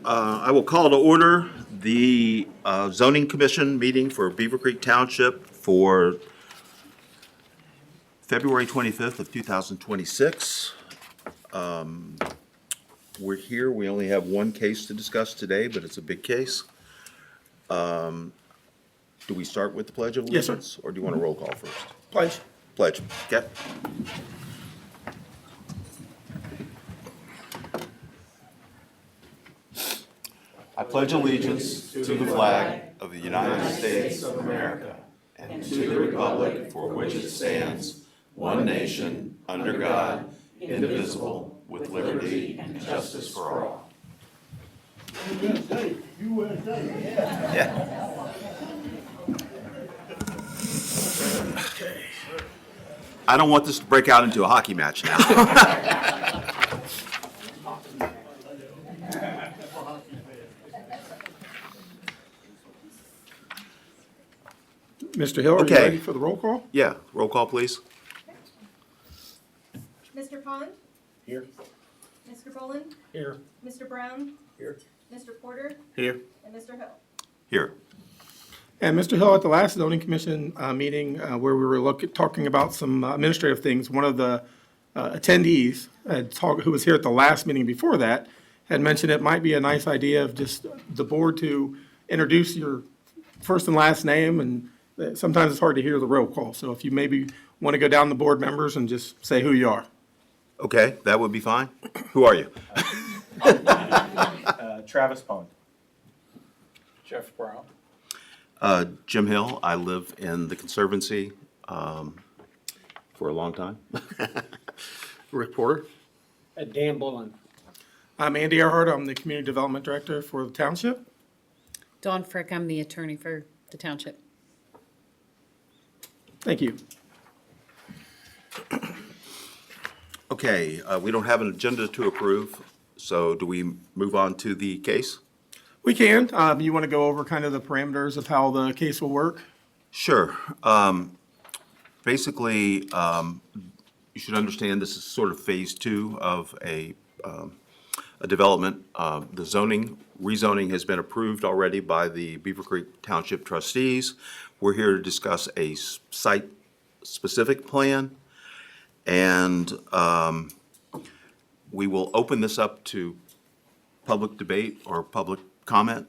I will call to order the zoning commission meeting for Beavercreek Township for February 25th of 2026. We're here, we only have one case to discuss today, but it's a big case. Do we start with the Pledge of Yes, sir. Allegiance? Or do you want a roll call first? Pledge. Pledge, okay. I pledge allegiance to the flag of the United States of America and to the republic for which it stands, one nation, under God, indivisible, with liberty and justice for all. Yeah. I don't want this to break out into a hockey match now. Mr. Hill, are you Okay. ready for the roll call? Yeah, roll call, please. Mr. Pond? Here. Mr. Boland? Here. Mr. Brown? Here. Mr. Porter? Here. And Mr. Hill? Here. And Mr. Hill, at the last zoning commission meeting where we were talking about some administrative things, one of the attendees who was here at the last meeting before that had mentioned it might be a nice idea of just the board to introduce your first and last name, and sometimes it's hard to hear the roll call. So if you maybe want to go down the board members and just say who you are. Okay, that would be fine. Who are you? Travis Pond. Jeff Brown. Jim Hill. I live in the Conservancy for a long time. Rick Porter. Dan Bullen. I'm Andy Earhart. I'm the Community Development Director for the township. Dawn Frick, I'm the attorney for the township. Thank you. Okay, we don't have an agenda to approve, so do we move on to the case? We can. You want to go over kind of the parameters of how the case will work? Sure. Basically, you should understand this is sort of phase two of a development. The rezoning has been approved already by the Beavercreek Township trustees. We're here to discuss a site-specific plan, and we will open this up to public debate or public comment,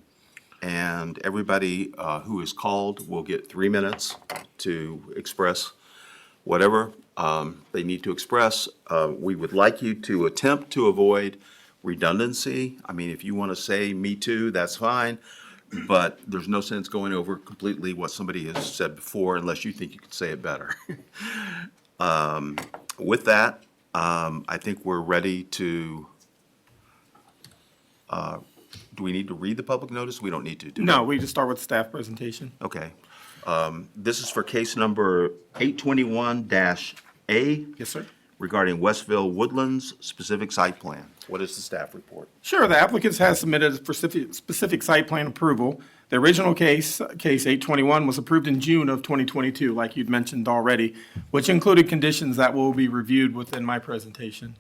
and everybody who is called will get 3 minutes to express whatever they need to express. We would like you to attempt to avoid redundancy. I mean, if you want to say "me too," that's fine, but there's no sense going over completely what somebody has said before unless you think you could say it better. With that, I think we're ready to, do we need to read the public notice? We don't need to, do we? No, we just start with the staff presentation. Okay. This is for case number 821-A Yes, sir. regarding Westville Woodlands specific site plan. What is the staff report? Sure, the applicants has submitted a specific site plan approval. The original case 821, was approved in June of 2022, like you'd mentioned already, which included conditions that will be reviewed within my presentation.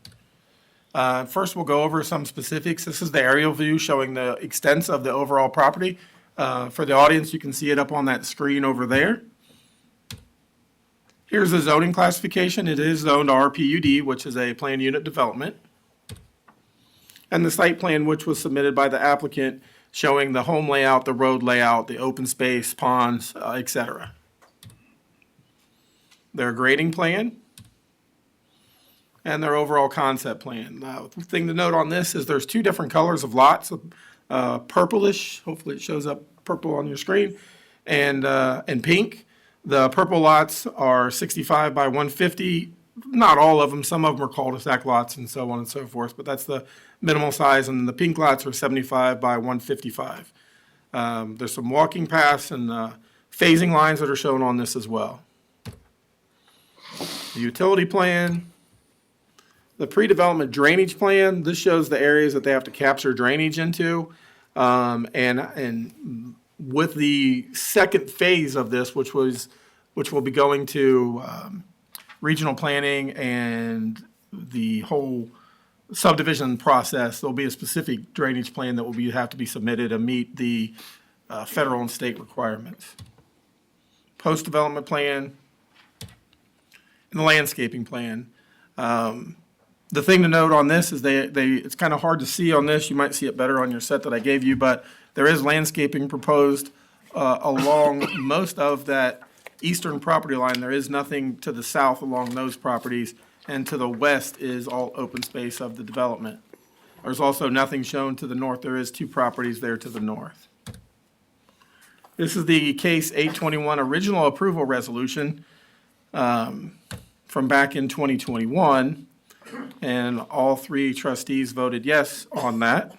First, we'll go over some specifics. This is the aerial view showing the extents of the overall property. For the audience, you can see it up on that screen over there. Here's the zoning classification. It is zoned RPUD, which is a planned unit development. And the site plan, which was submitted by the applicant, showing the home layout, the road layout, the open space, ponds, et cetera. Their grading plan and their overall concept plan. Now, the thing to note on this is there's two different colors of lots, purplish, hopefully it shows up purple on your screen, and pink. The purple lots are 65 by 150. Not all of them, some of them are cul-de-sac lots and so on and so forth, but that's the minimal size, and the pink lots are 75 by 155. There's some walking paths and phasing lines that are shown on this as well. The utility plan, the pre-development drainage plan, this shows the areas that they have to capture drainage into. And with the second phase of this, which will be going to regional planning and the whole subdivision process, there'll be a specific drainage plan that have to be submitted to meet the federal and state requirements. Post-development plan and the landscaping plan. The thing to note on this is it's kind of hard to see on this. You might see it better on your set that I gave you, but there is landscaping proposed along most of that eastern property line. There is nothing to the south along those properties, and to the west is all open space of the development. There's also nothing shown to the north. There is 2 properties there to the north. This is the case 821 original approval resolution from back in 2021, and all 3 trustees voted yes on that.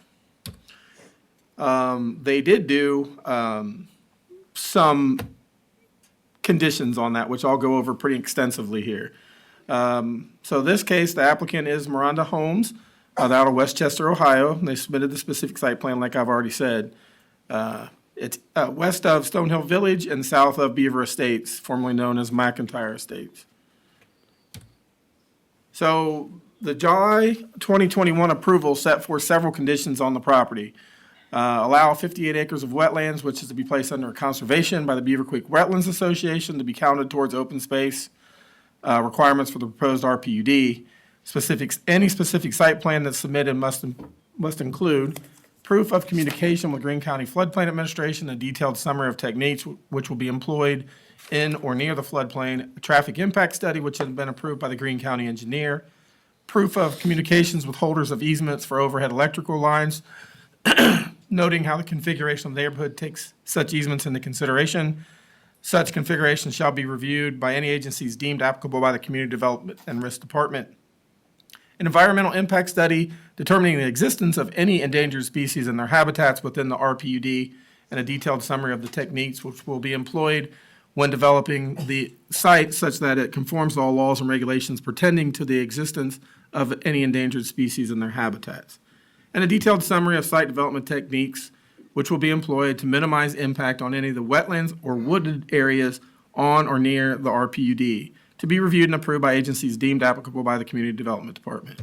They did do some conditions on that, which I'll go over pretty extensively here. So this case, the applicant is Miranda Holmes, out of Westchester, Ohio. They submitted the specific site plan, like I've already said. It's west of Stonehill Village and south of Beaver Estates, formerly known as McIntyre Estates. So the July 2021 approval set forth several conditions on the property. Allow 58 acres of wetlands, which is to be placed under conservation by the Beavercreek Wetlands Association, to be counted towards open space. Requirements for the proposed RPUD. Any specific site plan that's submitted must include proof of communication with Greene County Floodplain Administration, a detailed summary of techniques which will be employed in or near the floodplain, a traffic impact study which has been approved by the Greene County engineer, proof of communications with holders of easements for overhead electrical lines, noting how the configuration of the neighborhood takes such easements into consideration. Such configuration shall be reviewed by any agencies deemed applicable by the Community Development and Risk Department. An environmental impact study determining the existence of any endangered species and their habitats within the RPUD, and a detailed summary of the techniques which will be employed when developing the site such that it conforms to all laws and regulations pertaining to the existence of any endangered species and their habitats. And a detailed summary of site development techniques which will be employed to minimize impact on any of the wetlands or wooded areas on or near the RPUD, to be reviewed and approved by agencies deemed applicable by the Community Development Department.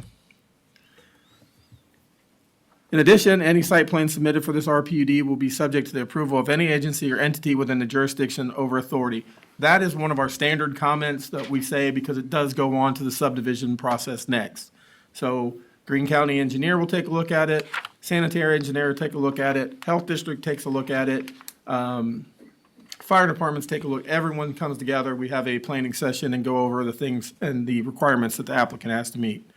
In addition, any site plan submitted for this RPUD will be subject to the approval of any agency or entity within the jurisdiction over authority. That is one of our standard comments that we say because it does go on to the subdivision process next. So Greene County engineer will take a look at it, sanitary engineer will take a look at it, health district takes a look at it, fire departments take a look, everyone comes together, we have a planning session and go over the things and the requirements that the applicant has to meet.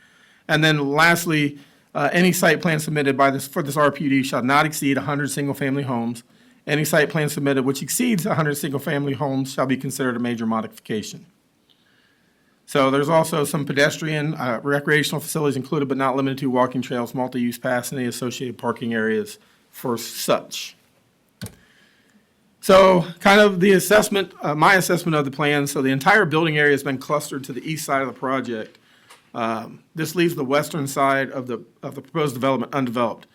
And then lastly, any site plan submitted for this RPUD shall not exceed 100 single-family homes. Any site plan submitted which exceeds 100 single-family homes shall be considered a major modification. So there's also some pedestrian, recreational facilities included but not limited to walking trails, multi-use paths, and the associated parking areas for such. So kind of the assessment, my assessment of the plan, so the entire building area has been clustered to the east side of the project. This leaves the western side of the proposed development undeveloped.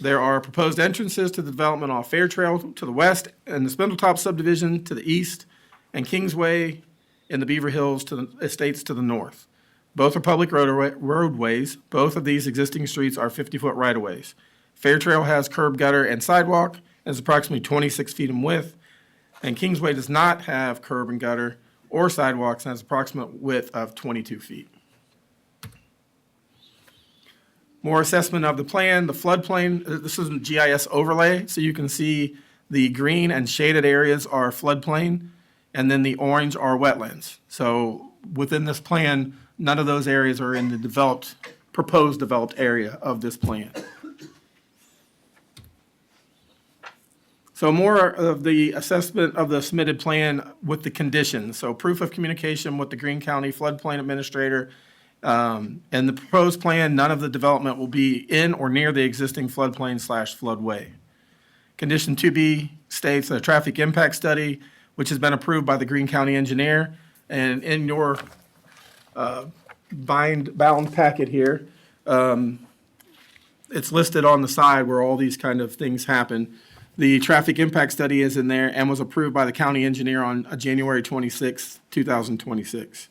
There are proposed entrances to the development off Fair Trail to the west and the Spindletop subdivision to the east, and Kingsway in the Beaver Hills to the estates to the north. Both are public roadways. Both of these existing streets are 50-foot right-of-ways. Fair Trail has curb, gutter, and sidewalk, and is approximately 26 feet in width, and Kingsway does not have curb and gutter or sidewalks and has approximate width of 22 feet. More assessment of the plan, the floodplain, this is a GIS overlay, so you can see the green and shaded areas are floodplain, and then the orange are wetlands. So within this plan, none of those areas are in the proposed developed area of this plan. So more of the assessment of the submitted plan with the conditions. So proof of communication with the Greene County Floodplain Administrator. And the proposed plan, none of the development will be in or near the existing floodplain/floodway. Condition 2B states a traffic impact study, which has been approved by the Greene County engineer. And in your bound packet here, it's listed on the side where all these kind of things happen. The traffic impact study is in there and was approved by the county engineer on January 26, 2026.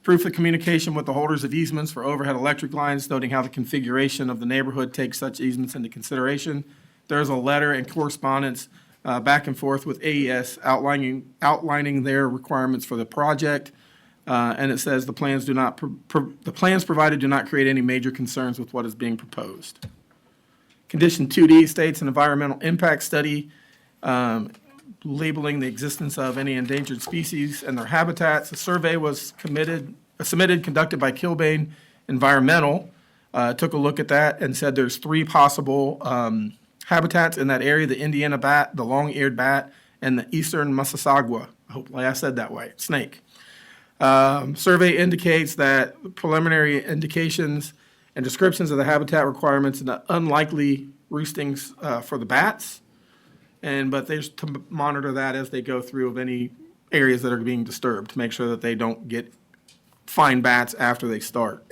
Proof of communication with the holders of easements for overhead electric lines, noting how the configuration of the neighborhood takes such easements into consideration. There's a letter and correspondence back and forth with AES outlining their requirements for the project. And it says the plans provided do not create any major concerns with what is being proposed. Condition 2D states an environmental impact study labeling the existence of any endangered species and their habitats. A survey was submitted, conducted by Kilbane Environmental, took a look at that and said there's 3 possible habitats in that area: the Indiana bat, the long-eared bat, and the eastern Massasauga. Hopefully I said that right, snake. Survey indicates that preliminary indications and descriptions of the habitat requirements and the unlikely roostings for the bats. But there's to monitor that as they go through of any areas that are being disturbed to make sure that they don't find bats after they start.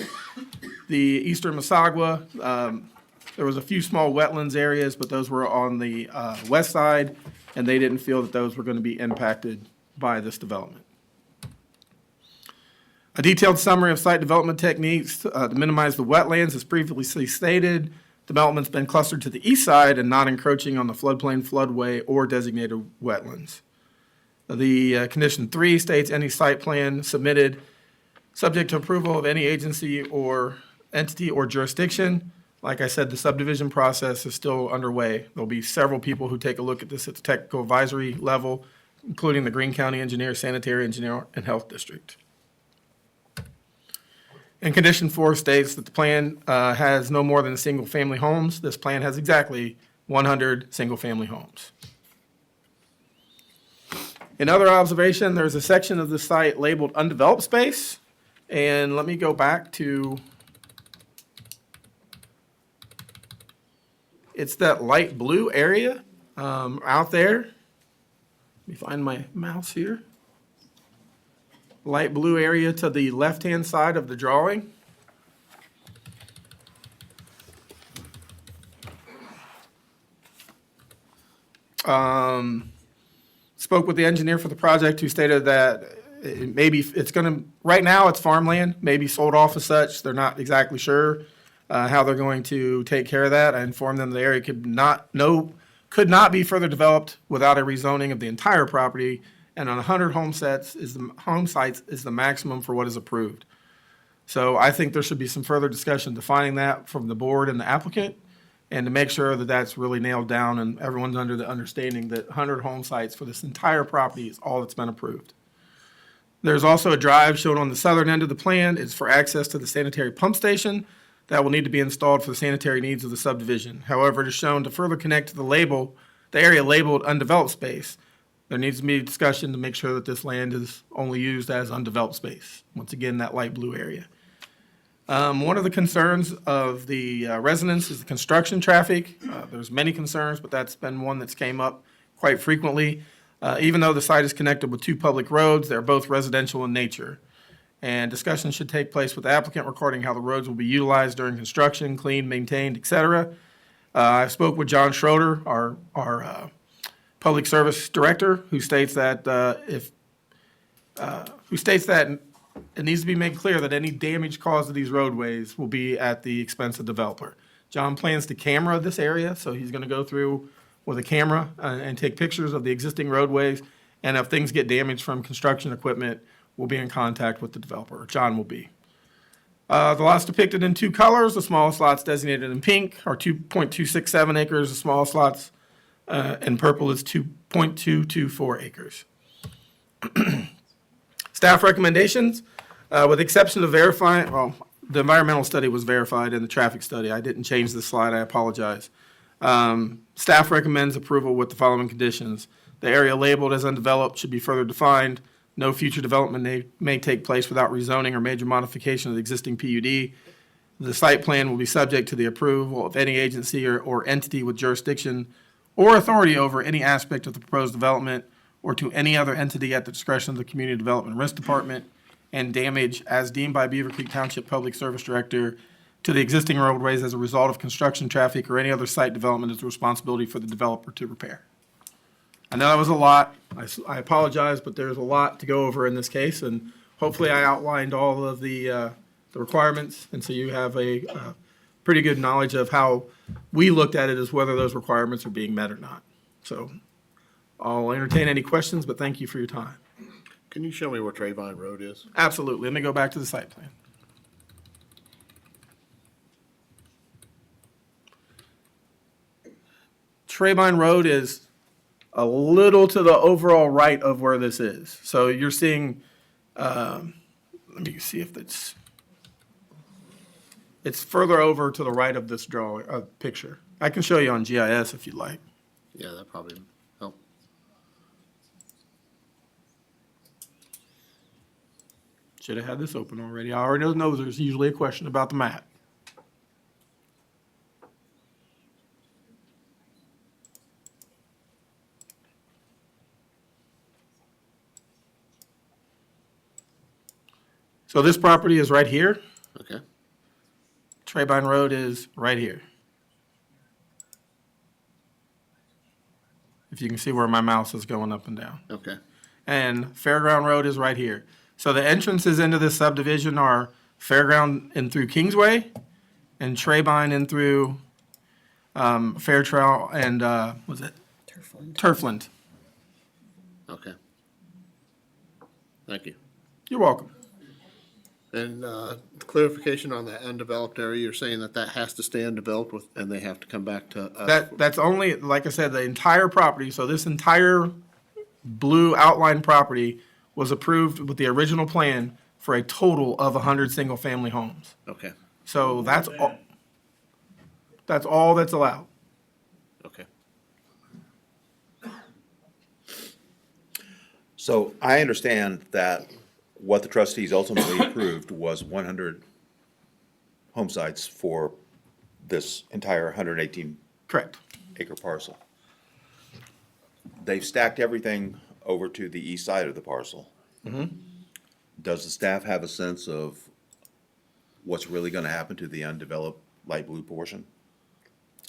The eastern Massagua, there was a few small wetlands areas, but those were on the west side, and they didn't feel that those were going to be impacted by this development. A detailed summary of site development techniques to minimize the wetlands, as previously stated. Development's been clustered to the east side and not encroaching on the floodplain, floodway, or designated wetlands. The condition 3 states any site plan submitted subject to approval of any agency or entity or jurisdiction. Like I said, the subdivision process is still underway. There'll be several people who take a look at this at the technical advisory level, including the Greene County Engineer, Sanitary Engineer, and Health District. And condition 4 states that the plan has no more than single-family homes. This plan has exactly 100 single-family homes. In other observation, there's a section of the site labeled undeveloped space. And let me go back to, it's that light blue area out there. Let me find my mouse here. Light blue area to the left-hand side of the drawing. Spoke with the engineer for the project, who stated that maybe it's going to, right now it's farmland, maybe sold off as such. They're not exactly sure how they're going to take care of that. I informed them the area could not be further developed without a rezoning of the entire property. And on 100 home sites is the maximum for what is approved. So I think there should be some further discussion defining that from the board and the applicant, and to make sure that that's really nailed down and everyone's under the understanding that 100 home sites for this entire property is all that's been approved. There's also a drive shown on the southern end of the plan. It's for access to the sanitary pump station that will need to be installed for the sanitary needs of the subdivision. However, it is shown to further connect to the area labeled undeveloped space. There needs to be a discussion to make sure that this land is only used as undeveloped space. Once again, that light blue area. One of the concerns of the residents is the construction traffic. There's many concerns, but that's been one that's came up quite frequently. Even though the site is connected with 2 public roads, they're both residential in nature. And discussion should take place with the applicant regarding how the roads will be utilized during construction, cleaned, maintained, et cetera. I spoke with John Schroeder, our Public Service Director, who states that it needs to be made clear that any damage caused to these roadways will be at the expense of the developer. John plans to camera this area, so he's going to go through with a camera and take pictures of the existing roadways. And if things get damaged from construction equipment, we'll be in contact with the developer. John will be. The lots depicted in 2 colors. The smallest lots designated in pink are 2.267 acres. The smallest lots in purple is 2.224 acres. Staff recommendations, with the exception of verifying, well, the environmental study was verified in the traffic study. I didn't change the slide, I apologize. Staff recommends approval with the following conditions. The area labeled as undeveloped should be further defined. No future development may take place without rezoning or major modification of the existing PUD. The site plan will be subject to the approval of any agency or entity with jurisdiction or authority over any aspect of the proposed development, or to any other entity at the discretion of the Community Development Risk Department, and damage as deemed by Beavercreek Township Public Service Director to the existing roadways as a result of construction traffic or any other site development is the responsibility for the developer to repair. I know that was a lot. I apologize, but there's a lot to go over in this case, and hopefully I outlined all of the requirements, and so you have a pretty good knowledge of how we looked at it as whether those requirements are being met or not. So I'll entertain any questions, but thank you for your time. Can you show me where Trayvine Road is? Absolutely. Let me go back to the site plan. Trayvine Road is a little to the overall right of where this is. So you're seeing, let me see if it's further over to the right of this drawing, picture. I can show you on GIS if you'd like. Yeah, that probably help. Should have had this open already. I already know there's usually a question about the map. So this property is right here. Okay. Trayvine Road is right here. If you can see where my mouse is going up and down. Okay. And Fairground Road is right here. So the entrances into this subdivision are Fairground in through Kingsway and Trayvine in through Fairtrail and, was it Turfland. Turfland? Okay. Thank you. You're welcome. And clarification on that undeveloped area, you're saying that that has to stay undeveloped with, and they have to come back to us? That's only, like I said, the entire property, so this entire blue outline property was approved with the original plan for a total of 100 single-family homes. Okay, So that's all that's allowed. okay. So I understand that what the trustees ultimately approved was 100 home sites for this entire 118 Correct. acre parcel. They've stacked everything over to the east side of the parcel. Does the staff have a sense of what's really gonna happen to the undeveloped light blue portion?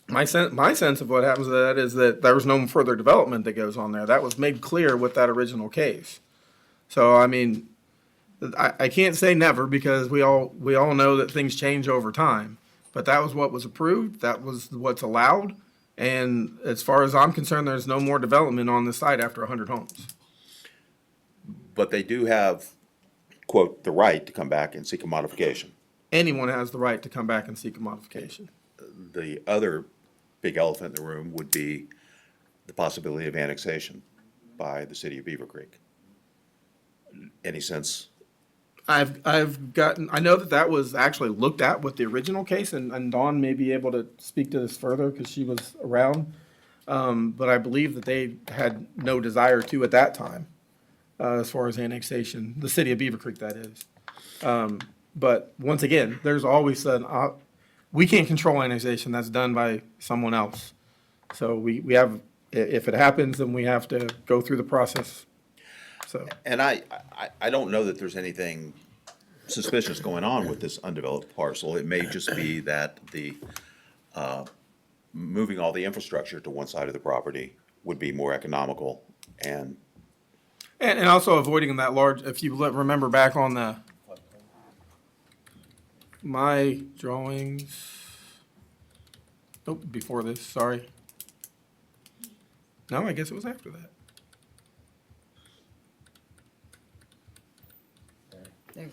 My sense of what happens to that is that there was no further development that goes on there. That was made clear with that original case. So, I mean, I can't say never because we all know that things change over time. But that was what was approved. That was what's allowed. And as far as I'm concerned, there's no more development on this site after 100 homes. But they do have, quote, the right to come back and seek a modification. Anyone has the right to come back and seek a modification. The other big elephant in the room would be the possibility of annexation by the city of Beavercreek. Any sense? I know that was actually looked at with the original case, and Dawn may be able to speak to this further because she was around. But I believe that they had no desire to at that time, as far as annexation, the city of Beavercreek, that is. But once again, there's always we can't control annexation, that's done by someone else. So we have, if it happens, then we have to go through the process, so. And I don't know that there's anything suspicious going on with this undeveloped parcel. It may just be that the, moving all the infrastructure to one side of the property would be more economical and And also avoiding that large, if you remember back on my drawings, before this, sorry. No, I guess it was after that. There.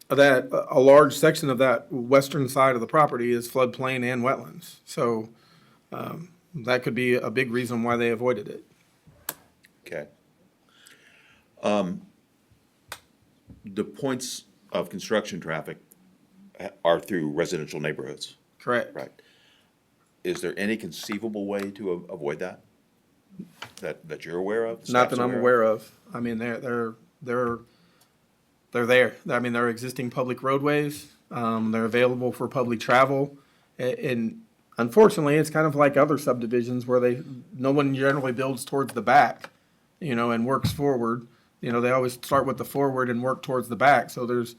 That a large section of that western side of the property is floodplain and wetlands. So that could be a big reason why they avoided it. okay. The points of construction traffic are through residential neighborhoods, Correct. right? Is there any conceivable way to avoid that? That you're aware of? Not staff's that I'm aware of. I mean, they're there. I mean, there are existing public roadways. They're available for public travel. And unfortunately, it's kind of like other subdivisions where no one generally builds towards the back, and works forward. They always start with the forward and work towards the back. So there's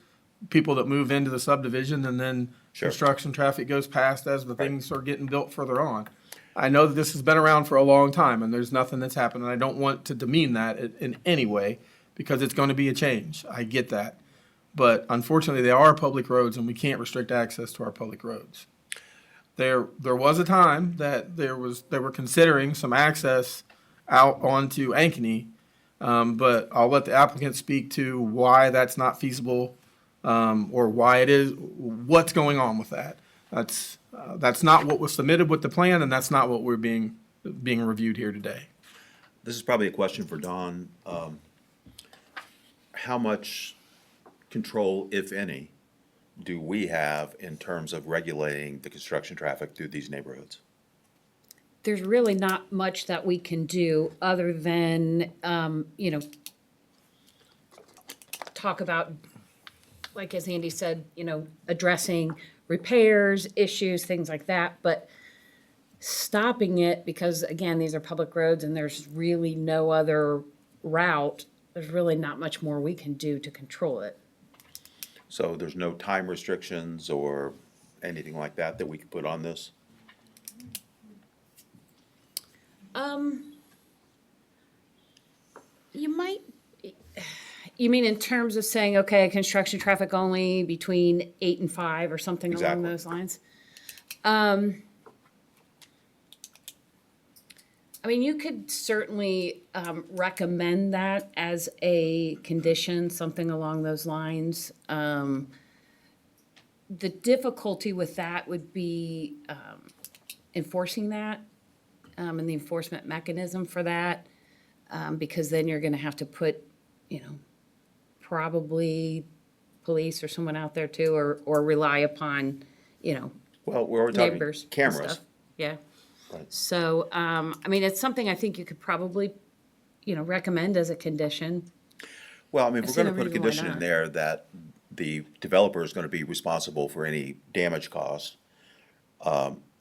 people that move into the subdivision and then Sure. construction traffic goes past as the things are getting built further on. I know that this has been around for a long time and there's nothing that's happened. And I don't want to demean that in any way. because it's going to be a change. I get that. But unfortunately, they are public roads, and we can't restrict access to our public roads. There was a time that they were considering some access out onto Ankeny, but I'll let the applicant speak to why that's not feasible, or why it is, what's going on with that. That's not what was submitted with the plan, and that's not what we're being reviewed here today. This is probably a question for Don. How much control, if any, do we have in terms of regulating the construction traffic through these neighborhoods? There's really not much that we can do other than, talk about, like as Andy said, addressing repairs, issues, things like that. But stopping it, because again, these are public roads and there's really no other route, there's really not much more we can do to control it. So there's no time restrictions or anything like that that we could put on this? You mean in terms of saying, okay, construction traffic only between 8 and 5 or something along Exactly. those lines? I mean, you could certainly recommend that as a condition, something along those lines. The difficulty with that would be enforcing that, and the enforcement mechanism for that, because then you're gonna have to put, probably police or someone out there too, or rely upon, Well, we're already talking neighbors and cameras. stuff. Yeah. Right. So, I mean, it's something I think you could probably, recommend as a condition. Well, I mean, I if see we're no gonna put a reason why condition in not. there that the developer is gonna be responsible for any damage costs,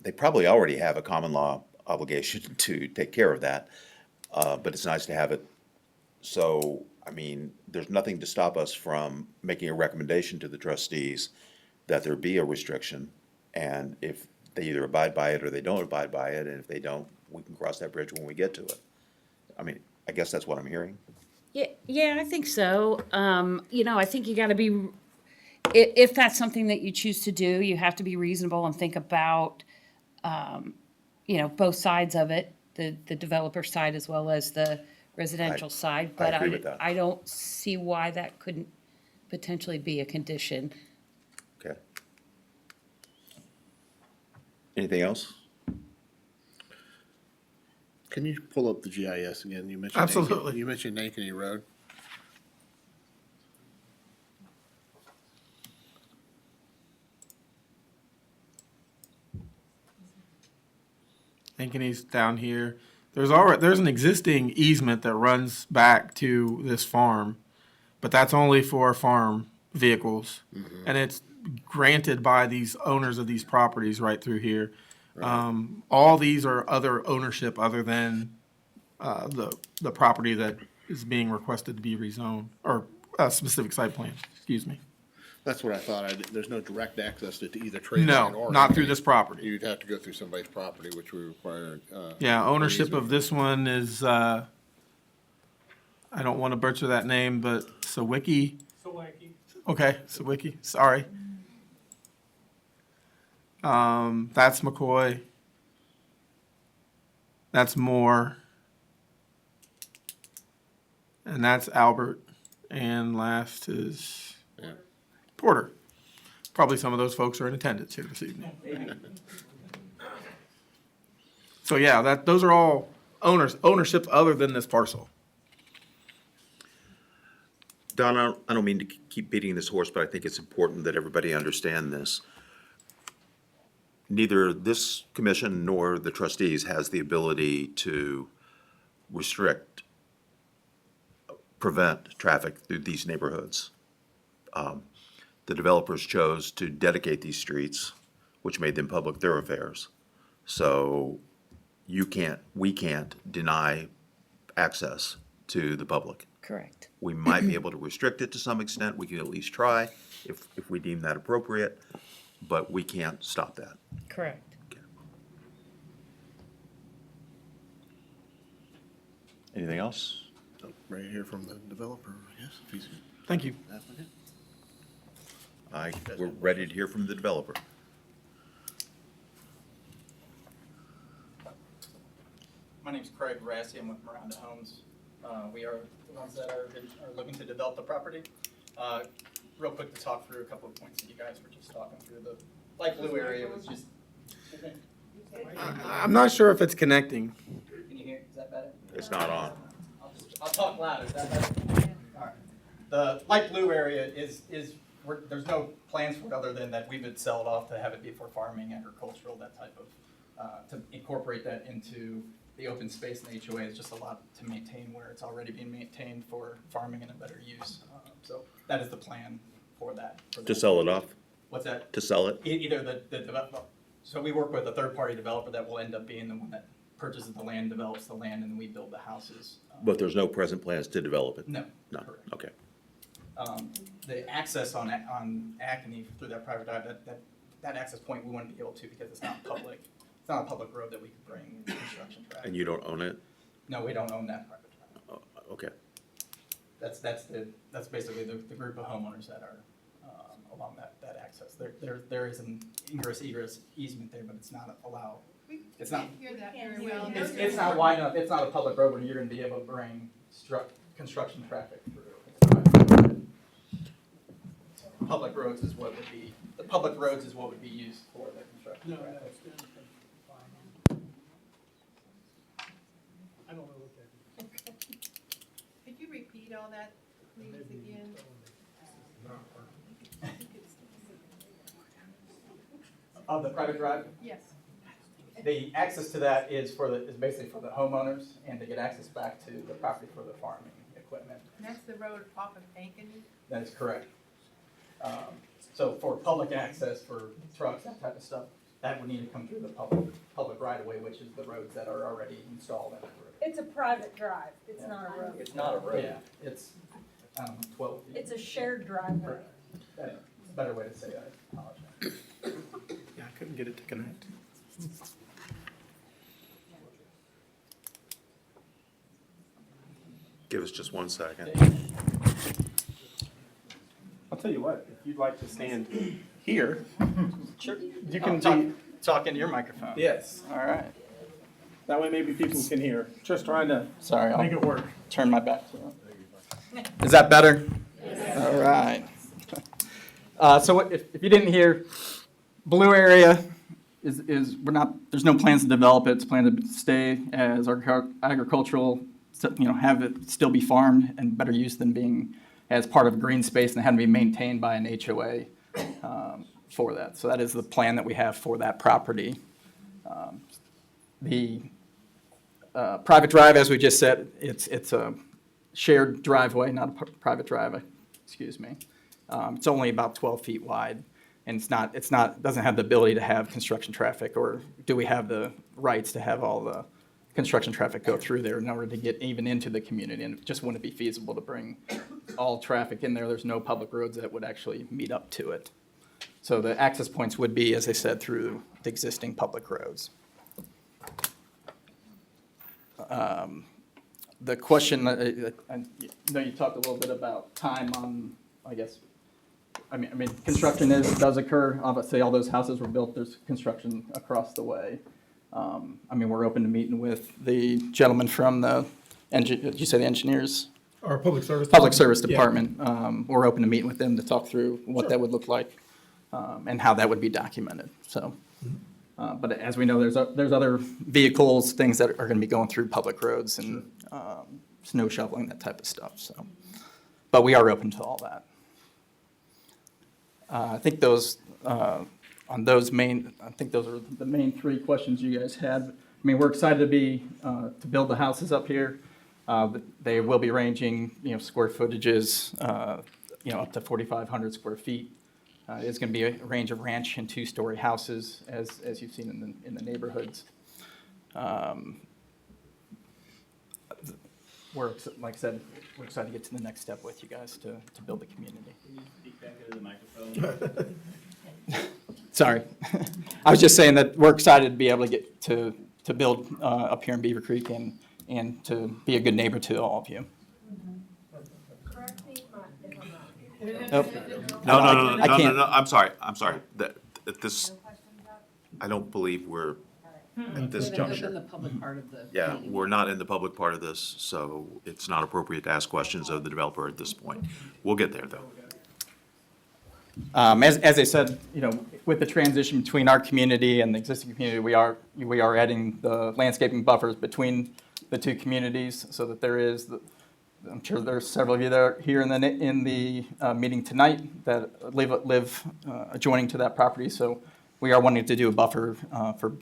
they probably already have a common law obligation to take care of that, but it's nice to have it. So, I mean, there's nothing to stop us from making a recommendation to the trustees that there be a restriction, and if they either abide by it or they don't abide by it, and if they don't, we can cross that bridge when we get to it. I mean, I guess that's what I'm hearing. Yeah, I think so. I think you gotta be, if that's something that you choose to do, you have to be reasonable and think about, both sides of it, the developer side as well as the residential side. But agree with that. I don't see why that couldn't potentially be a condition. Okay. Anything else? Can you pull up the GIS again? You mentioned Absolutely. You mentioned Ankeny Road. Ankeny's down here. There's an existing easement that runs back to this farm, but that's only for farm vehicles. And it's granted by these owners of these properties right through here. All these are other ownership other than the property that is being requested to be rezoned, or a specific site plan, excuse me. That's what I thought. There's no direct access to either trade line No, or. not through Ankeny. this property. You'd have to go through somebody's property, which we require. Yeah, ownership easement. of this one is, I don't want to butcher that name, but Sawicki. Okay, Sawicki, sorry. That's McCoy. That's Moore. And that's Albert. And last is Yeah. Porter. Probably some of those folks are in attendance here this evening. So yeah, those are all ownerships other than this parcel. Don, I don't mean to keep beating this horse, but I think it's important that everybody understand this. Neither this commission nor the trustees has the ability to restrict, prevent traffic through these neighborhoods. The developers chose to dedicate these streets, which made them public thoroughfares. So we can't deny access to the public. Correct. We might be able to restrict it to some extent. We can at least try if we deem that appropriate, but we can't stop that. Correct. Anything else? Ready to hear from the developer, yes, if he's Thank you. applicant. We're ready to hear from the developer. My name's Craig Rassi. I'm with Miranda Homes. We are the ones that are looking to develop the property. Real quick to talk through a couple of points that you guys were just talking through. The light blue area was just. I'm not sure if it's connecting. Can you hear? Is that better? It's not on. I'll talk louder. Is that better? All right. The light blue area is there's no plans for it other than that we would sell it off to have it be for farming, agricultural, that type of, to incorporate that into the open space in the HOA is just a lot to maintain where it's already being maintained for farming and a better use. So that is the plan for that. To sell it off? What's that? To sell it? Either the developer, so we work with a third-party developer that will end up being the one that purchases the land, develops the land, and then we build the houses. But there's no present plans to develop it? No. No, Correct. okay. The access on Acme through that private drive, that access point we wouldn't be able to because it's not public. It's not a public road that we could bring construction traffic. And you don't own it? No, we don't own that private drive. Oh, okay. That's basically the group of homeowners that are along that access. There is an ingress egress easement there, but it's not allowed. It's not. Hear that very well. It's not wide enough. It's not a public road where you're going to be able to bring construction traffic through. Public roads is what would be, the public roads is what would be used for the construction traffic. I don't know what that is. Could you repeat all that, please, again? Of the private drive, Yes. the access to that is basically for the homeowners and to get access back to the property for the farming equipment. And that's the road off of Ankeny? That is correct. So for public access for trucks, that type of stuff, that would need to come through the public right of way, which is the roads that are already installed in that road. It's a private drive, it's not a road. It's not a road. Yeah, it's, 12 feet. It's a shared driveway. That's a better way to say that, I apologize. Yeah, I couldn't get it to connect. Give us just 1 second. I'll tell you what, if you'd like to stand here, Sure. you can Talk into your microphone. yes. All right. That way maybe people can hear. Just trying to Sorry, make I'll it work. turn my back to it. Is that better? All right. So if you didn't hear, blue area is, there's no plans to develop it. It's planned to stay as agricultural, have it still be farmed and better use than being as part of green space and having to be maintained by an HOA for that. So that is the plan that we have for that property. The private drive, as we just said, it's a shared driveway, not a private drive, excuse me. It's only about 12 feet wide, and doesn't have the ability to have construction traffic, or do we have the rights to have all the construction traffic go through there in order to get even into the community, and it just wouldn't be feasible to bring all traffic in there. There's no public roads that would actually meet up to it. So the access points would be, as I said, through the existing public roads. The question, I know you talked a little bit about time on, I guess, I mean, construction does occur. Obviously, all those houses were built, there's construction across the way. We're open to meeting with the gentleman from did you say the engineers? Our public service. Public Service Yeah. Department. We're open to meeting with them to talk through what that would look like, and how that would be documented, so. But as we know, there's other vehicles, things that are gonna be going through public roads and, snow shoveling, that type of stuff, so. But we are open to all that. I think those are the main three questions you guys had. We're excited to build the houses up here. They will be ranging, square footages, up to 4,500 square feet. It's going to be a range of ranch and two-story houses, as you've seen in the neighborhoods. Like I said, we're excited to get to the next step with you guys to build the community. Can you speak back into the microphone? Sorry. I was just saying that we're excited to be able to get to build up here in Beaver Creek and to be a good neighbor to all of you. Nope. No, I can't. I'm sorry. This, I don't believe we're at this juncture. the public part of the. Yeah, we're not in the public part of this, so it's not appropriate to ask questions of the developer at this point. We'll get there, though. As I said, with the transition between our community and the existing community, we are adding the landscaping buffers between the two communities so that there is, I'm sure there's several of you that are here in the meeting tonight that live adjoining to that property. So we are wanting to do a buffer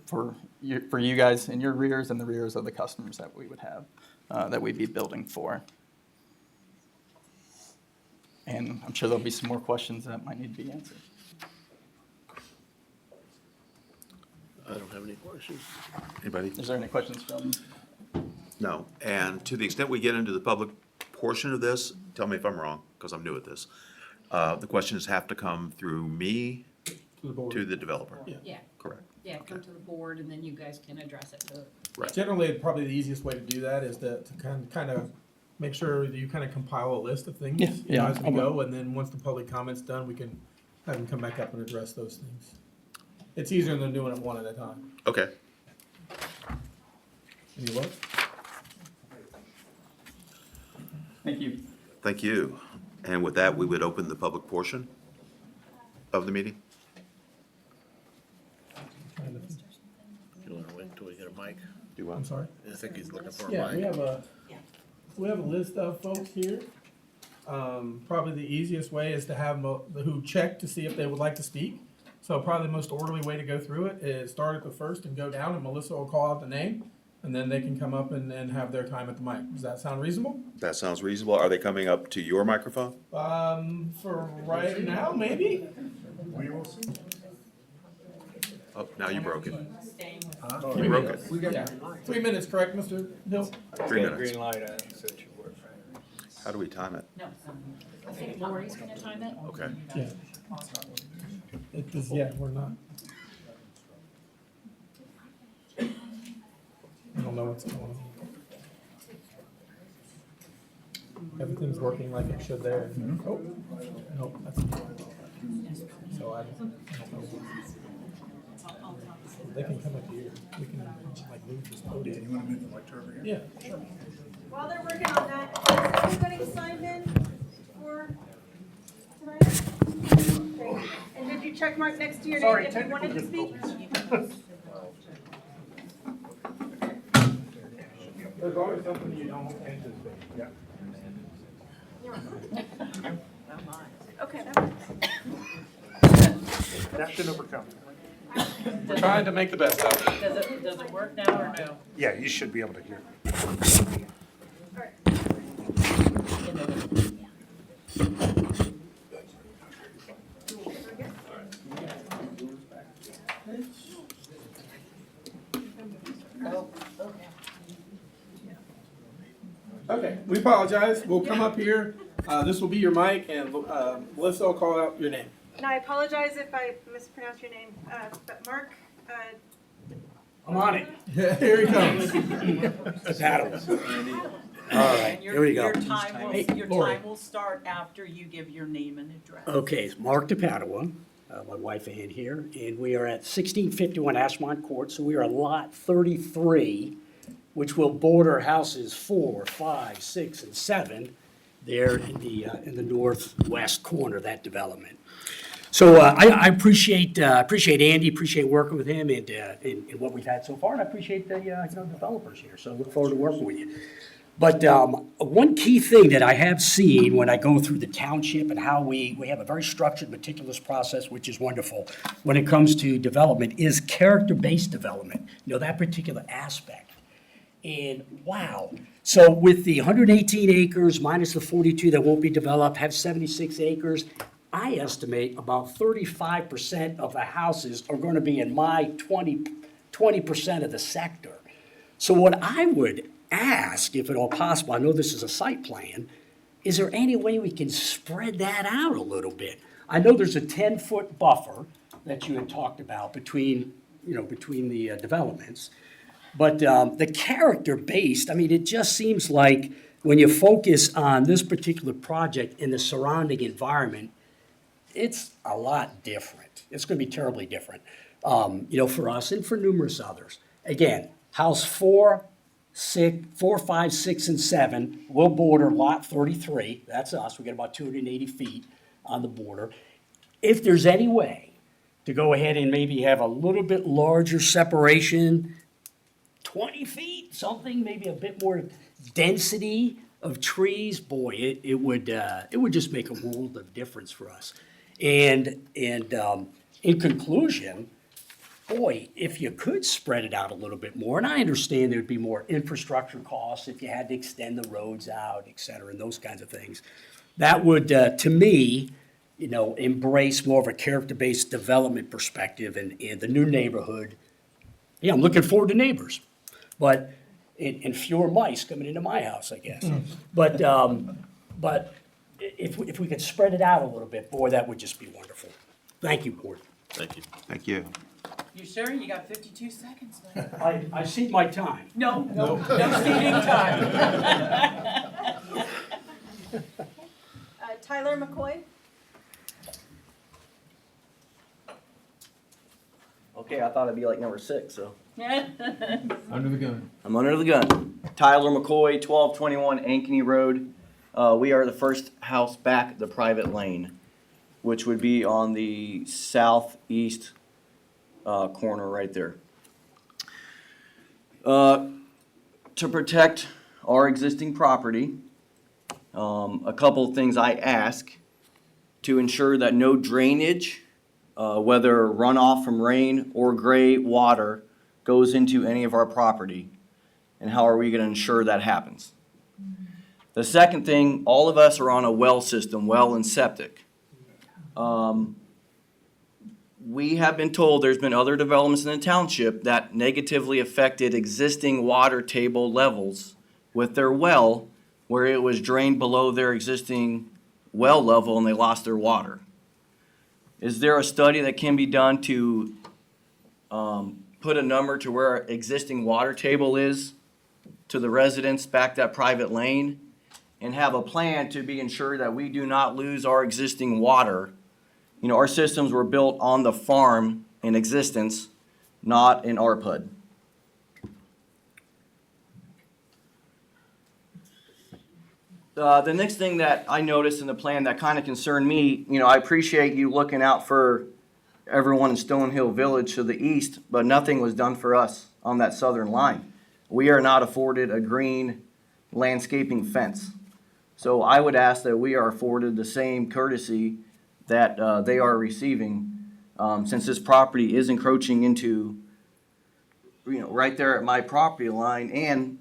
for you guys in your rears and the rears of the customers that we would have, that we'd be building for. And I'm sure there'll be some more questions that might need to be answered. I don't have any questions. Anybody? Is there any questions from? No. And to the extent we get into the public portion of this, tell me if I'm wrong, because I'm new at this. The questions have to come through me to the developer. Yeah, Correct. yeah, come to the board and then you guys can address it to. Generally, probably the easiest way to do that is to kind of make sure that you kind of compile a list of things, Yeah, as we I will. go, and then once the public comment's done, we can have them come back up and address those things. It's easier than doing it one at a time. Okay. Any what? Thank you. Thank you. And with that, we would open the public portion of the meeting. You wanna wait until we get a mic? Do I'm sorry? I think he's looking for a Yeah, mic. we have a list of folks here. Probably the easiest way is to have who check to see if they would like to speak. So probably the most orderly way to go through it is start at the first and go down, and Melissa will call out the name, and then they can come up and have their time at the mic. Does that sound reasonable? That sounds reasonable. Are they coming up to your microphone? For right now, maybe? Oh, now you broke it. You broke it. Yeah. 3 minutes, correct, Mr. Hill? 3 minutes. Green light, I said you were. How do we time it? No, I think Lori's gonna time it. Okay. Yeah. Yeah, we're not. I don't know what's going on. Everything's working like it should there. Oh, no, that's. So I don't know. They can come up here. We can like move this podium. You wanna move the lecture over here? Yeah, sure. While they're working on that, is everybody signed in for tonight? Okay. And did you check mark next to your name if you wanted to speak? There's always something you don't anticipate. Yeah. Okay, that works. That can overcome. We're trying to make the best out of it. Does it work now or no? Yeah, you should be able to hear. All right. Okay, we apologize. We'll come up here. This will be your mic, and Melissa will call out your name. And I apologize if I mispronounce your name, but Mark, I'm on it. Here he comes. All right, here we go. Your time Lori. will start after you give your name and address. Okay, it's Mark DePadua, my wife Ann here, and we are at 1651 Ashmont Court, so we are on lot 33, which will border houses 4, 5, 6, and 7 there in the northwest corner of that development. So I appreciate Andy, appreciate working with him and what we've had so far, and I appreciate the developers here. So I look forward to working with you. But one key thing that I have seen when I go through the township and how we have a very structured, meticulous process, which is wonderful, when it comes to development, is character-based development, that particular aspect. And wow, so with the 118 acres minus the 42 that won't be developed, have 76 acres, I estimate about 35% of the houses are going to be in my 20% of the sector. So what I would ask, if at all possible, I know this is a site plan, is there any way we can spread that out a little bit? I know there's a 10-foot buffer that you had talked about between the developments, but the character-based, I mean, it just seems like when you focus on this particular project and the surrounding environment, it's a lot different. It's gonna be terribly different, for us and for numerous others. Again, house 4, 5, 6, and 7 will border lot 33. That's us. We got about 280 feet on the border. If there's any way to go ahead and maybe have a little bit larger separation, 20 feet, something, maybe a bit more density of trees, boy, it would just make a world of difference for us. And in conclusion, boy, if you could spread it out a little bit more, and I understand there'd be more infrastructure costs if you had to extend the roads out, et cetera, and those kinds of things. That would, to me, embrace more of a character-based development perspective and the new neighborhood. Yeah, I'm looking forward to neighbors, but, and fewer mice coming into my house, I guess. But if we could spread it out a little bit, boy, that would just be wonderful. Thank you, board. Thank you. Thank you. You sure? You got 52 seconds left. I cede my time. No ceding time. Tyler McCoy? Okay, I thought I'd be like number 6, so. Under the gun. I'm under the gun. Tyler McCoy, 1221 Ankeny Road. We are the first house back the private lane, which would be on the southeast corner right there. To protect our existing property, a couple of things I ask to ensure that no drainage, whether runoff from rain or gray water, goes into any of our property. And how are we going to ensure that happens? The second thing, all of us are on a well system, well and septic. We have been told there's been other developments in the township that negatively affected existing water table levels with their well, where it was drained below their existing well level and they lost their water. Is there a study that can be done to put a number to where our existing water table is to the residents back that private lane, and have a plan to be ensured that we do not lose our existing water? You know, our systems were built on the farm in existence, not in RPUD. The next thing that I noticed in the plan that kind of concerned me, you know, I appreciate you looking out for everyone in Stonehill Village to the east, but nothing was done for us on that southern line. We are not afforded a green landscaping fence. So I would ask that we are afforded the same courtesy that they are receiving, since this property is encroaching into, you know, right there at my property line. And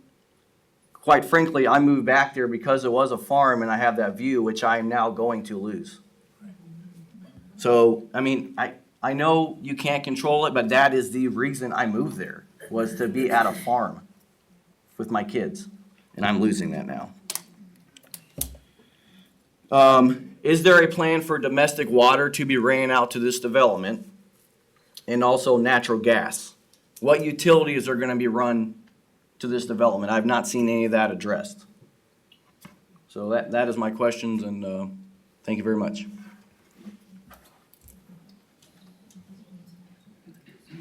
quite frankly, I moved back there because it was a farm and I have that view, which I am now going to lose. So, I mean, I know you can't control it, but that is the reason I moved there, was to be at a farm with my kids, and I'm losing that now. Is there a plan for domestic water to be ran out to this development, and also natural gas? What utilities are going to be run to this development? I've not seen any of that addressed. So that is my questions, and thank you very much.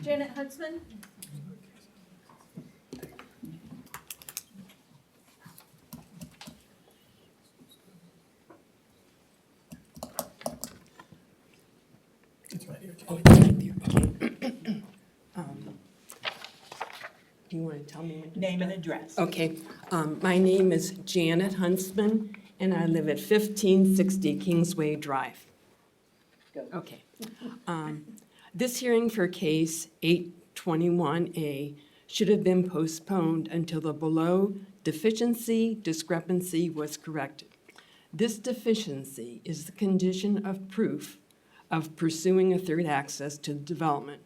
Janet Huntsman? Do you want to tell me? Name and address. Okay, my name is Janet Huntsman, and I live at 1560 Kingsway Drive. Okay. This hearing for case 821A should have been postponed until the below discrepancy was corrected. This deficiency is the condition of proof of pursuing a third access to the development.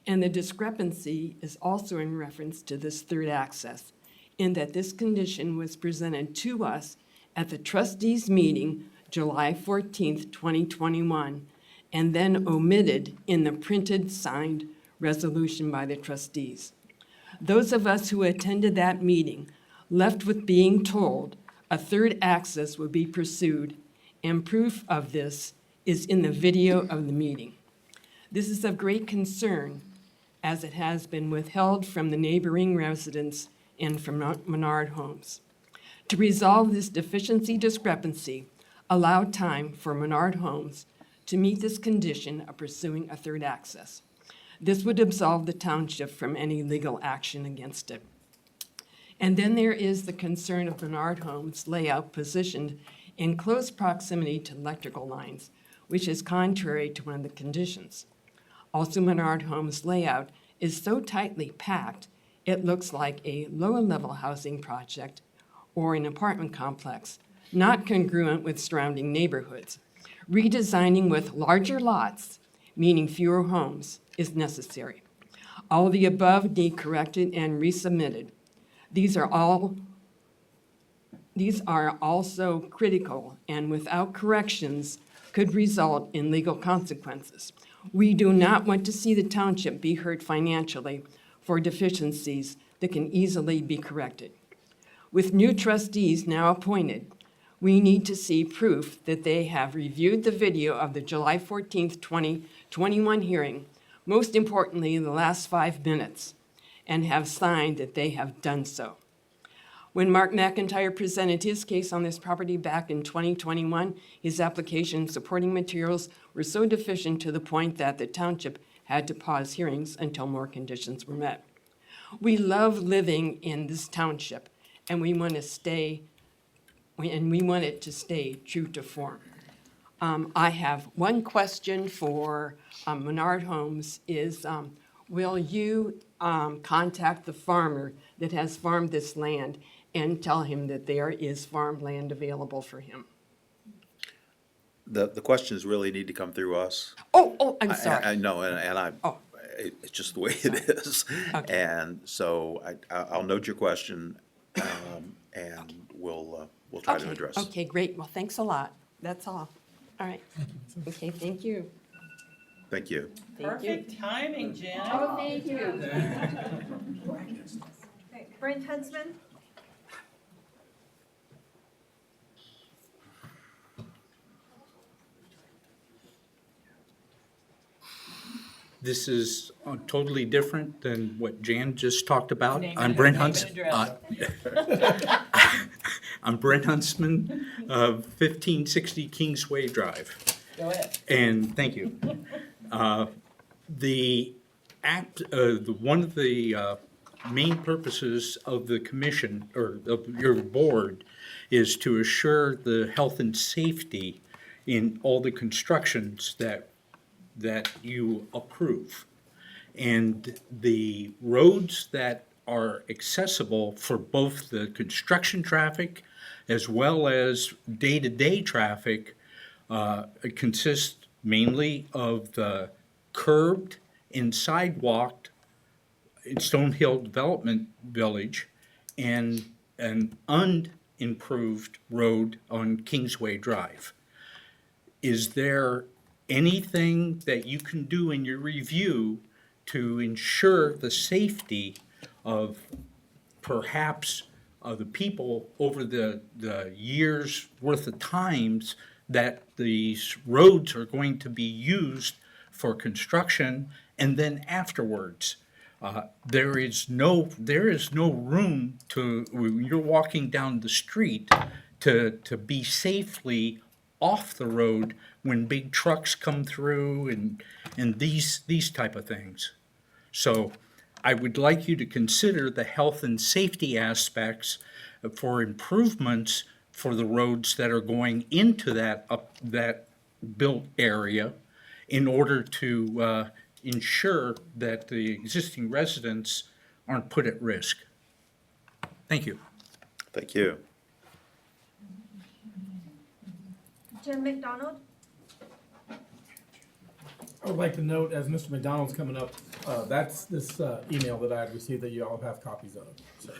And the discrepancy is also in reference to this third access, in that this condition was presented to us at the trustees' meeting July 14th, 2021, and then omitted in the printed signed resolution by the trustees. Those of us who attended that meeting left with being told a third access would be pursued, and proof of this is in the video of the meeting. This is of great concern, as it has been withheld from the neighboring residents and from Menard Homes. To resolve this deficiency discrepancy, allow time for Menard Homes to meet this condition of pursuing a third access. This would absolve the township from any legal action against it. And then there is the concern of Menard Homes layout positioned in close proximity to electrical lines, which is contrary to one of the conditions. Also, Menard Homes layout is so tightly packed, it looks like a lower-level housing project or an apartment complex, not congruent with surrounding neighborhoods. Redesigning with larger lots, meaning fewer homes, is necessary. All of the above need corrected and resubmitted. These are also critical and without corrections could result in legal consequences. We do not want to see the township be hurt financially for deficiencies that can easily be corrected. With new trustees now appointed, we need to see proof that they have reviewed the video of the July 14th, 2021 hearing, most importantly, the last 5 minutes, and have signed that they have done so. When Mark McIntyre presented his case on this property back in 2021, his application and supporting materials were so deficient to the point that the township had to pause hearings until more conditions were met. We love living in this township, and we want it to stay true to form. I have one question for Menard Homes is, will you contact the farmer that has farmed this land and tell him that there is farmland available for him? The questions really need to come through us. Oh, I'm sorry. I know, and Oh. it's just the way it is. Okay. And so I'll note your question, and we'll try to address. Okay, great. Well, thanks a lot. That's all. All right. Okay, thank you. Thank you. Thank you. Perfect timing, Jen. Oh, thank you. Okay, Brent Huntsman? This is totally different than what Jan just talked about. Name I'm and- Brent name and Huntsman. I'm Brent Huntsman of 1560 Kingsway Drive. Go ahead. And thank you. The one of the main purposes of the commission, or of your board, is to assure the health and safety in all the constructions that you approve. And the roads that are accessible for both the construction traffic as well as day-to-day traffic consist mainly of the curbed and sidewalked in Stonehill Development Village and an unimproved road on Kingsway Drive. Is there anything that you can do in your review to ensure the safety of perhaps the people over the years worth of times that these roads are going to be used for construction and then afterwards? There is no room to, when you're walking down the street, to be safely off the road when big trucks come through and these type of things. So I would like you to consider the health and safety aspects for improvements for the roads that are going into that built area in order to ensure that the existing residents aren't put at risk. Thank you. Thank you. Jim McDonald? I would like to note, as Mr. McDonald's coming up, that's this email that I had received that you all have copies of. So-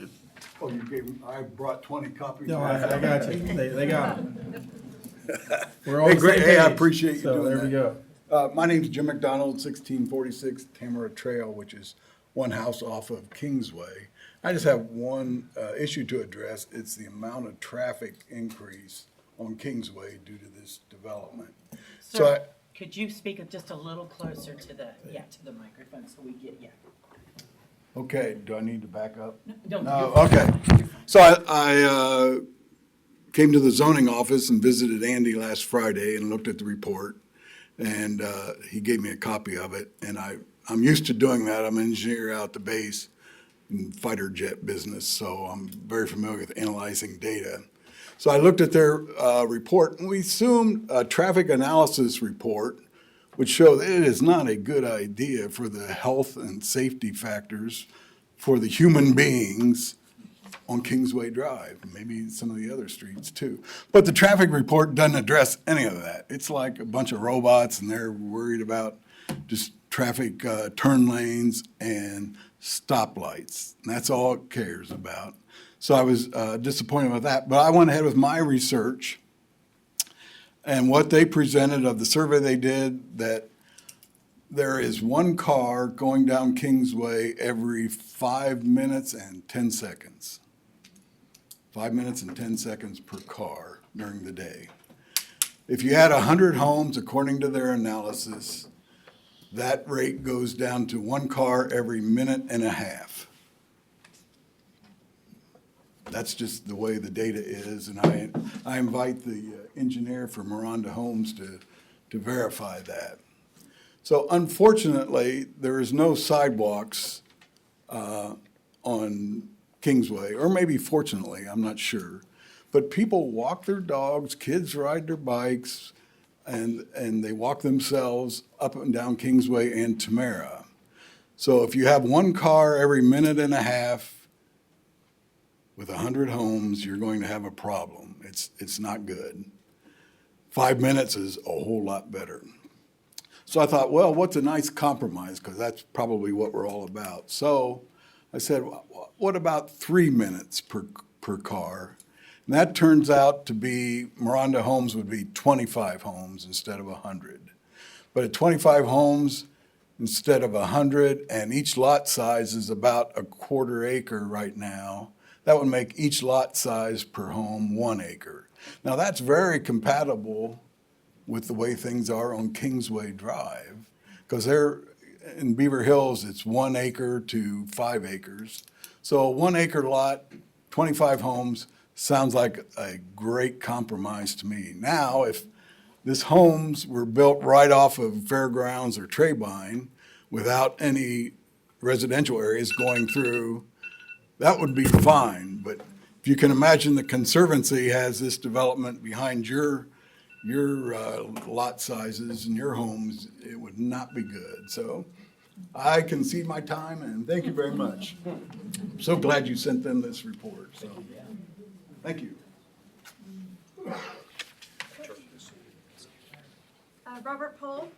Oh, you gave, I brought 20 copies. No, I got you. They got it. We're all Hey, the great. same Hey, I page. appreciate you So doing there we that. go. My name's Jim McDonald, 1646 Tamara Trail, which is one house off of Kingsway. I just have one issue to address. It's the amount of traffic increase on Kingsway due to this development. So I, Sir, could you speak just a little closer to the microphone so we get, okay, do I need to back up? Don't. No, okay. So I came to the zoning office and visited Andy last Friday and looked at the report. And he gave me a copy of it. And I'm used to doing that. I'm an engineer out the base in fighter jet business, so I'm very familiar with analyzing data. So I looked at their report, and we assumed a traffic analysis report would show that it is not a good idea for the health and safety factors for the human beings on Kingsway Drive, maybe some of the other streets too. But the traffic report doesn't address any of that. It's like a bunch of robots, and they're worried about just traffic turn lanes and stoplights. And that's all it cares about. So I was disappointed with that. But I went ahead with my research, and what they presented of the survey they did, that there is one car going down Kingsway every 5 minutes and 10 seconds. 5 minutes and 10 seconds per car during the day. If you had 100 homes, according to their analysis, that rate goes down to one car every minute and a half. That's just the way the data is, and I invite the engineer for Miranda Homes to verify that. So unfortunately, there is no sidewalks on Kingsway, or maybe fortunately, I'm not sure. But people walk their dogs, kids ride their bikes, and they walk themselves up and down Kingsway and Tamara. So if you have one car every minute and a half with 100 homes, you're going to have a problem. It's not good. 5 minutes is a whole lot better. So I thought, well, what's a nice compromise? Because that's probably what we're all about. So I said, what about 3 minutes per car? And that turns out to be, Miranda Homes would be 25 homes instead of 100. But at 25 homes instead of 100, and each lot size is about a quarter acre right now, that would make each lot size per home 1 acre. Now that's very compatible with the way things are on Kingsway Drive, because they're in Beaver Hills, it's 1 acre to 5 acres. So a 1 acre lot, 25 homes, sounds like a great compromise to me. Now, if these homes were built right off of Fairgrounds or Treybine without any residential areas going through, that would be fine. But if you can imagine, the Conservancy has this development behind your lot sizes and your homes, it would not be good. So I concede my time, and thank you very much. I'm so glad you sent them this report. So thank you. Robert Pohl?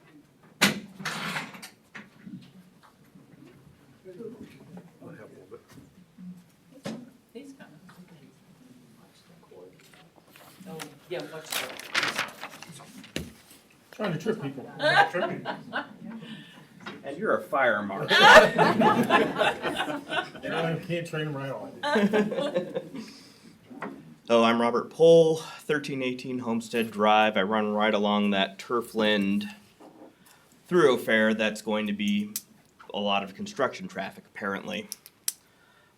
He's coming. Oh, yeah, watch that. Trying to trick people. And you're a fire marshal. I can't train them right on. Oh, I'm Robert Pohl, 1318 Homestead Drive. I run right along that Turfland thoroughfare that's going to be a lot of construction traffic, apparently.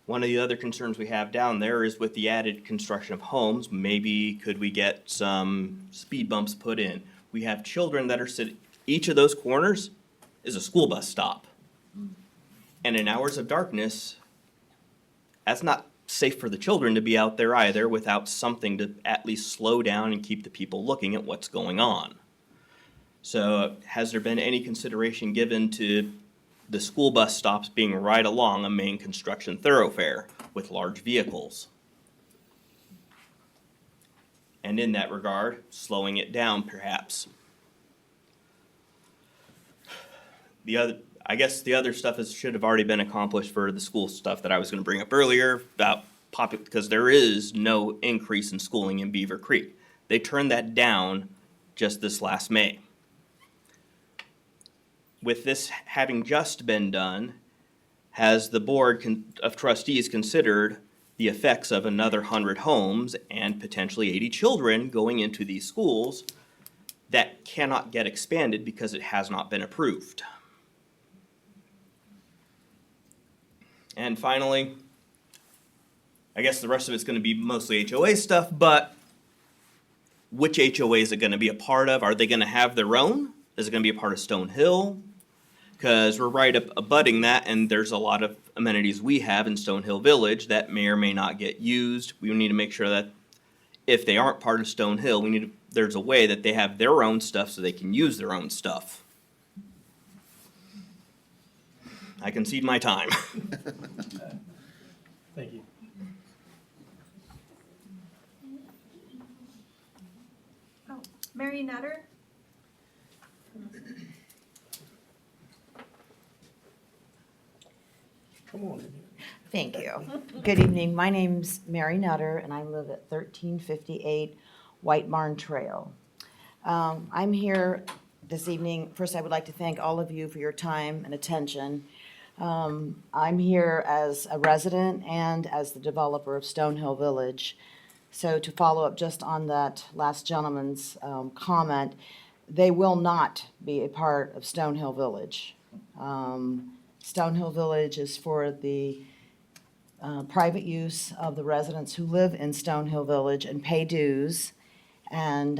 One of the other concerns we have down there is with the added construction of homes, maybe could we get some speed bumps put in? We have children that are sitting, each of those corners is a school bus stop. And in hours of darkness, that's not safe for the children to be out there either without something to at least slow down and keep the people looking at what's going on. So has there been any consideration given to the school bus stops being right along a main construction thoroughfare with large vehicles? And in that regard, slowing it down perhaps. I guess the other stuff should have already been accomplished for the school stuff that I was going to bring up earlier about because there is no increase in schooling in Beavercreek. They turned that down just this last May. With this having just been done, has the board of trustees considered the effects of another 100 homes and potentially 80 children going into these schools that cannot get expanded because it has not been approved? And finally, I guess the rest of it's gonna be mostly HOA stuff, but which HOA is it gonna be a part of? Are they gonna have their own? Is it gonna be a part of Stonehill? Because we're right up abutting that, and there's a lot of amenities we have in Stonehill Village that may or may not get used. We need to make sure that if they aren't part of Stonehill, there's a way that they have their own stuff so they can use their own stuff. I concede my time. Thank you. Oh, Mary Nutter? Come on in here. Thank you. Good evening. My name's Mary Nutter, and I live at 1358 White Barn Trail. I'm here this evening. First, I would like to thank all of you for your time and attention. I'm here as a resident and as the developer of Stonehill Village. So to follow up just on that last gentleman's comment, they will not be a part of Stonehill Village. Stonehill Village is for the private use of the residents who live in Stonehill Village and pay dues. And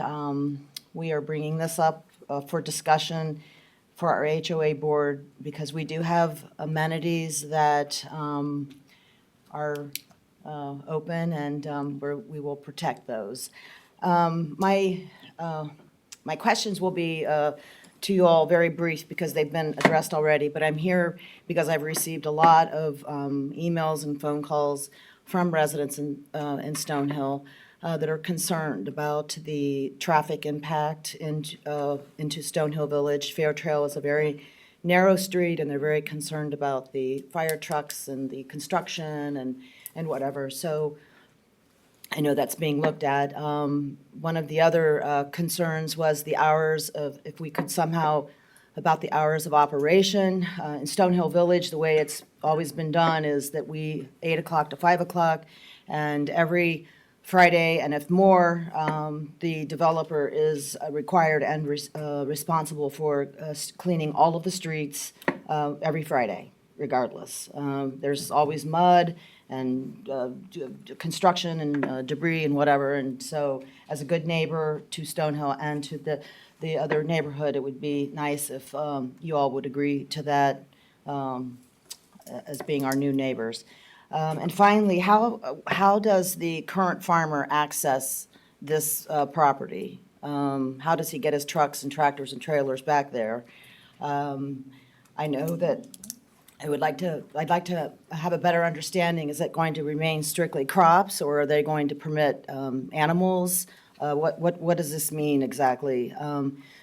we are bringing this up for discussion for our HOA board because we do have amenities that are open and we will protect those. My questions will be to you all very brief because they've been addressed already, but I'm here because I've received a lot of emails and phone calls from residents in Stonehill that are concerned about the traffic impact into Stonehill Village. Fair Trail is a very narrow street, and they're very concerned about the fire trucks and the construction and whatever. So I know that's being looked at. One of the other concerns was the hours of, if we could somehow, about the hours of operation. In Stonehill Village, the way it's always been done is that 8 o'clock to 5 o'clock, and every Friday, and if more, the developer is required and responsible for cleaning all of the streets every Friday, regardless. There's always mud and construction and debris and whatever, and so as a good neighbor to Stonehill and to the other neighborhood, it would be nice if you all would agree to that as being our new neighbors. And finally, how does the current farmer access this property? How does he get his trucks and tractors and trailers back there? I know that I'd like to have a better understanding. Is it going to remain strictly crops, or are they going to permit animals? What does this mean exactly?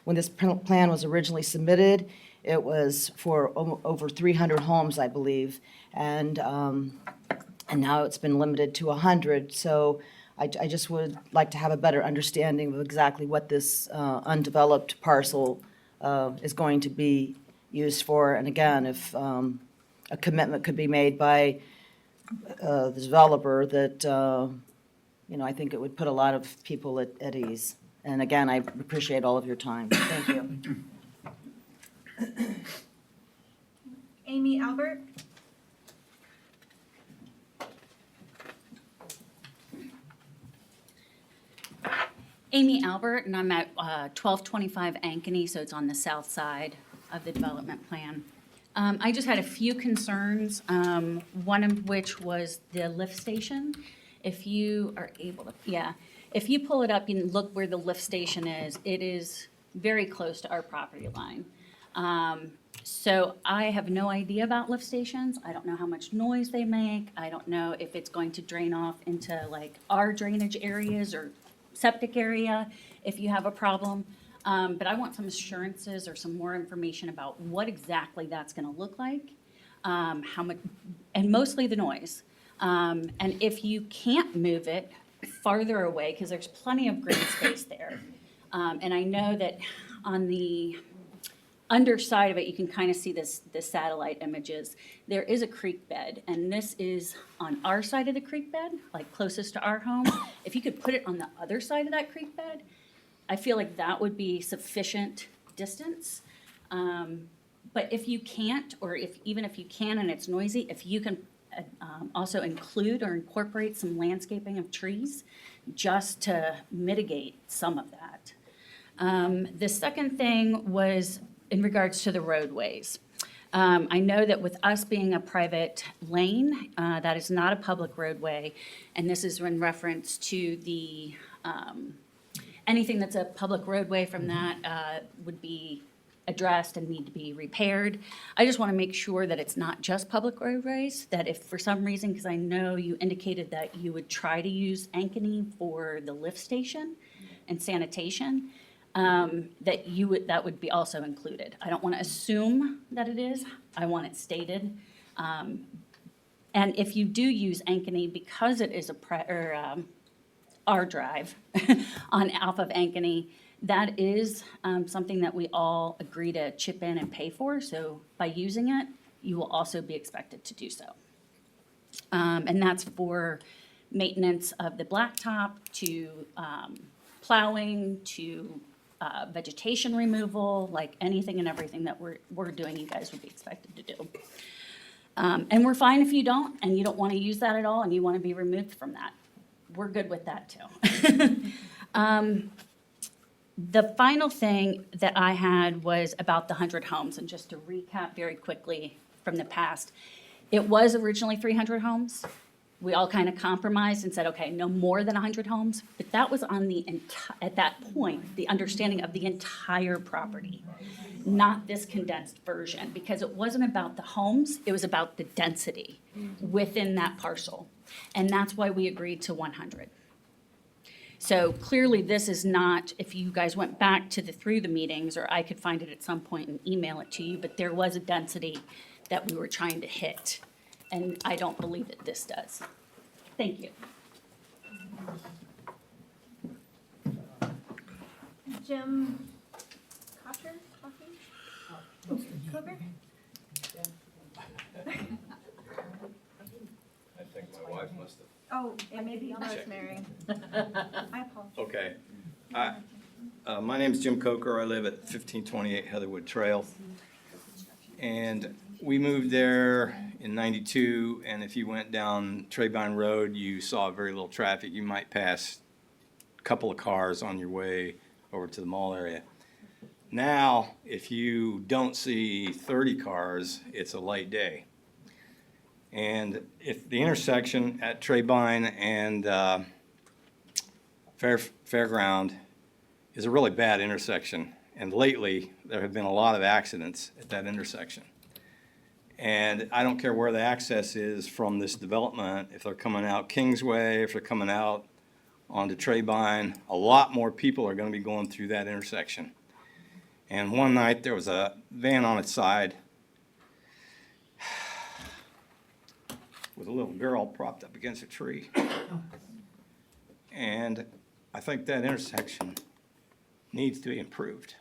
When this plan was originally submitted, it was for over 300 homes, I believe, and now it's been limited to 100. So I just would like to have a better understanding of exactly what this undeveloped parcel is going to be used for. And again, if a commitment could be made by the developer that, I think it would put a lot of people at ease. And again, I appreciate all of your time. Thank you. Amy Albert? Amy Albert, and I'm at 1225 Ankeny, so it's on the south side of the development plan. I just had a few concerns, one of which was the lift station. If you are able to, if you pull it up and look where the lift station is, it is very close to our property line. So I have no idea about lift stations. I don't know how much noise they make. I don't know if it's going to drain off into like our drainage areas or septic area if you have a problem. But I want some assurances or some more information about what exactly that's gonna look like, how much, and mostly the noise. And if you can't move it farther away, because there's plenty of green space there. And I know that on the underside of it, you can kind of see the satellite images. There is a creek bed, and this is on our side of the creek bed, like closest to our home. If you could put it on the other side of that creek bed, I feel like that would be sufficient distance. But if you can't, or even if you can and it's noisy, if you can also include or incorporate some landscaping of trees, just to mitigate some of that. The second thing was in regards to the roadways. I know that with us being a private lane, that is not a public roadway, and this is in reference to the, anything that's a public roadway from that would be addressed and need to be repaired. I just want to make sure that it's not just public roadways, that if for some reason, because I know you indicated that you would try to use Ankeny for the lift station and sanitation, that would be also included. I don't want to assume that it is. I want it stated. And if you do use Ankeny, because it is our drive off of Ankeny, that is something that we all agree to chip in and pay for. So by using it, you will also be expected to do so. And that's for maintenance of the blacktop, to plowing, to vegetation removal, like anything and everything that we're doing, you guys would be expected to do. And we're fine if you don't, and you don't want to use that at all, and you want to be removed from that. We're good with that too. The final thing that I had was about the 100 homes, and just to recap very quickly from the past, it was originally 300 homes. We all kind of compromised and said, okay, no more than 100 homes, but that was on at that point, the understanding of the entire property, not this condensed version, because it wasn't about the homes, it was about the density within that parcel. And that's why we agreed to 100. So clearly this is not, if you guys went back to through the meetings, or I could find it at some point and email it to you, but there was a density that we were trying to hit. And I don't believe that this does. Thank you. Jim Cotter, Coker? I think my wife must have. Oh, it may be Rosemary. I apologize. Okay. My name's Jim Coker. I live at 1528 Heatherwood Trail. And we moved there in '92, and if you went down Trebine Road, you saw very little traffic. You might pass a couple of cars on your way over to the mall area. Now, if you don't see 30 cars, it's a light day. And if the intersection at Trebine and Fairground is a really bad intersection, and lately there have been a lot of accidents at that intersection. And I don't care where the access is from this development, if they're coming out Kingsway, if they're coming out onto Trebine, a lot more people are going to be going through that intersection. And one night there was a van on its side with a little girl propped up against a tree. And I think that intersection needs to be improved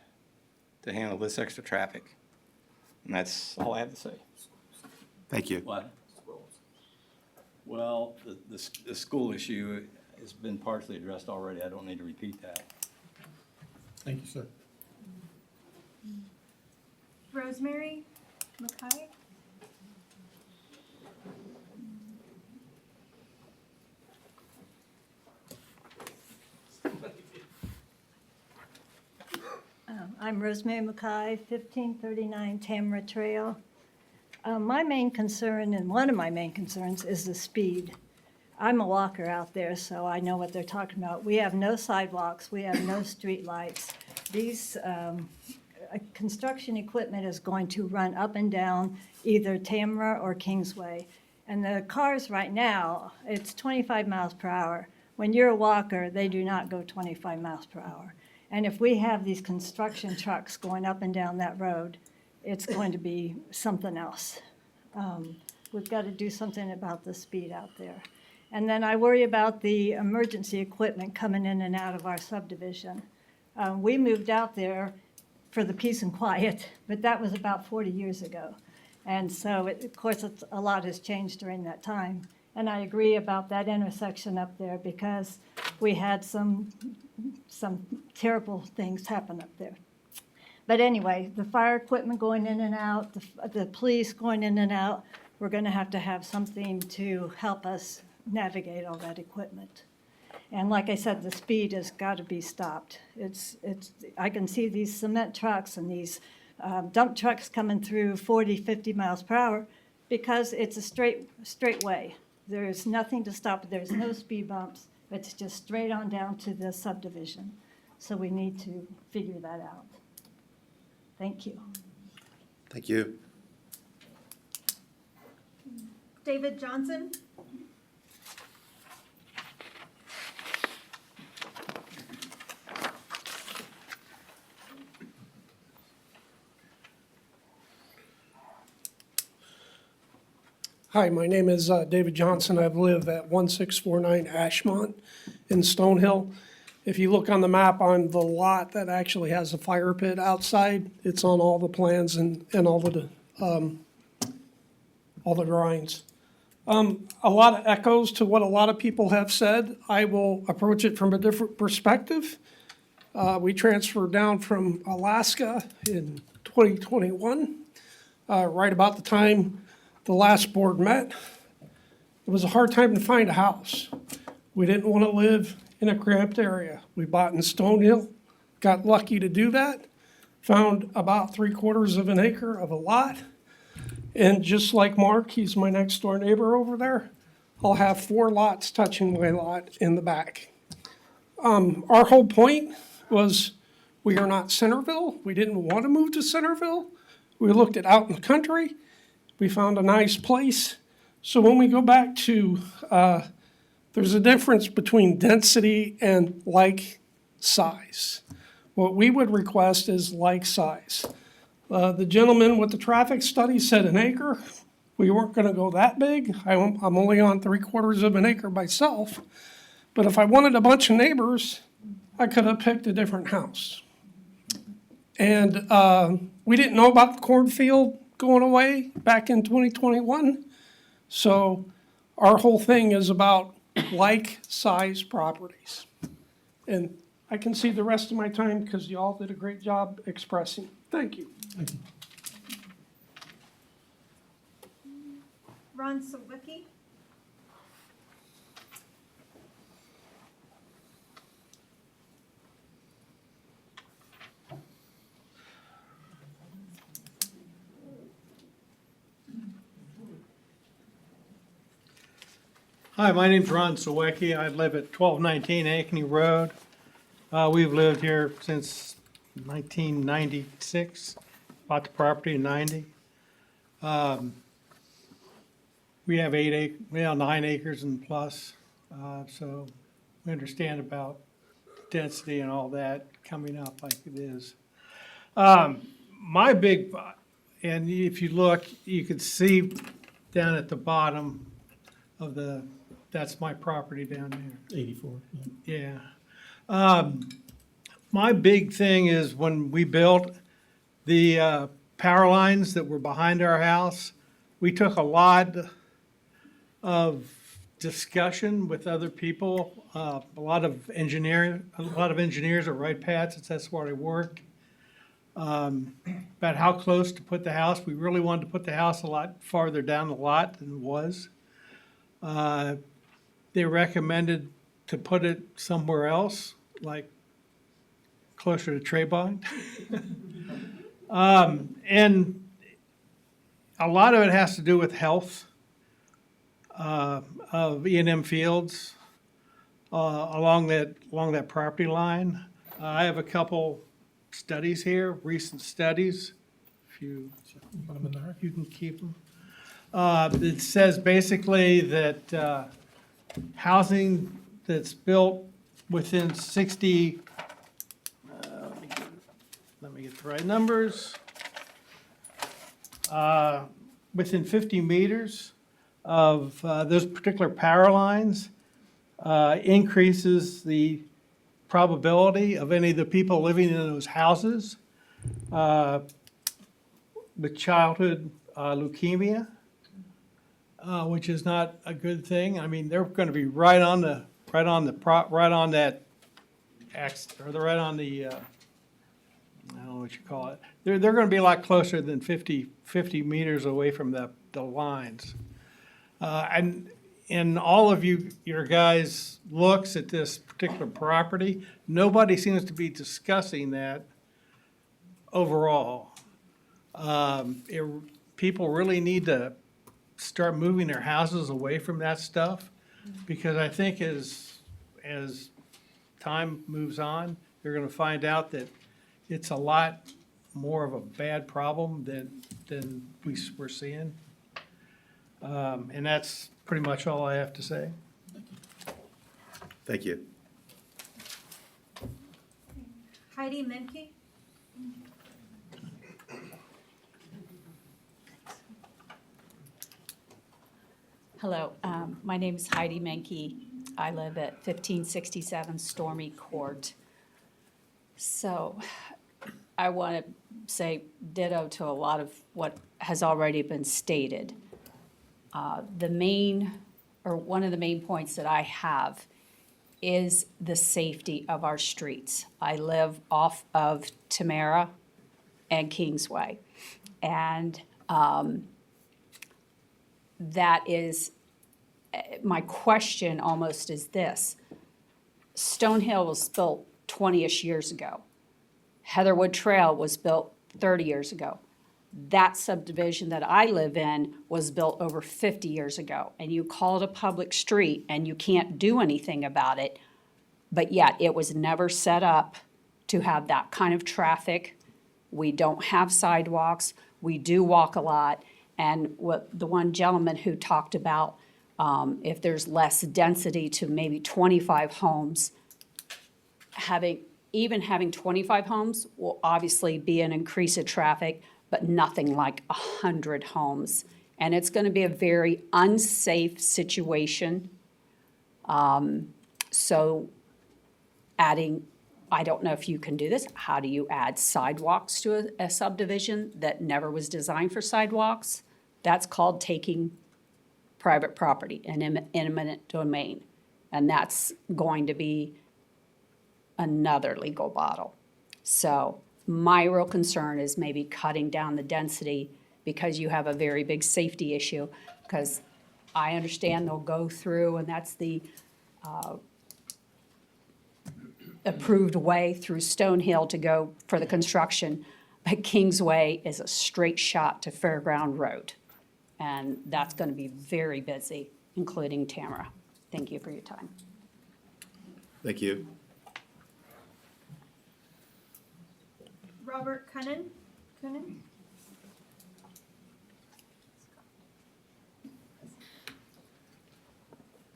to handle this extra traffic. And that's all I have to say. Thank you. What? Well, the school issue has been partially addressed already. I don't need to repeat that. Thank you, sir. Rosemary Mackay? I'm Rosemary Mackay, 1539 Tamara Trail. My main concern, and one of my main concerns, is the speed. I'm a walker out there, so I know what they're talking about. We have no sidewalks, we have no street lights. These construction equipment is going to run up and down either Tamara or Kingsway. And the cars right now, it's 25 miles per hour. When you're a walker, they do not go 25 miles per hour. And if we have these construction trucks going up and down that road, it's going to be something else. We've got to do something about the speed out there. And then I worry about the emergency equipment coming in and out of our subdivision. We moved out there for the peace and quiet, but that was about 40 years ago. And so, of course, a lot has changed during that time. And I agree about that intersection up there because we had some terrible things happen up there. But anyway, the fire equipment going in and out, the police going in and out, we're going to have something to help us navigate all that equipment. And like I said, the speed has got to be stopped. I can see these cement trucks and these dump trucks coming through 40, 50 miles per hour because it's a straight way. There's nothing to stop it. There's no speed bumps. It's just straight on down to the subdivision. So we need to figure that out. Thank you. Thank you. David Johnson? Hi, my name is David Johnson. I live at 1649 Ashmont in Stonehill. If you look on the map, I'm the lot that actually has a fire pit outside. It's on all the plans and all the drawings. A lot of echoes to what a lot of people have said. I will approach it from a different perspective. We transferred down from Alaska in 2021, right about the time the last board met. It was a hard time to find a house. We didn't want to live in a cramped area. We bought in Stonehill, got lucky to do that, found about 3/4 of an acre of a lot. And just like Mark, he's my next door neighbor over there, I'll have 4 lots touching my lot in the back. Our whole point was we are not Centerville. We didn't want to move to Centerville. We looked at out in the country. We found a nice place. So when we go back to, there's a difference between density and like size. What we would request is like size. The gentleman with the traffic study said an acre. We weren't gonna go that big. I'm only on 3/4 of an acre myself. But if I wanted a bunch of neighbors, I could have picked a different house. And we didn't know about the cornfield going away back in 2021. So our whole thing is about like-size properties. And I can see the rest of my time because you all did a great job expressing. Thank you. Ron Sawicki? Hi, my name's Ron Sawicki. I live at 1219 Ankeny Road. We've lived here since 1996, bought the property in 90. We have 9 acres and plus, so we understand about density and all that coming up like it is. My big, and if you look, you can see down at the bottom of that's my property down there. 84. Yeah. My big thing is when we built the power lines that were behind our house, we took a lot of discussion with other people, a lot of engineers at Wright Pat, since that's where I work, about how close to put the house. We really wanted to put the house a lot farther down the lot than it was. They recommended to put it somewhere else, like closer to Trebon. And a lot of it has to do with health of E&M fields along that property line. I have a couple studies here, recent studies. If you can keep them. It says basically that housing that's built within 60, let me get the right numbers, within 50 meters of those particular power lines increases the probability of any of the people living in those houses with childhood leukemia, which is not a good thing. I mean, they're going to be right on that X, or they're right on the, I don't know what you call it. They're going to be a lot closer than 50 meters away from the lines. And in all of your guys' looks at this particular property, nobody seems to be discussing that overall. People really need to start moving their houses away from that stuff, because I think as time moves on, they're gonna find out that it's a lot more of a bad problem than we're seeing. And that's pretty much all I have to say. Thank you. Heidi Menke? Hello, my name is Heidi Menke. I live at 1567 Stormy Court. So I want to say ditto to a lot of what has already been stated. One of the main points that I have is the safety of our streets. I live off of Tamara and Kingsway. And that is, my question almost is this. Stonehill was built 20-ish years ago. Heatherwood Trail was built 30 years ago. That subdivision that I live in was built over 50 years ago. And you call it a public street and you can't do anything about it, but yet it was never set up to have that kind of traffic. We don't have sidewalks. We do walk a lot. And what the one gentleman who talked about, if there's less density to maybe 25 homes, having 25 homes will obviously be an increase of traffic, but nothing like 100 homes. And it's going to be a very unsafe situation. So adding, I don't know if you can do this, how do you add sidewalks to a subdivision that never was designed for sidewalks? That's called taking private property, an eminent domain. And that's going to be another legal battle. So my real concern is maybe cutting down the density because you have a very big safety issue. Because I understand they'll go through, and that's the approved way through Stonehill to go for the construction. But Kingsway is a straight shot to Fairground Road. And that's going to be very busy, including Tamara. Thank you for your time. Thank you. Robert Cunnin?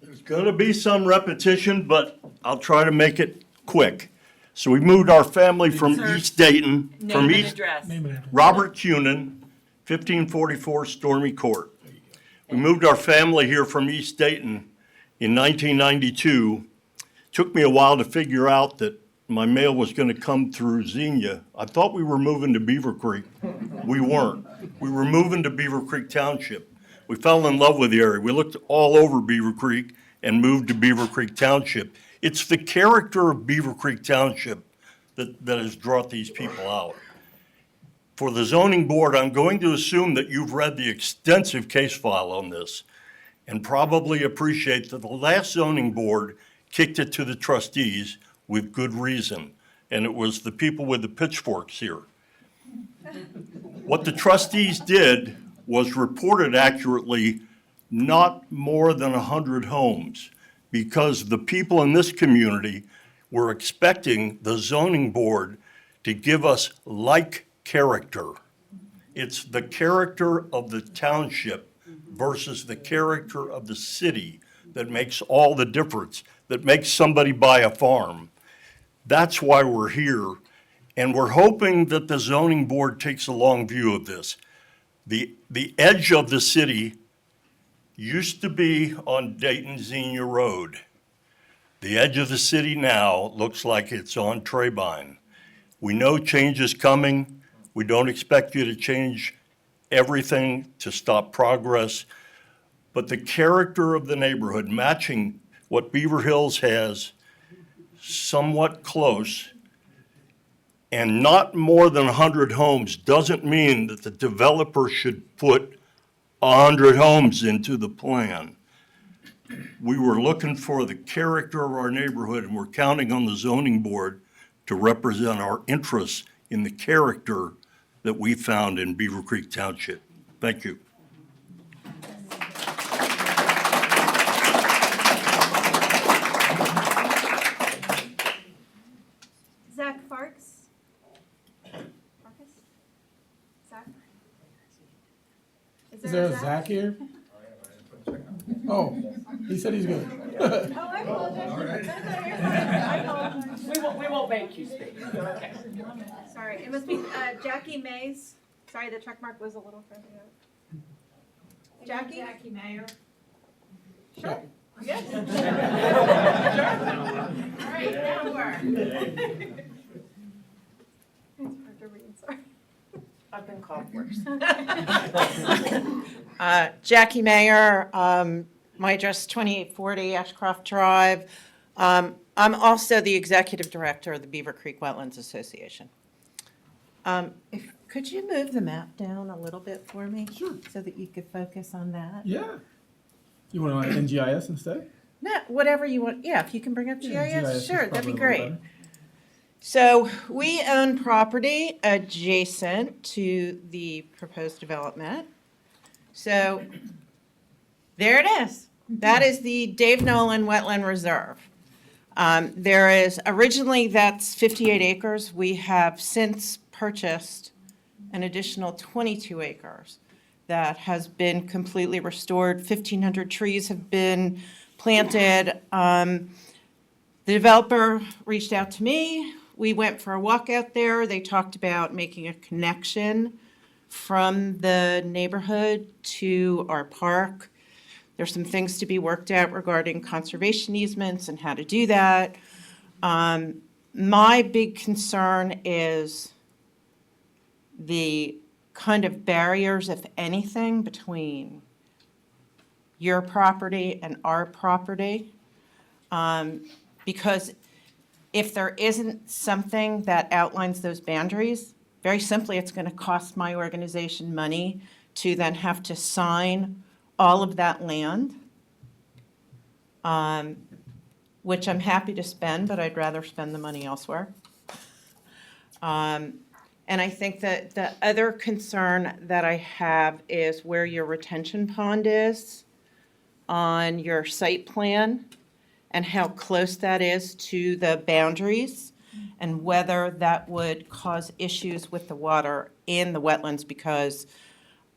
There's gonna be some repetition, but I'll try to make it quick. So we moved our family from Sir, East Dayton, from Name and East, address. Robert Cunin, 1544 Stormy Court. We moved our family here from East Dayton in 1992. Took me a while to figure out that my mail was gonna come through Xenia. I thought we were moving to Beavercreek. We weren't. We were moving to Beavercreek Township. We fell in love with the area. We looked all over Beavercreek and moved to Beavercreek Township. It's the character of Beavercreek Township that has brought these people out. For the zoning board, I'm going to assume that you've read the extensive case file on this and probably appreciate that the last zoning board kicked it to the trustees with good reason, and it was the people with the pitchforks here. What the trustees did was reported accurately not more than 100 homes, because the people in this community were expecting the zoning board to give us like character. It's the character of the township versus the character of the city that makes all the difference, that makes somebody buy a farm. That's why we're here, and we're hoping that the zoning board takes a long view of this. The edge of the city used to be on Dayton-Xenia Road. The edge of the city now looks like it's on Treybine. We know change is coming. We don't expect you to change everything to stop progress, but the character of the neighborhood, matching what Beaver Hills has, somewhat close, and not more than 100 homes, doesn't mean that the developer should put 100 homes into the plan. We were looking for the character of our neighborhood, and we're counting on the zoning board to represent our interests in the character that we found in Beavercreek Township. Thank you. Zach Farks? Farkas? Zach? Is there a Zach here? Oh, he said he's good. Oh, I apologize. I apologize. We won't make you speak. Okay. Sorry, it must be Jackie Mays. Sorry, the check mark was a little further out. Jackie? Jackie Mayer. Sure. Yes. All right, now we're. It's hard to read, sorry. I've been called worse. Jackie Mayer, my address is 2840 Ashcroft Drive. I'm also the executive director of the Beavercreek Wetlands Association. Could you move the map down a little bit for me? Sure. So that you could focus on that? Yeah. You want to NGIS instead? No, whatever you want. Yeah, if you can bring up Yeah, GIS, GIS is sure, that'd probably be a little great. better. So we own property adjacent to the proposed development. So there it is. That is the Dave Nolan Wetland Reserve. There is, originally that's 58 acres. We have since purchased an additional 22 acres that has been completely restored. 1,500 trees have been planted. The developer reached out to me. We went for a walk out there. They talked about making a connection from the neighborhood to our park. There's some things to be worked out regarding conservation easements and how to do that. My big concern is the kind of barriers, if anything, between your property and our property. Because if there isn't something that outlines those boundaries, very simply, it's going to cost my organization money to then have to sign all of that land, which I'm happy to spend, but I'd rather spend the money elsewhere. And I think that the other concern that I have is where your retention pond is on your site plan and how close that is to the boundaries and whether that would cause issues with the water in the wetlands because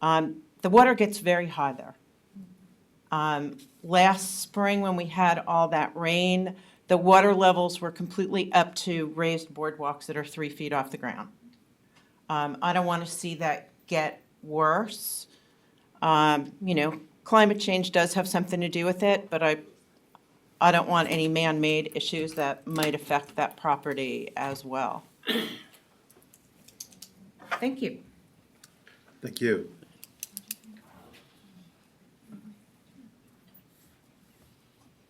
the water gets very high there. Last spring when we had all that rain, the water levels were completely up to raised boardwalks that are 3 feet off the ground. I don't want to see that get worse. Climate change does have something to do with it, but I don't want any man-made issues that might affect that property as well. Thank you. Thank you.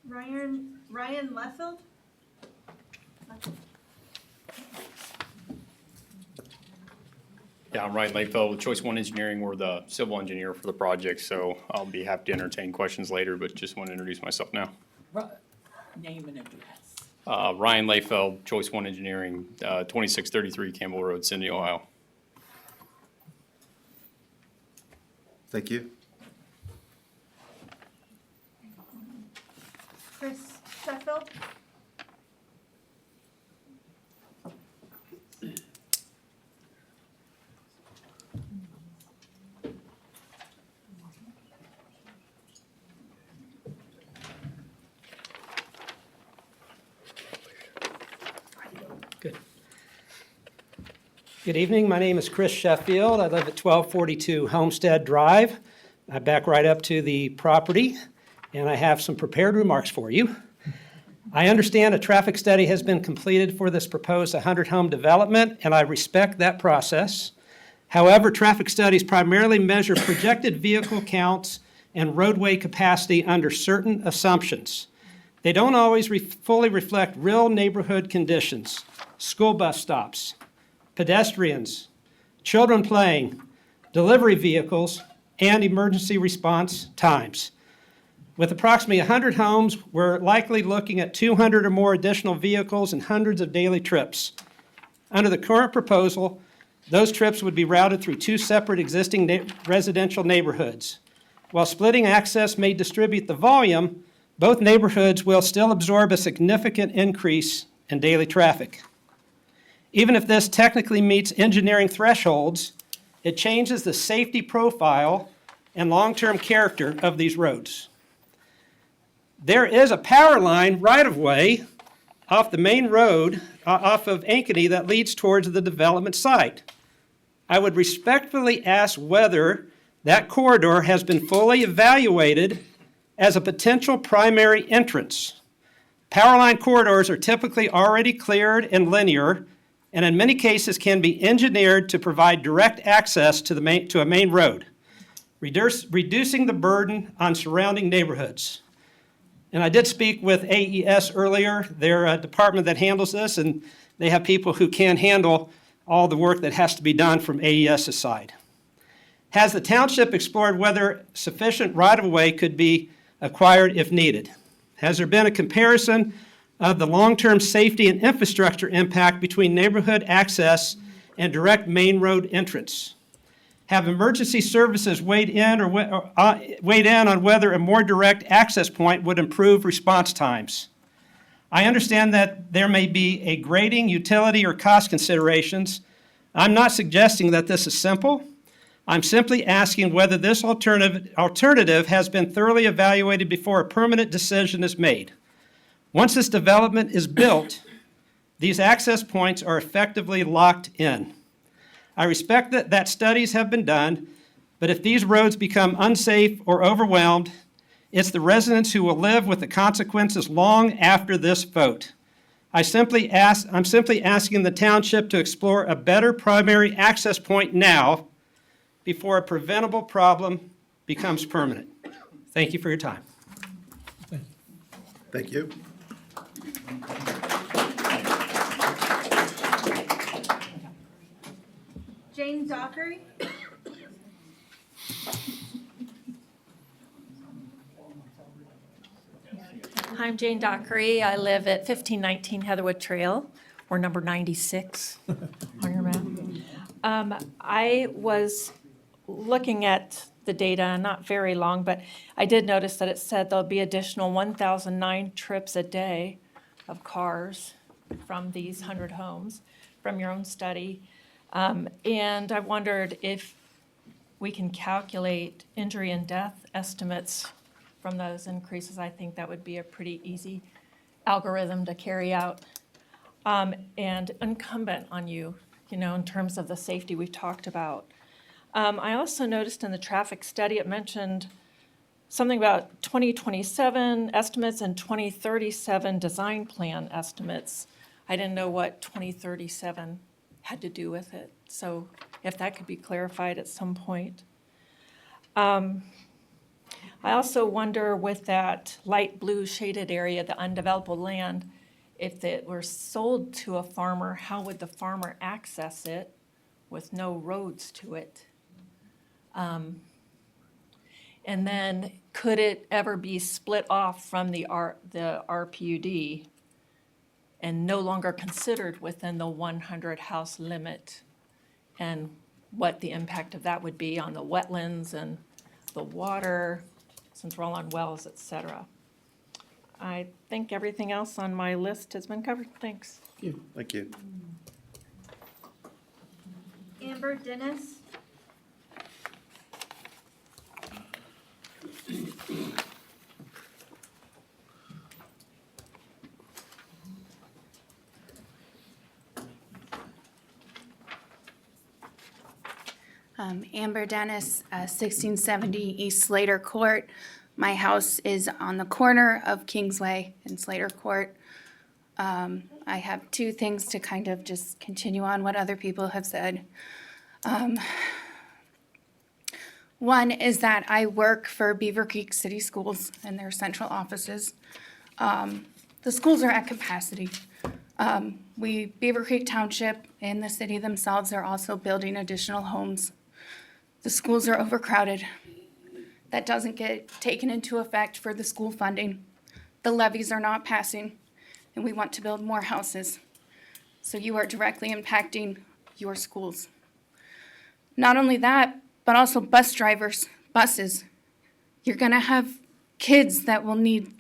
Ryan Leffield? Yeah, I'm Ryan Layfeld with Choice One Engineering. We're the civil engineer for the project, so I'll be happy to entertain questions later, but just want to introduce myself now. Name and address. Ryan Layfeld, Choice One Engineering, 2633 Campbell Road, Cindy, Ohio. Thank you. Chris Sheffield? Good evening. My name is Chris Sheffield. I live at 1242 Homestead Drive. I back right up to the property, and I have some prepared remarks for you. I understand a traffic study has been completed for this proposed 100-home development, and I respect that process. However, traffic studies primarily measure projected vehicle counts and roadway capacity under certain assumptions. They don't always fully reflect real neighborhood conditions, school bus stops, pedestrians, children playing, delivery vehicles, and emergency response times. With approximately 100 homes, we're likely looking at 200 or more additional vehicles and hundreds of daily trips. Under the current proposal, those trips would be routed through two separate existing residential neighborhoods. While splitting access may distribute the volume, both neighborhoods will still absorb a significant increase in daily traffic. Even if this technically meets engineering thresholds, it changes the safety profile and long-term character of these roads. There is a power line right-of-way off the main road, off of Ankeny, that leads towards the development site. I would respectfully ask whether that corridor has been fully evaluated as a potential primary entrance. Power line corridors are typically already cleared and linear, and in many cases can be engineered to provide direct access to a main road, reducing the burden on surrounding neighborhoods. And I did speak with AES earlier. They're a department that handles this, and they have people who can handle all the work that has to be done from AES's side. Has the township explored whether sufficient right-of-way could be acquired if needed? Has there been a comparison of the long-term safety and infrastructure impact between neighborhood access and direct main road entrance? Have emergency services weighed in on whether a more direct access point would improve response times? I understand that there may be a grading, utility, or cost considerations. I'm not suggesting that this is simple. I'm simply asking whether this alternative has been thoroughly evaluated before a permanent decision is made. Once this development is built, these access points are effectively locked in. I respect that studies have been done, but if these roads become unsafe or overwhelmed, it's the residents who will live with the consequences long after this vote. I'm simply asking the township to explore a better primary access point now before a preventable problem becomes permanent. Thank you for your time. Thank you. Jane Dockery? I'm Jane Dockery. I live at 1519 Heatherwood Trail, or number 96 on your map. I was looking at the data, not very long, but I did notice that it said there'll be additional 1,009 trips a day of cars from these 100 homes, from your own study. And I wondered if we can calculate injury and death estimates from those increases. I think that would be a pretty easy algorithm to carry out. And incumbent on you, in terms of the safety we've talked about. I also noticed in the traffic study, it mentioned something about 2027 estimates and 2037 design plan estimates. I didn't know what 2037 had to do with it. So if that could be clarified at some point. I also wonder with that light blue shaded area, the undeveloped land, if it were sold to a farmer, how would the farmer access it with no roads to it? And then could it ever be split off from the RPUD and no longer considered within the 100 house limit? And what the impact of that would be on the wetlands and the water, since we're all on wells, et cetera. I think everything else on my list has been covered. Thanks. Thank you. Amber Dennis? Amber Dennis, 1670 East Slater Court. My house is on the corner of Kingsway and Slater Court. I have two things to kind of just continue on what other people have said. One is that I work for Beavercreek City Schools and their central offices. The schools are at capacity. Beavercreek Township and the city themselves are also building additional homes. The schools are overcrowded. That doesn't get taken into effect for the school funding. The levies are not passing, and we want to build more houses. So you are directly impacting your schools. Not only that, but also bus drivers, buses. You're gonna have kids that will need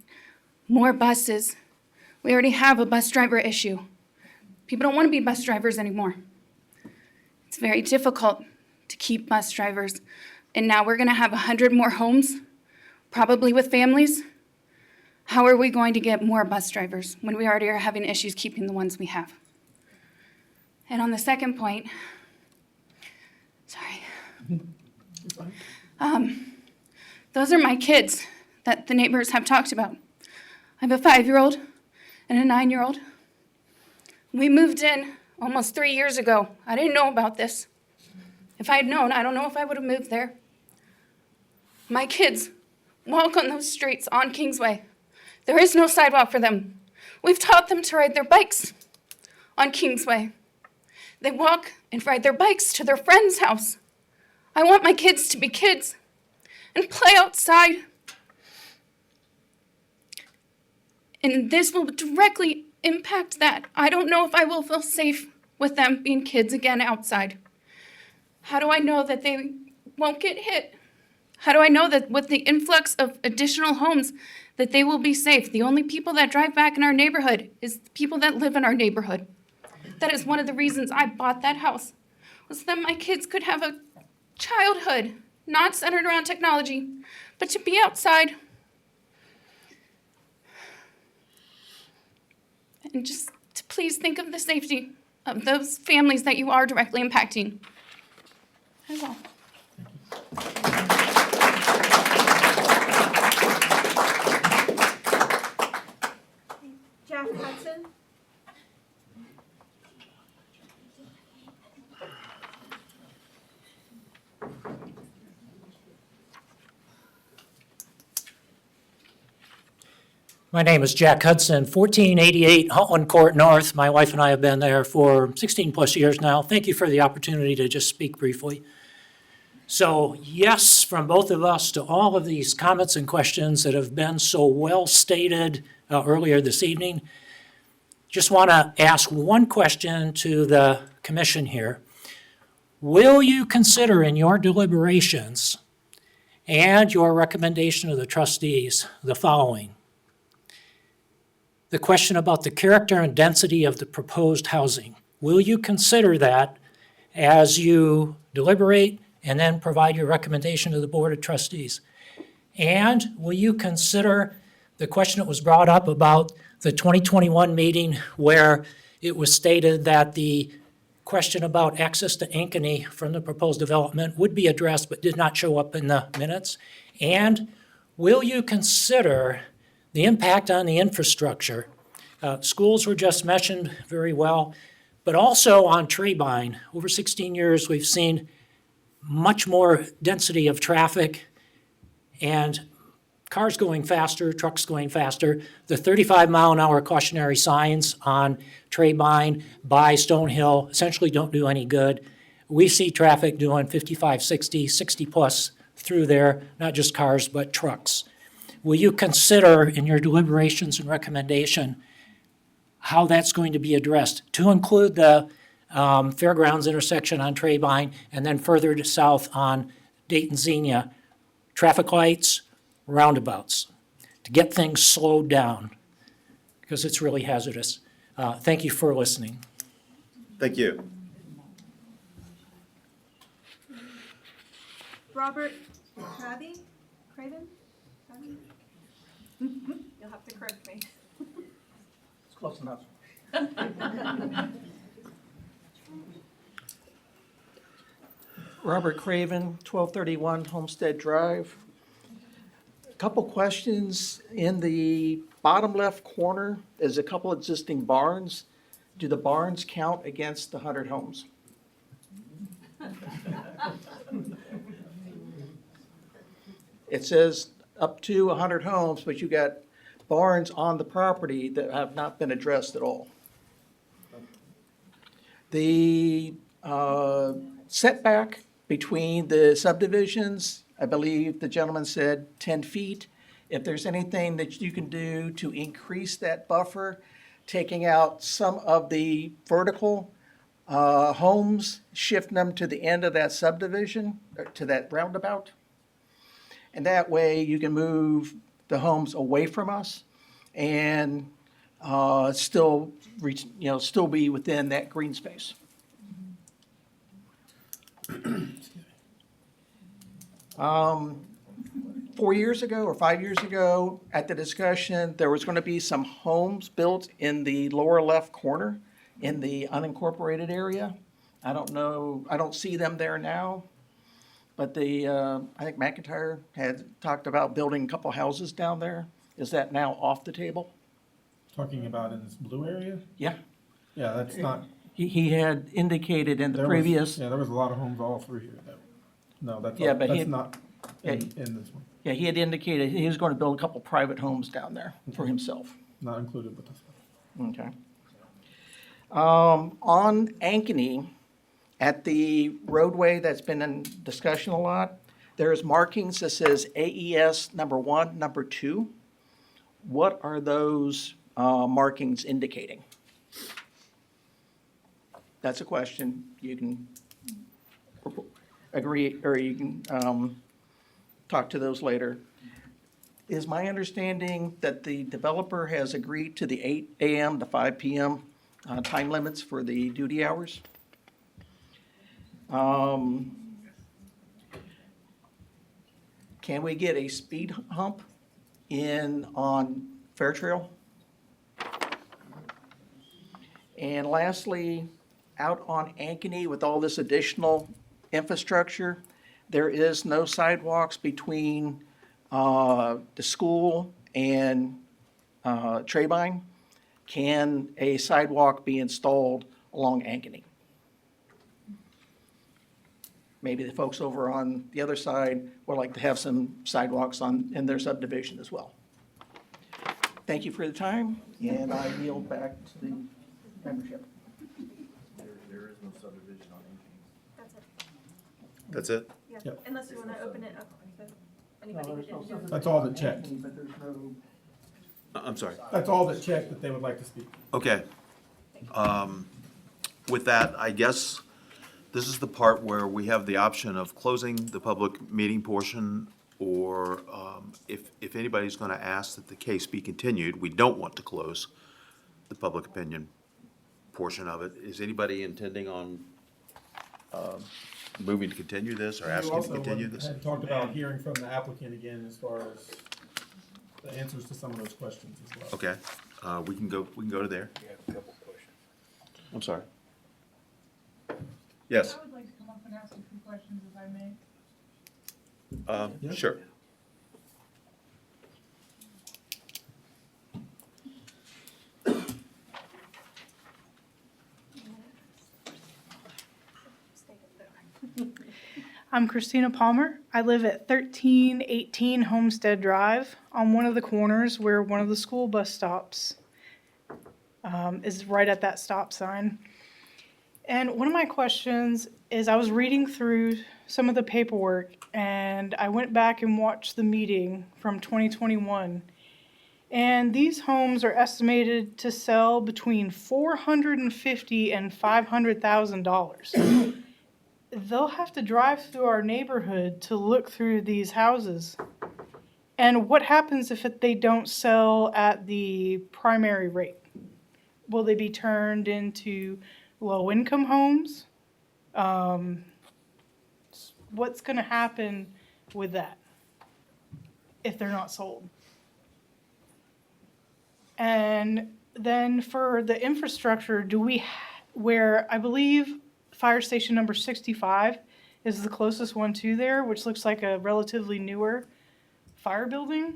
more buses. We already have a bus driver issue. People don't want to be bus drivers anymore. It's very difficult to keep bus drivers. And now we're gonna have 100 more homes, probably with families. How are we going to get more bus drivers when we already are having issues keeping the ones we have? And on the second point, those are my kids that the neighbors have talked about. I have a 5-year-old and a 9-year-old. We moved in almost 3 years ago. I didn't know about this. If I had known, I don't know if I would have moved there. My kids walk on those streets on Kingsway. There is no sidewalk for them. We've taught them to ride their bikes on Kingsway. They walk and ride their bikes to their friend's house. I want my kids to be kids and play outside. And this will directly impact that. I don't know if I will feel safe with them being kids again outside. How do I know that they won't get hit? How do I know that with the influx of additional homes that they will be safe? The only people that drive back in our neighborhood is the people that live in our neighborhood. That is one of the reasons I bought that house, was that my kids could have a childhood not centered around technology, but to be outside. And just to please think of the safety of those families that you are directly impacting. That's all. Jeff Hudson? My name is Jack Hudson, 1488 Huntland Court North. My wife and I have been there for 16-plus years now. Thank you for the opportunity to just speak briefly. So, yes, from both of us to all of these comments and questions that have been so well stated earlier this evening. Just want to ask one question to the commission here. Will you consider in your deliberations and your recommendation of the trustees the following? The question about the character and density of the proposed housing. Will you consider that as you deliberate and then provide your recommendation to the Board of Trustees? And will you consider the question that was brought up about the 2021 meeting where it was stated that the question about access to Ankeny from the proposed development would be addressed but did not show up in the minutes? And will you consider the impact on the infrastructure? Schools were just mentioned very well, but also on Treebine. Over 16 years, we've seen much more density of traffic and cars going faster, trucks going faster. The 35-mile-an-hour cautionary signs on Treebine by Stonehill essentially don't do any good. We see traffic doing 55, 60, 60-plus through there, not just cars, but trucks. Will you consider in your deliberations and recommendation how that's going to be addressed to include the Fairgrounds intersection on Treebine and then further to south on Dayton-Xenia, traffic lights, roundabouts, to get things slowed down because it's really hazardous. Thank you for listening. Thank you. Robert Craven? You'll have to correct me. It's close enough. Robert Craven, 1231 Homestead Drive. A couple questions. In the bottom left corner, there's a couple existing barns. Do the barns count against the 100 homes? It says up to 100 homes, but you got barns on the property that have not been addressed at all. The setback between the subdivisions, I believe the gentleman said 10 feet. If there's anything that you can do to increase that buffer, taking out some of the vertical homes, shifting them to the end of that subdivision, or to that roundabout. And that way you can move the homes away from us and still reach, still be within that green space. 4 years ago or 5 years ago, at the discussion, there was going to be some homes built in the lower left corner in the unincorporated area. I don't know, I don't see them there now, but I think McIntyre had talked about building a couple houses down there. Is that now off the table? Talking about in this blue area? Yeah. Yeah, that's not. He had indicated in the there previous. Yeah, there was a lot of homes all through here. No, that's, Yeah, but that's not in this one. Yeah, he had indicated he was going to build a couple private homes down there for himself. Not included with this one. Okay. On Ankeny, at the roadway that's been in discussion a lot, there's markings that says AES number 1, number 2. What are those markings indicating? That's a question. You can agree, or you can talk to those later. Is my understanding that the developer has agreed to the 8 a.m. to 5 p.m. Time limits for the duty hours? Can we get a speed hump in on Fairtrail? And lastly, out on Ankeny with all this additional infrastructure, there is no sidewalks between the school and Trabine. Can a sidewalk be installed along Ankeny? Maybe the folks over on the other side would like to have some sidewalks in their subdivision as well. Thank you for the time, and I yield back to the membership. There is no subdivision on Ankeny. That's it. That's it? Yeah, Yep. unless you want to open it up so anybody No, who there's no didn't do it. subdivision That's all on that checked. Ankeny, but there's no. I'm sorry. That's all that checked that they would like to speak. Okay. With that, I guess this is the part where we have the option of closing the public meeting portion, or if anybody's going to ask that the case be continued, we don't want to close the public opinion portion of it. Is anybody intending on moving to continue this or asking to continue this? Had talked about hearing from the applicant again as far as the answers to some of those questions as well. Okay, we can go to there. I'm sorry. Yes, I would like to come up and ask a few questions if I may. Yeah. sure. I'm Christina Palmer. I live at 1318 Homestead Drive on one of the corners where one of the school bus stops is right at that stop sign. And one of my questions is I was reading through some of the paperwork and I went back and watched the meeting from 2021. And these homes are estimated to sell between $450,000 and $500,000. They'll have to drive through our neighborhood to look through these houses. And what happens if they don't sell at the primary rate? Will they be turned into low-income homes? What's going to happen with that if they're not sold? And then for the infrastructure, where I believe fire station number 65 is the closest one to there, which looks like a relatively newer fire building.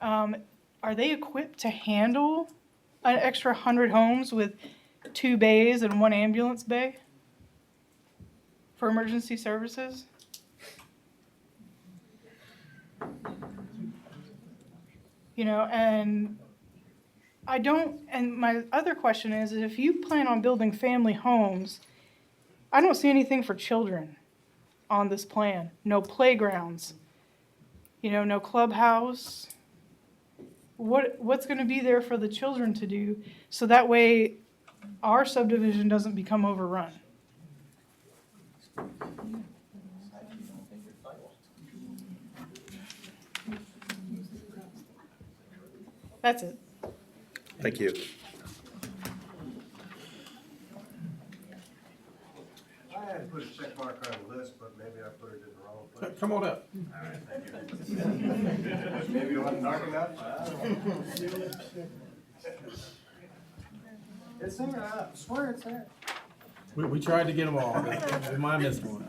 Are they equipped to handle an extra 100 homes with 2 bays and 1 ambulance bay for emergency services? And I don't, and my other question is, if you plan on building family homes, I don't see anything for children on this plan. No playgrounds, no clubhouse. What's going to be there for the children to do so that way our subdivision doesn't become overrun? That's it. Thank you. I had to put a check mark on the list, but maybe I put it in the wrong place. Come on up. All right, thank you. Maybe it wasn't dark enough, I don't know. It's there, I swear it's there. We tried to get them all. We might have missed one.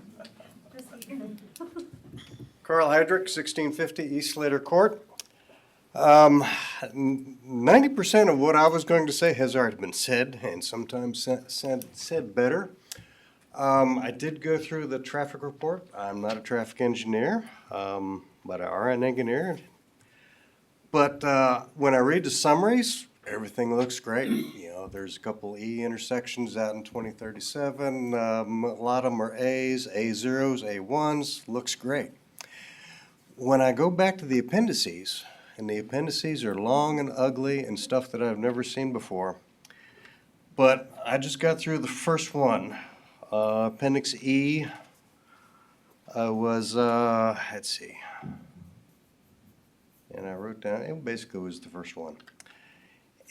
Carl Hydrick, 1650 East Slater Court. 90% of what I was going to say has already been said, and sometimes said better. I did go through the traffic report. I'm not a traffic engineer, but I are an engineer. But when I read the summaries, everything looks great. There's a couple E intersections out in 2037. A lot of them are A's, A0s, A1s. Looks great. When I go back to the appendices, and the appendices are long and ugly and stuff that I've never seen before, but I just got through the first one. Appendix E was, let's see, and I wrote down, it basically was the first one.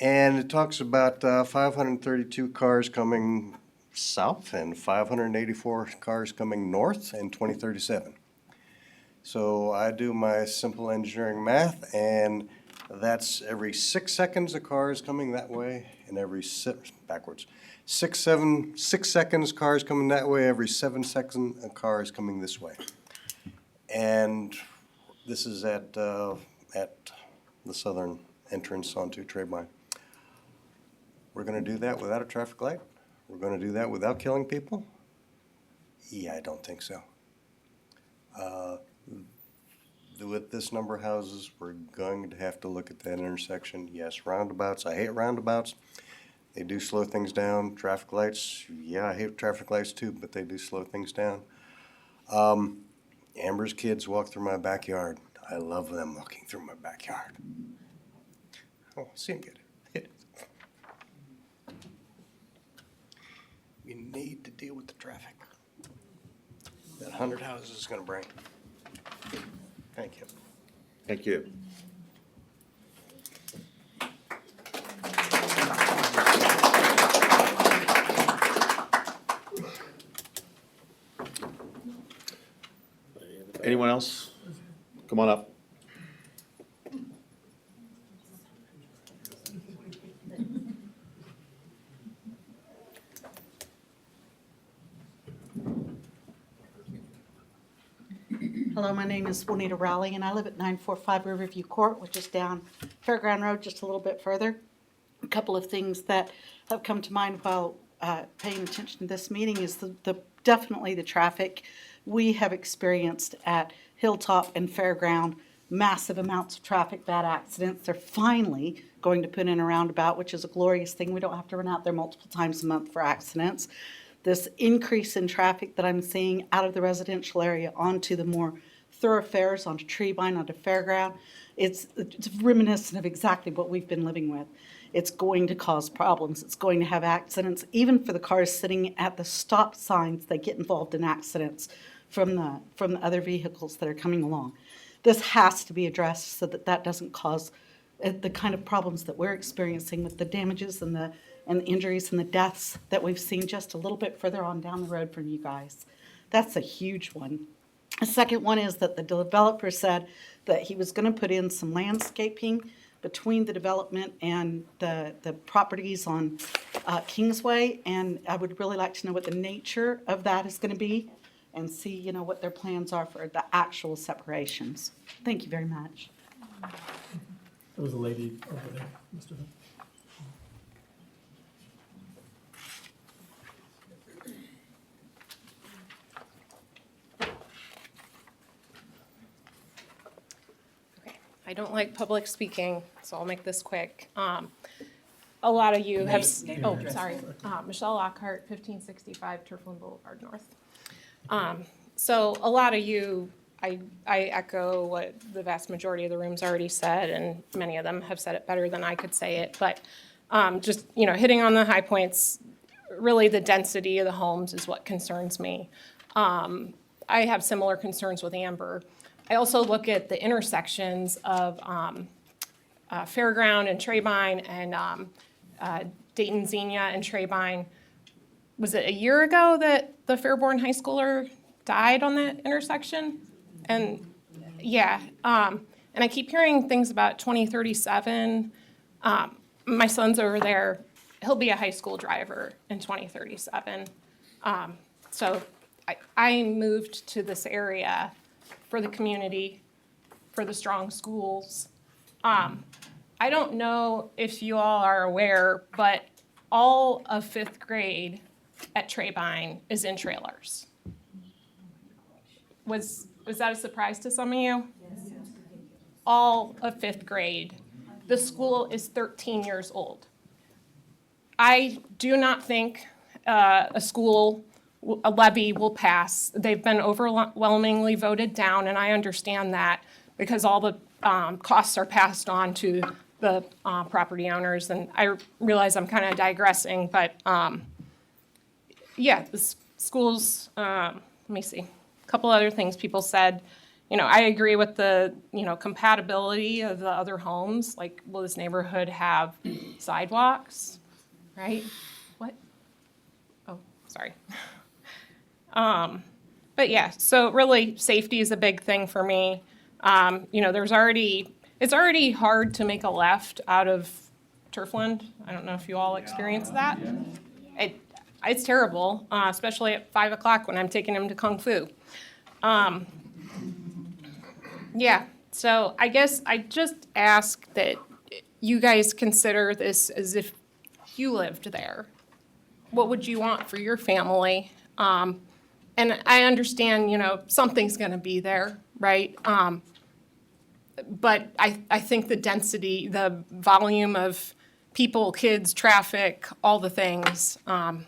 And it talks about 532 cars coming south and 584 cars coming north in 2037. So I do my simple engineering math, and that's every 6 seconds a car is coming that way, and every 6 seconds cars coming that way, every 7 seconds a car is coming this way. And this is at the southern entrance onto Tradeline. We're going to do that without a traffic light? We're going to do that without killing people? Yeah, I don't think so. With this number of houses, we're going to have to look at that intersection. Yes, roundabouts. I hate roundabouts. They do slow things down. Traffic lights, yeah, I hate traffic lights too, but they do slow things down. Amber's kids walk through my backyard. I love them walking through my backyard. Oh, see him get it. We need to deal with the traffic that 100 houses is going to bring. Thank you. Thank you. Anyone else? Come on up. Hello, my name is Juanita Rowley, and I live at 945 Riverview Court, which is down Fairground Road just a little bit further. A couple of things that have come to mind while paying attention to this meeting is definitely the traffic we have experienced at Hilltop and Fairground. Massive amounts of traffic, bad accidents. They're finally going to put in a roundabout, which is a glorious thing. We don't have to run out there multiple times a month for accidents. This increase in traffic that I'm seeing out of the residential area onto the more thoroughfares, onto Treevine, onto Fairground, it's reminiscent of exactly what we've been living with. It's going to cause problems. It's going to have accidents. Even for the cars sitting at the stop signs, they get involved in accidents from the other vehicles that are coming along. This has to be addressed so that that doesn't cause the kind of problems that we're experiencing with the damages and the injuries and the deaths that we've seen just a little bit further on down the road from you guys. That's a huge one. The second one is that the developer said that he was going to put in some landscaping between the development and the properties on Kingsway, and I would really like to know what the nature of that is going to be and see, what their plans are for the actual separations. Thank you very much. There was a lady over there, Mr. Hood. I don't like public speaking, so I'll make this quick. A lot of you have, Michelle Lockhart, 1565 Turfland Boulevard North. So a lot of you, I echo what the vast majority of the room's already said, and many of them have said it better than I could say it, but just, hitting on the high points, really the density of the homes is what concerns me. I have similar concerns with Amber. I also look at the intersections of Fairground and Treybine and Dayton Xenia and Treybine. Was it a year ago that the Fairborn High Schooler died on that intersection? And yeah, and I keep hearing things about 2037. My son's over there. He'll be a high school driver in 2037. So I moved to this area for the community, for the strong schools. I don't know if you all are aware, but all of 5th grade at Treybine is in trailers. Was that a surprise to some of you? Yes. All of 5th grade. The school is 13 years old. I do not think a levy will pass. They've been overwhelmingly voted down, and I understand that because all the costs are passed on to the property owners. And I realize I'm kind of digressing, but yeah, the schools, let me see, a couple other things people said. I agree with the, compatibility of the other homes. Like, will this neighborhood have sidewalks, right? What? Oh, sorry. But yeah, so really safety is a big thing for me. It's already hard to make a left out of Turfland. I don't know if you all experienced that. It's terrible, especially at 5 o'clock when I'm taking him to Kung Fu. Yeah, so I guess I just ask that you guys consider this as if you lived there. What would you want for your family? And I understand, something's gonna be there, right? But I think the density, the volume of people, kids, traffic, all the things, I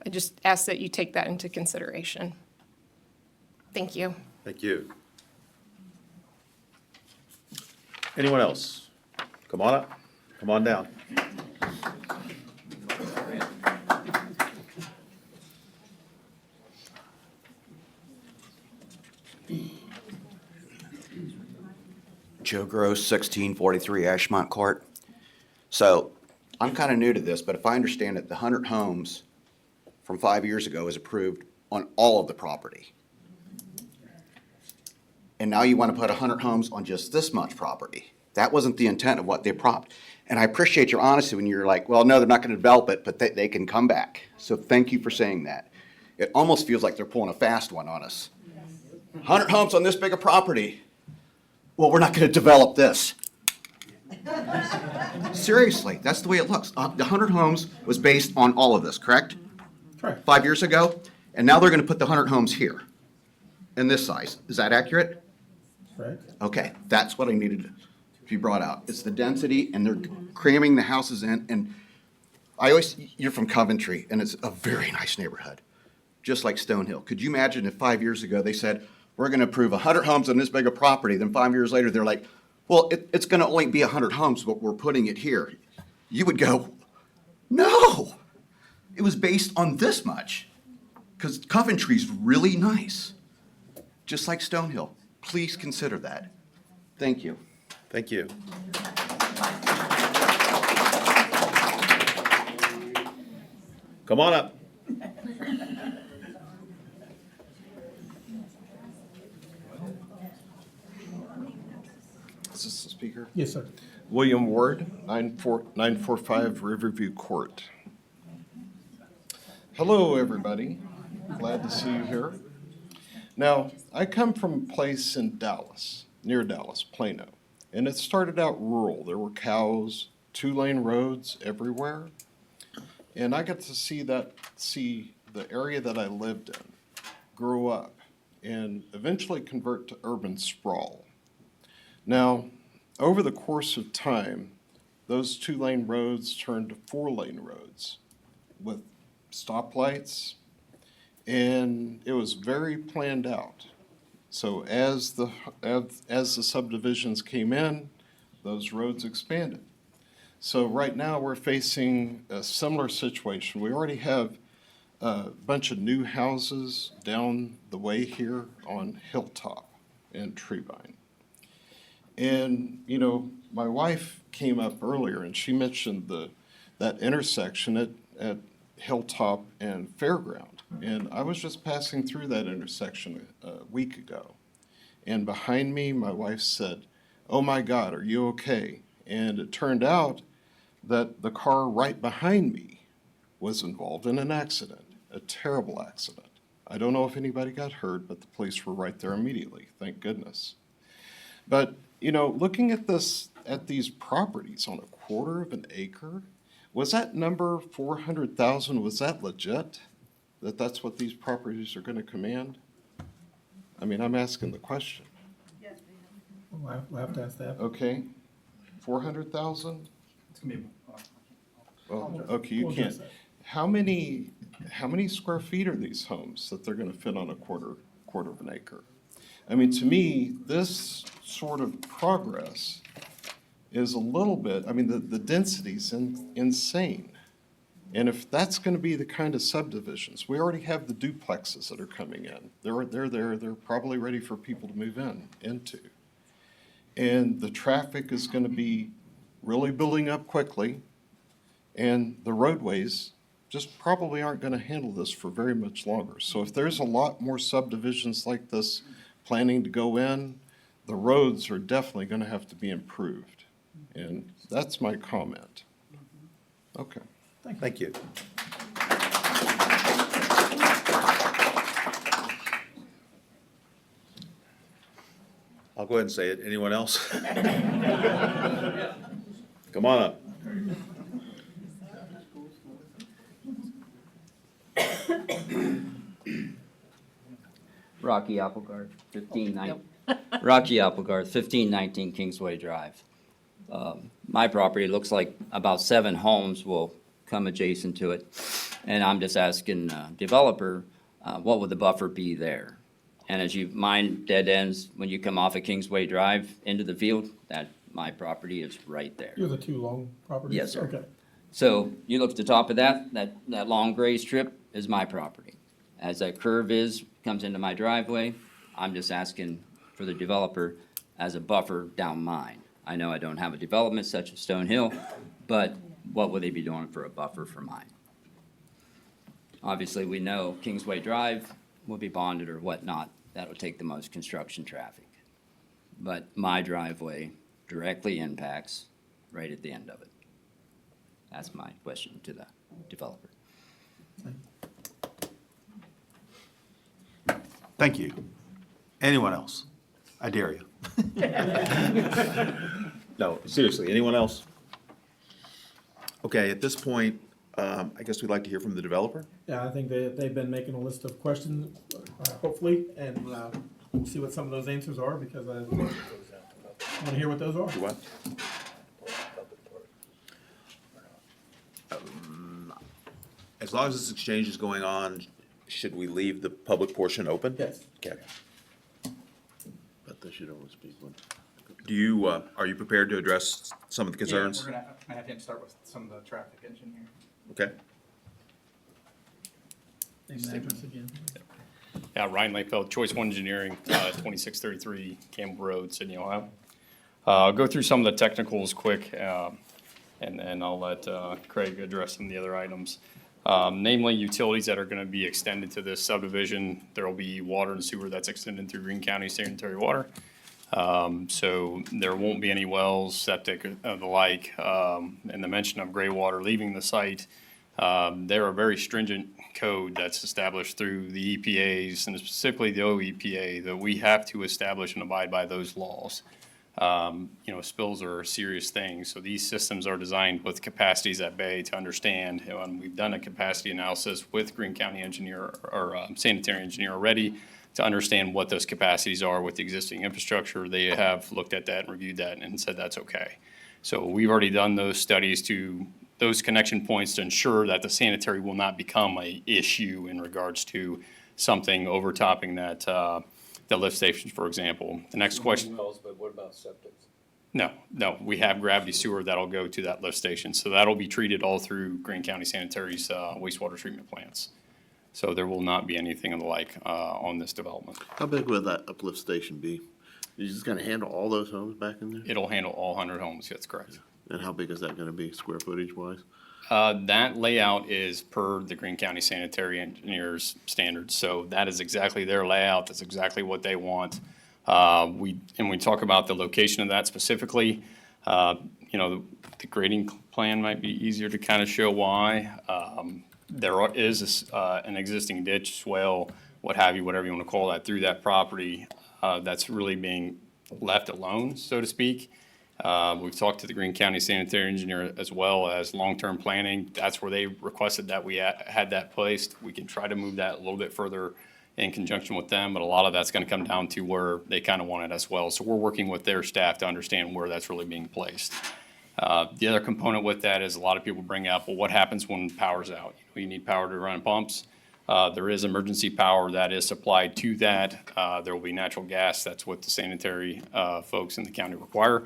just ask that you take that into consideration. Thank you. Thank you. Anyone else? Come on up, come on down. Joe Gross, 1643 Ashmont Court. So I'm kind of new to this, but if I understand it, the 100 homes from 5 years ago is approved on all of the property. And now you want to put 100 homes on just this much property. That wasn't the intent of what they propped. And I appreciate your honesty when you're like, well, no, they're not going to develop it, but they can come back. So thank you for saying that. It almost feels like they're pulling a fast one on us. 100 homes on this big a property. Well, we're not going to develop this. Seriously, that's the way it looks. The 100 homes was based on all of this, correct? Correct. 5 years ago? And now they're going to put the 100 homes here in this size. Is that accurate? Right. Okay, that's what I needed to be brought out. It's the density, and they're cramming the houses in. And you're from Coventry, and it's a very nice neighborhood, just like Stonehill. Could you imagine if 5 years ago they said, we're going to approve 100 homes on this big a property, then 5 years later they're like, well, it's going to only be 100 homes, but we're putting it here. You would go, no, it was based on this much, because Coventry's really nice, just like Stonehill. Please consider that. Thank you. Thank you. Come on up. Is this the speaker? Yes, sir. William Ward, 945 Riverview Court. Hello, everybody. Glad to see you here. Now, I come from a place in Dallas, near Dallas, Plano, and it started out rural. There were cows, 2-lane roads everywhere, and I got to see the area that I lived in grow up and eventually convert to urban sprawl. Now, over the course of time, those 2-lane roads turned to 4-lane roads with stoplights, and it was very planned out. So as the subdivisions came in, those roads expanded. So right now, we're facing a similar situation. We already have a bunch of new houses down the way here on Hilltop and Treevine. And, you know, my wife came up earlier and she mentioned that intersection at Hilltop and Fairground. And I was just passing through that intersection a week ago. And behind me, my wife said, "Oh my God, are you okay?" And it turned out that the car right behind me was involved in an accident, a terrible accident. I don't know if anybody got hurt, but the police were right there immediately, thank goodness. But, you know, looking at these properties on 1/4 of an acre, was that number 400,000, was that legit? That's what these properties are gonna command? I mean, I'm asking the question. We'll have to ask that. Okay, 400,000? It's gonna be. Well, okay, you We'll can't. guess that. How many square feet are these homes that they're gonna fit on a quarter of an acre? I mean, to me, this sort of progress is a little bit, I mean, the density's insane. And if that's gonna be the kind of subdivisions, we already have the duplexes that are coming in. They're there, they're probably ready for people to move into. And the traffic is gonna be really building up quickly, and the roadways just probably aren't gonna handle this for very much longer. So if there's a lot more subdivisions like this planning to go in, the roads are definitely gonna have to be improved. And that's my comment. Okay. Thank you. I'll go ahead and say it. Anyone else? Come on up. Rocky Applegarth, 1519 Kingsway Drive. My property looks like about 7 homes will come adjacent to it. And I'm just asking developer, what would the buffer be there? And as you mine dead ends, when you come off of Kingsway Drive into the field, my property is right there. You're the 2 long properties? Yes, sir. Okay. So you look at the top of that long gray strip is my property. As that curve comes into my driveway, I'm just asking for the developer as a buffer down mine. I know I don't have a development such as Stone Hill, but what would they be doing for a buffer for mine? Obviously, we know Kingsway Drive will be bonded or whatnot. That'll take the most construction traffic. But my driveway directly impacts right at the end of it. That's my question to the developer. Thank you. Anyone else? I dare you. No, seriously, anyone else? Okay, at this point, I guess we'd like to hear from the developer. Yeah, I think they've been making a list of questions, hopefully, and we'll see what some of those answers are, because I want to hear what those are. Do what? As long as this exchange is going on, should we leave the public portion open? Yes. Okay. But they should always speak when. Do you, are you prepared to address some of the concerns? Yeah, I have to start with some of the traffic engineer. Okay. Name and address again. Yeah, Ryan Lakefeld, Choice One Engineering, 2633 Campbell Road, Sydney, Ohio. I'll go through some of the technicals quick, and then I'll let Craig address some of the other items. Namely, utilities that are going to be extended to this subdivision. There will be water and sewer that's extended through Greene County Sanitary Water. So there won't be any wells, septic, the like, and the mention of gray water leaving the site. There are very stringent code that's established through the EPAs and specifically the OEPA that we have to establish and abide by those laws. Spills are serious things, so these systems are designed with capacities at bay to understand. And we've done a capacity analysis with Greene County engineer or sanitary engineer already to understand what those capacities are with the existing infrastructure. They have looked at that and reviewed that and said that's okay. So we've already done those studies to those connection points to ensure that the sanitary will not become a issue in regards to something overtopping that, the lift stations, for example. The next question. Wells, but what about septic? No, we have gravity sewer that'll go to that lift station. So that'll be treated all through Greene County Sanitary's wastewater treatment plants. So there will not be anything of the like on this development. How big would that uplift station be? Is just gonna handle all those homes back in there? It'll handle all 100 homes, that's correct. And how big is that gonna be, square footage wise? That layout is per the Greene County Sanitary Engineers standards. So that is exactly their layout. That's exactly what they want. We talk about the location of that specifically. The grading plan might be easier to kind of show why. There is an existing ditch, swale, what have you, whatever you want to call that, through that property that's really being left alone, so to speak. We've talked to the Greene County Sanitary Engineer as well as long-term planning. That's where they requested that we had that placed. We can try to move that a little bit further in conjunction with them, but a lot of that's going to come down to where they kind of want it as well. So we're working with their staff to understand where that's really being placed. The other component with that is a lot of people bring up, well, what happens when power's out? You need power to run pumps. There is emergency power that is supplied to that. There will be natural gas. That's what the sanitary folks in the county require.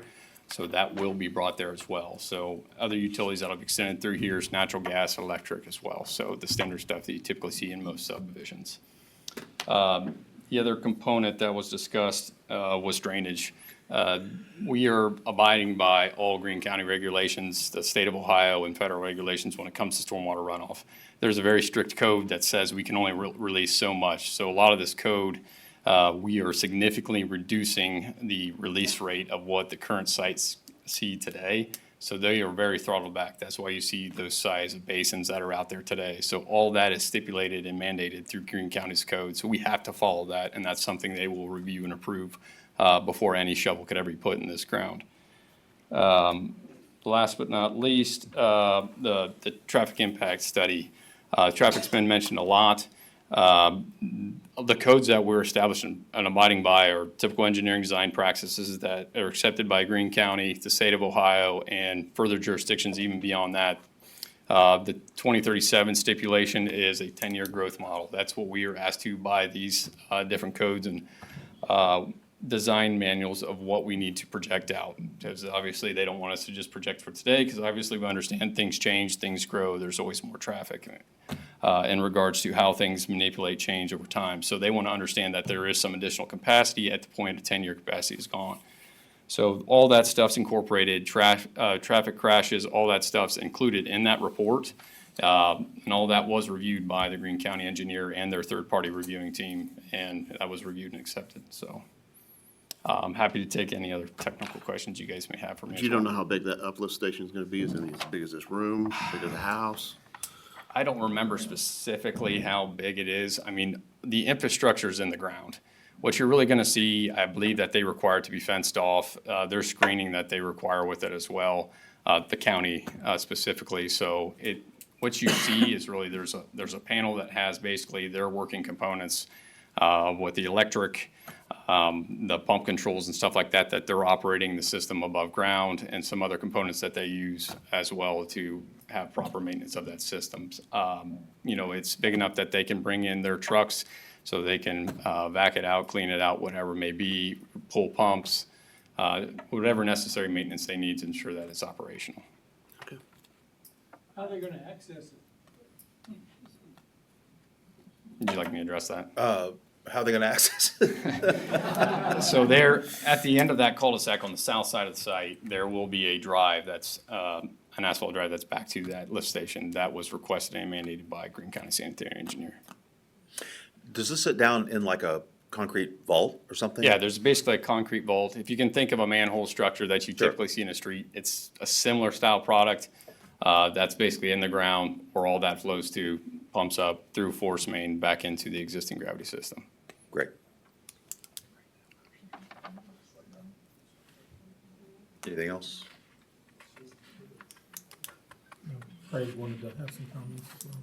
So that will be brought there as well. So other utilities that'll be extended through here is natural gas, electric as well. So the standard stuff that you typically see in most subdivisions. The other component that was discussed was drainage. We are abiding by all Greene County regulations, the state of Ohio and federal regulations when it comes to stormwater runoff. There's a very strict code that says we can only release so much. So a lot of this code, we are significantly reducing the release rate of what the current sites see today. So they are very throttled back. That's why you see those size of basins that are out there today. So all that is stipulated and mandated through Greene County's code. So we have to follow that, and that's something they will review and approve before any shovel could ever be put in this ground. Last but not least, the traffic impact study. Traffic's been mentioned a lot. The codes that we're establishing and abiding by are typical engineering design practices that are accepted by Greene County, the state of Ohio, and further jurisdictions even beyond that. The 2037 stipulation is a 10-year growth model. That's what we are asked to by these different codes and design manuals of what we need to project out. Because obviously they don't want us to just project for today, because obviously we understand things change, things grow, there's always more traffic in regards to how things manipulate change over time. So they want to understand that there is some additional capacity at the point a 10-year capacity is gone. So all that stuff's incorporated, traffic crashes, all that stuff's included in that report. And all that was reviewed by the Greene County engineer and their third-party reviewing team, and that was reviewed and accepted. So I'm happy to take any other technical questions you guys may have for me. But you don't know how big that uplift station is gonna be? Is it as big as this room, as big as the house? I don't remember specifically how big it is. I mean, the infrastructure is in the ground. What you're really gonna see, I believe that they require it to be fenced off. There's screening that they require with it as well, the county specifically. So what you see is really there's a panel that has basically their working components with the electric, the pump controls and stuff like that, that they're operating the system above ground, and some other components that they use as well to have proper maintenance of that system. It's big enough that they can bring in their trucks so they can vac it out, clean it out, whatever it may be, pull pumps, whatever necessary maintenance they need to ensure that it's operational. How are they gonna access it? Would you like me to address that? How are they gonna access it? So there, at the end of that cul-de-sac on the south side of the site, there will be a drive that's, an asphalt drive that's back to that lift station that was requested and mandated by Greene County Sanitary Engineer. Does this sit down in like a concrete vault or something? Yeah, there's basically a concrete vault. If you can think of a manhole structure that you typically see in a street, it's a similar style product that's basically in the ground where all that flows to, pumps up through force main back into the existing gravity system. Great. Anything else? Craig wanted to have some comments as well.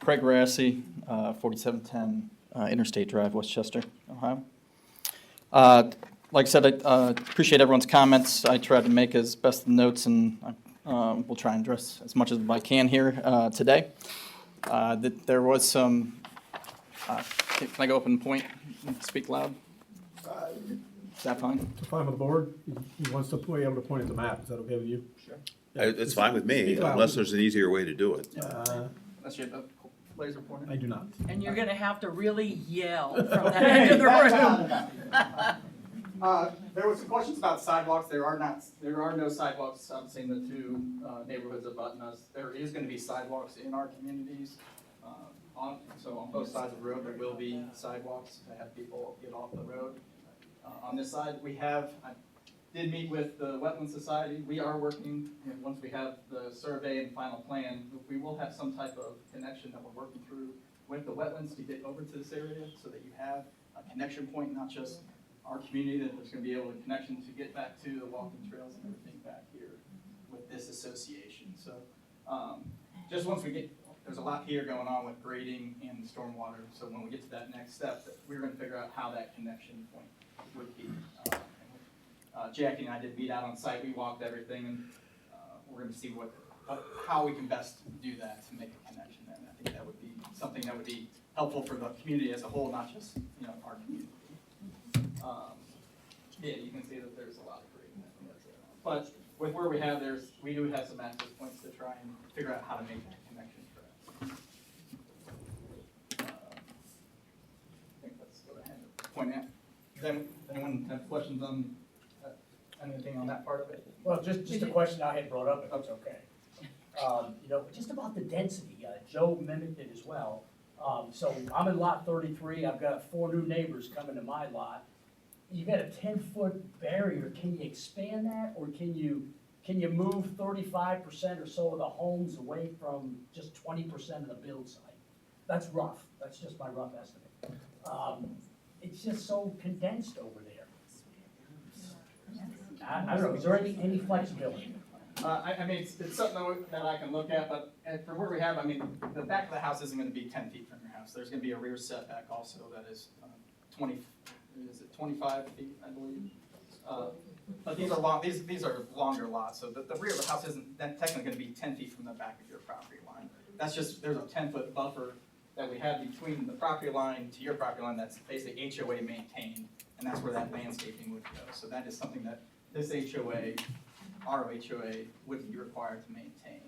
Craig Rassi, 4710 Interstate Drive, Westchester, Ohio. Like I said, I appreciate everyone's comments. I tried to make as best notes, and we'll try and address as much as I can here today. There was some, can I go up and point and speak loud? Is that fine? It's fine with the board. He wants to be able to point at the map. Is that okay with you? Sure. It's fine with me, Speak loud. unless there's an easier way to do it. That's your laser pointer? I do not. And you're gonna have to really yell from that end of the room. There was some questions about sidewalks. There are no sidewalks between the two neighborhoods abutting us. There is gonna be sidewalks in our communities. So on both sides of the road, there will be sidewalks to have people get off the road. On this side, I did meet with the Wetland Society. We are working, and once we have the survey and final plan, we will have some type of connection that we're working through with the wetlands to get over to this area so that you have a connection point, not just our community, that there's gonna be able to connection to get back to the walking trails and everything back here with this association. So just once we get, there's a lot here going on with grading and stormwater. So when we get to that next step, we're gonna figure out how that connection point would be. Jackie and I did meet out on site. We walked everything, and we're going to see how we can best do that to make a connection there. And I think that would be something that would be helpful for the community as a whole, not just our community. Yeah, you can see that there's a lot of grading that's there. But with where we have, we do have some access points to try and figure out how to make that connection correct. I think that's what I had to point out. Then anyone have questions on anything on that part of it? Well, just a question I had brought up, if it's okay. Just about the density, Joe mimicked it as well. So I'm in lot 33, I've got 4 new neighbors coming to my lot. You got a 10-foot barrier, can you expand that, or can you move 35% or so of the homes away from just 20% of the build site? That's rough, that's just my rough estimate. It's just so condensed over there. I don't know, is there any flexibility? I mean, it's something that I can look at, but for where we have, I mean, the back of the house isn't gonna be 10 feet from your house. There's gonna be a rear setback also that is 25 feet, I believe? But these are long, these are longer lots, so the rear of the house isn't technically gonna be 10 feet from the back of your property line. That's just, there's a 10-foot buffer that we have between the property line to your property line that's basically HOA maintained, and that's where that landscaping would go. So that is something that this HOA, our HOA, would be required to maintain.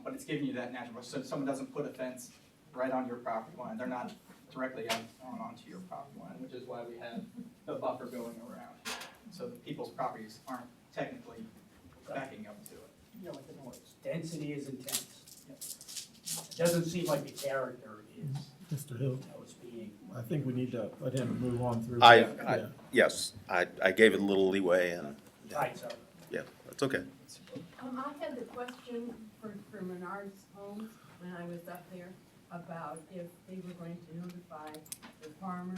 But it's giving you that natural, so someone doesn't put a fence right on your property line, they're not directly onto your property line, which is why we have the buffer going around. So the people's properties aren't technically backing up to it. You know, like the noise, density is intense. It doesn't seem like the character is, Mr. Hill, it's being. I think we need to let him move on through. Yes, I gave it a little leeway, and, Right, so. yeah, that's okay. I had the question for Menard's Homes when I was up there about if they were going to notify the farmer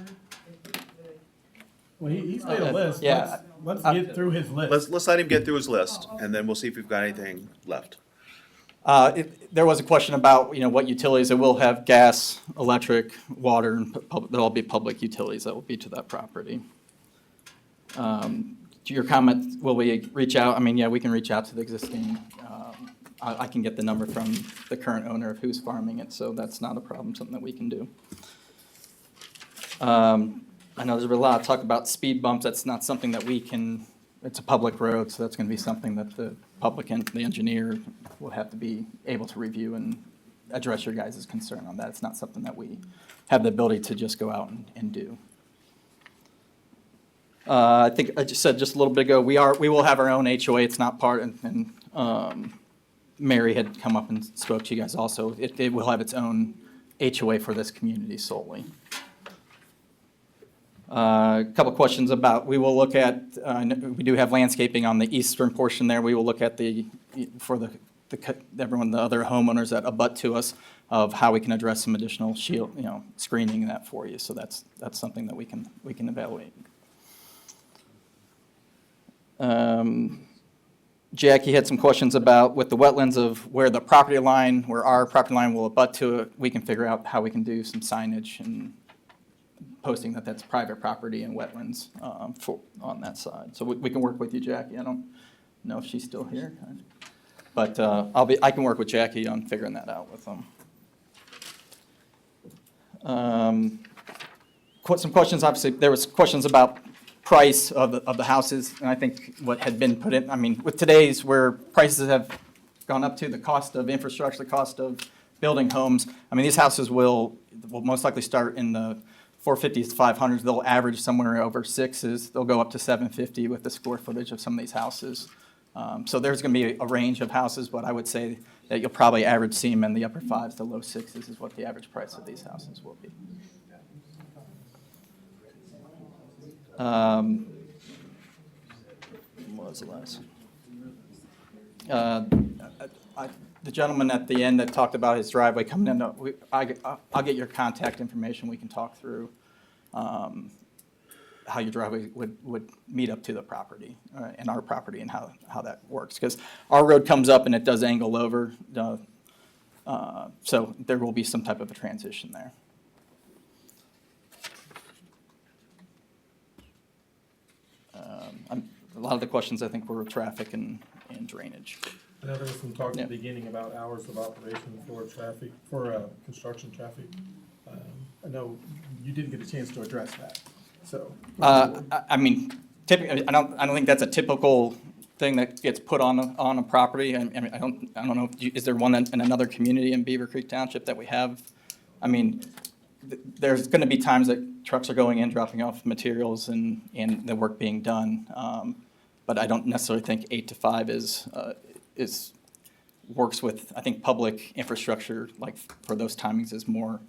if he could. Well, he's made a list. Yeah. Let's get through his list. Let's let him get through his list, and then we'll see if we've got anything left. There was a question about, what utilities. It will have gas, electric, water, and there'll all be public utilities that will be to that property. To your comment, will we reach out? I mean, yeah, we can reach out to the existing, I can get the number from the current owner of who's farming it, so that's not a problem, something that we can do. I know there's a lot of talk about speed bumps. That's not something that we can, it's a public road, so that's going to be something that the public and the engineer will have to be able to review and address your guys' concern on that. It's not something that we have the ability to just go out and do. I think I just said just a little bit ago, we will have our own HOA. It's not part, and Mary had come up and spoke to you guys also. It will have its own HOA for this community solely. A couple questions about, we will look at, we do have landscaping on the eastern portion there. We will look at for the other homeowners that abut to us, of how we can address some additional shield, screening and that for you. So that's something that we can evaluate. Jackie had some questions about with the wetlands of where the property line, where our property line will abut to it. We can figure out how we can do some signage and posting that that's private property and wetlands on that side. So we can work with you, Jackie. I don't know if she's still here. But I can work with Jackie on figuring that out with them. Some questions, obviously, there was questions about price of the houses, and I think what had been put in, I mean, with today's where prices have gone up to, the cost of infrastructure, the cost of building homes, I mean, these houses will most likely start in the 450s to 500s. They'll average somewhere over 6s. They'll go up to 750 with the square footage of some of these houses. So there's going to be a range of houses, but I would say that you'll probably average see them in the upper 5s to low 6s is what the average price of these houses will be. What was the last? The gentleman at the end that talked about his driveway coming in, I'll get your contact information. We can talk through how your driveway would meet up to the property and our property and how that works. Because our road comes up and it does angle over, so there will be some type of a transition there. A lot of the questions, I think, were traffic and drainage. I know there was some talk at the beginning about hours of operation for traffic, for construction traffic. I know you didn't get a chance to address that, so. I mean, typically, I don't think that's a typical thing that gets put on a property. I mean, I don't know, is there one in another community in Beavercreek Township that we have? I mean, there's gonna be times that trucks are going in, dropping off materials and the work being done. But I don't necessarily think 8 to 5 works with, I think, public infrastructure, like for those timings is more,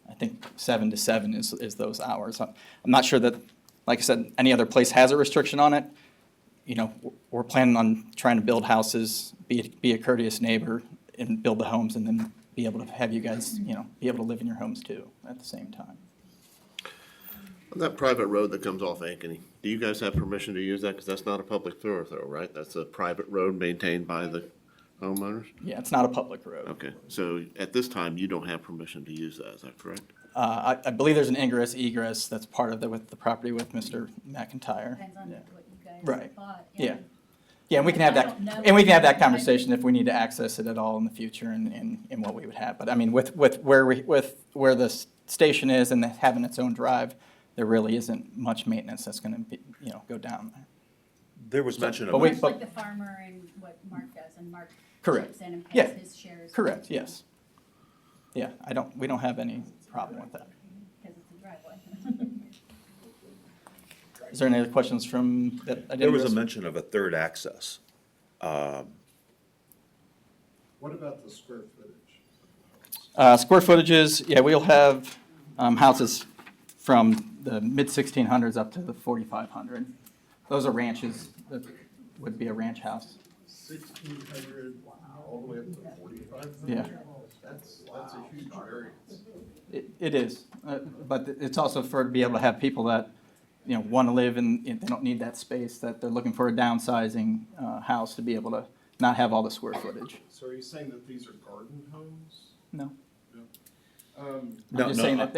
I think 7 to 7 is those hours. I'm not sure that, like I said, any other place has a restriction on it. You know, we're planning on trying to build houses, be a courteous neighbor and build the homes and then be able to have you guys, you know, be able to live in your homes too at the same time. On that private road that comes off Ankeny, do you guys have permission to use that? Because that's not a public thoroughfare, right? That's a private road maintained by the homeowners? Yeah, it's not a public road. Okay, so at this time, you don't have permission to use that, is that correct? I believe there's an ingress egress that's part of with the property with Mr. McIntyre. Depends on what you guys Right. bought. Yeah. Yeah, and we can have that conversation if we need to access it at all in the future and what we would have. But I mean, with where the station is and having its own drive, there really isn't much maintenance that's gonna be, you know, go down there. There was mention But of. we- Much like the farmer and what Mark does, and Mark Correct. chips in and pays Yeah. his shares. Correct, yes. Yeah, we don't have any problem with that. Because it's a driveway. Is there any other questions from that? I didn't There was a address? mention of a third access. What about the square footage? Square footages, yeah, we'll have houses from the mid-1600s up to the 4500. Those are ranches, that would be a ranch house. 1,600, all the way up to 4,500? Yeah. That's a huge variance. It is, but it's also to be able to have people that, you know, want to live and they don't need that space, that they're looking for a downsizing house to be able to not have all the square footage. So are you saying that these are garden homes? No. Um, I'm just saying that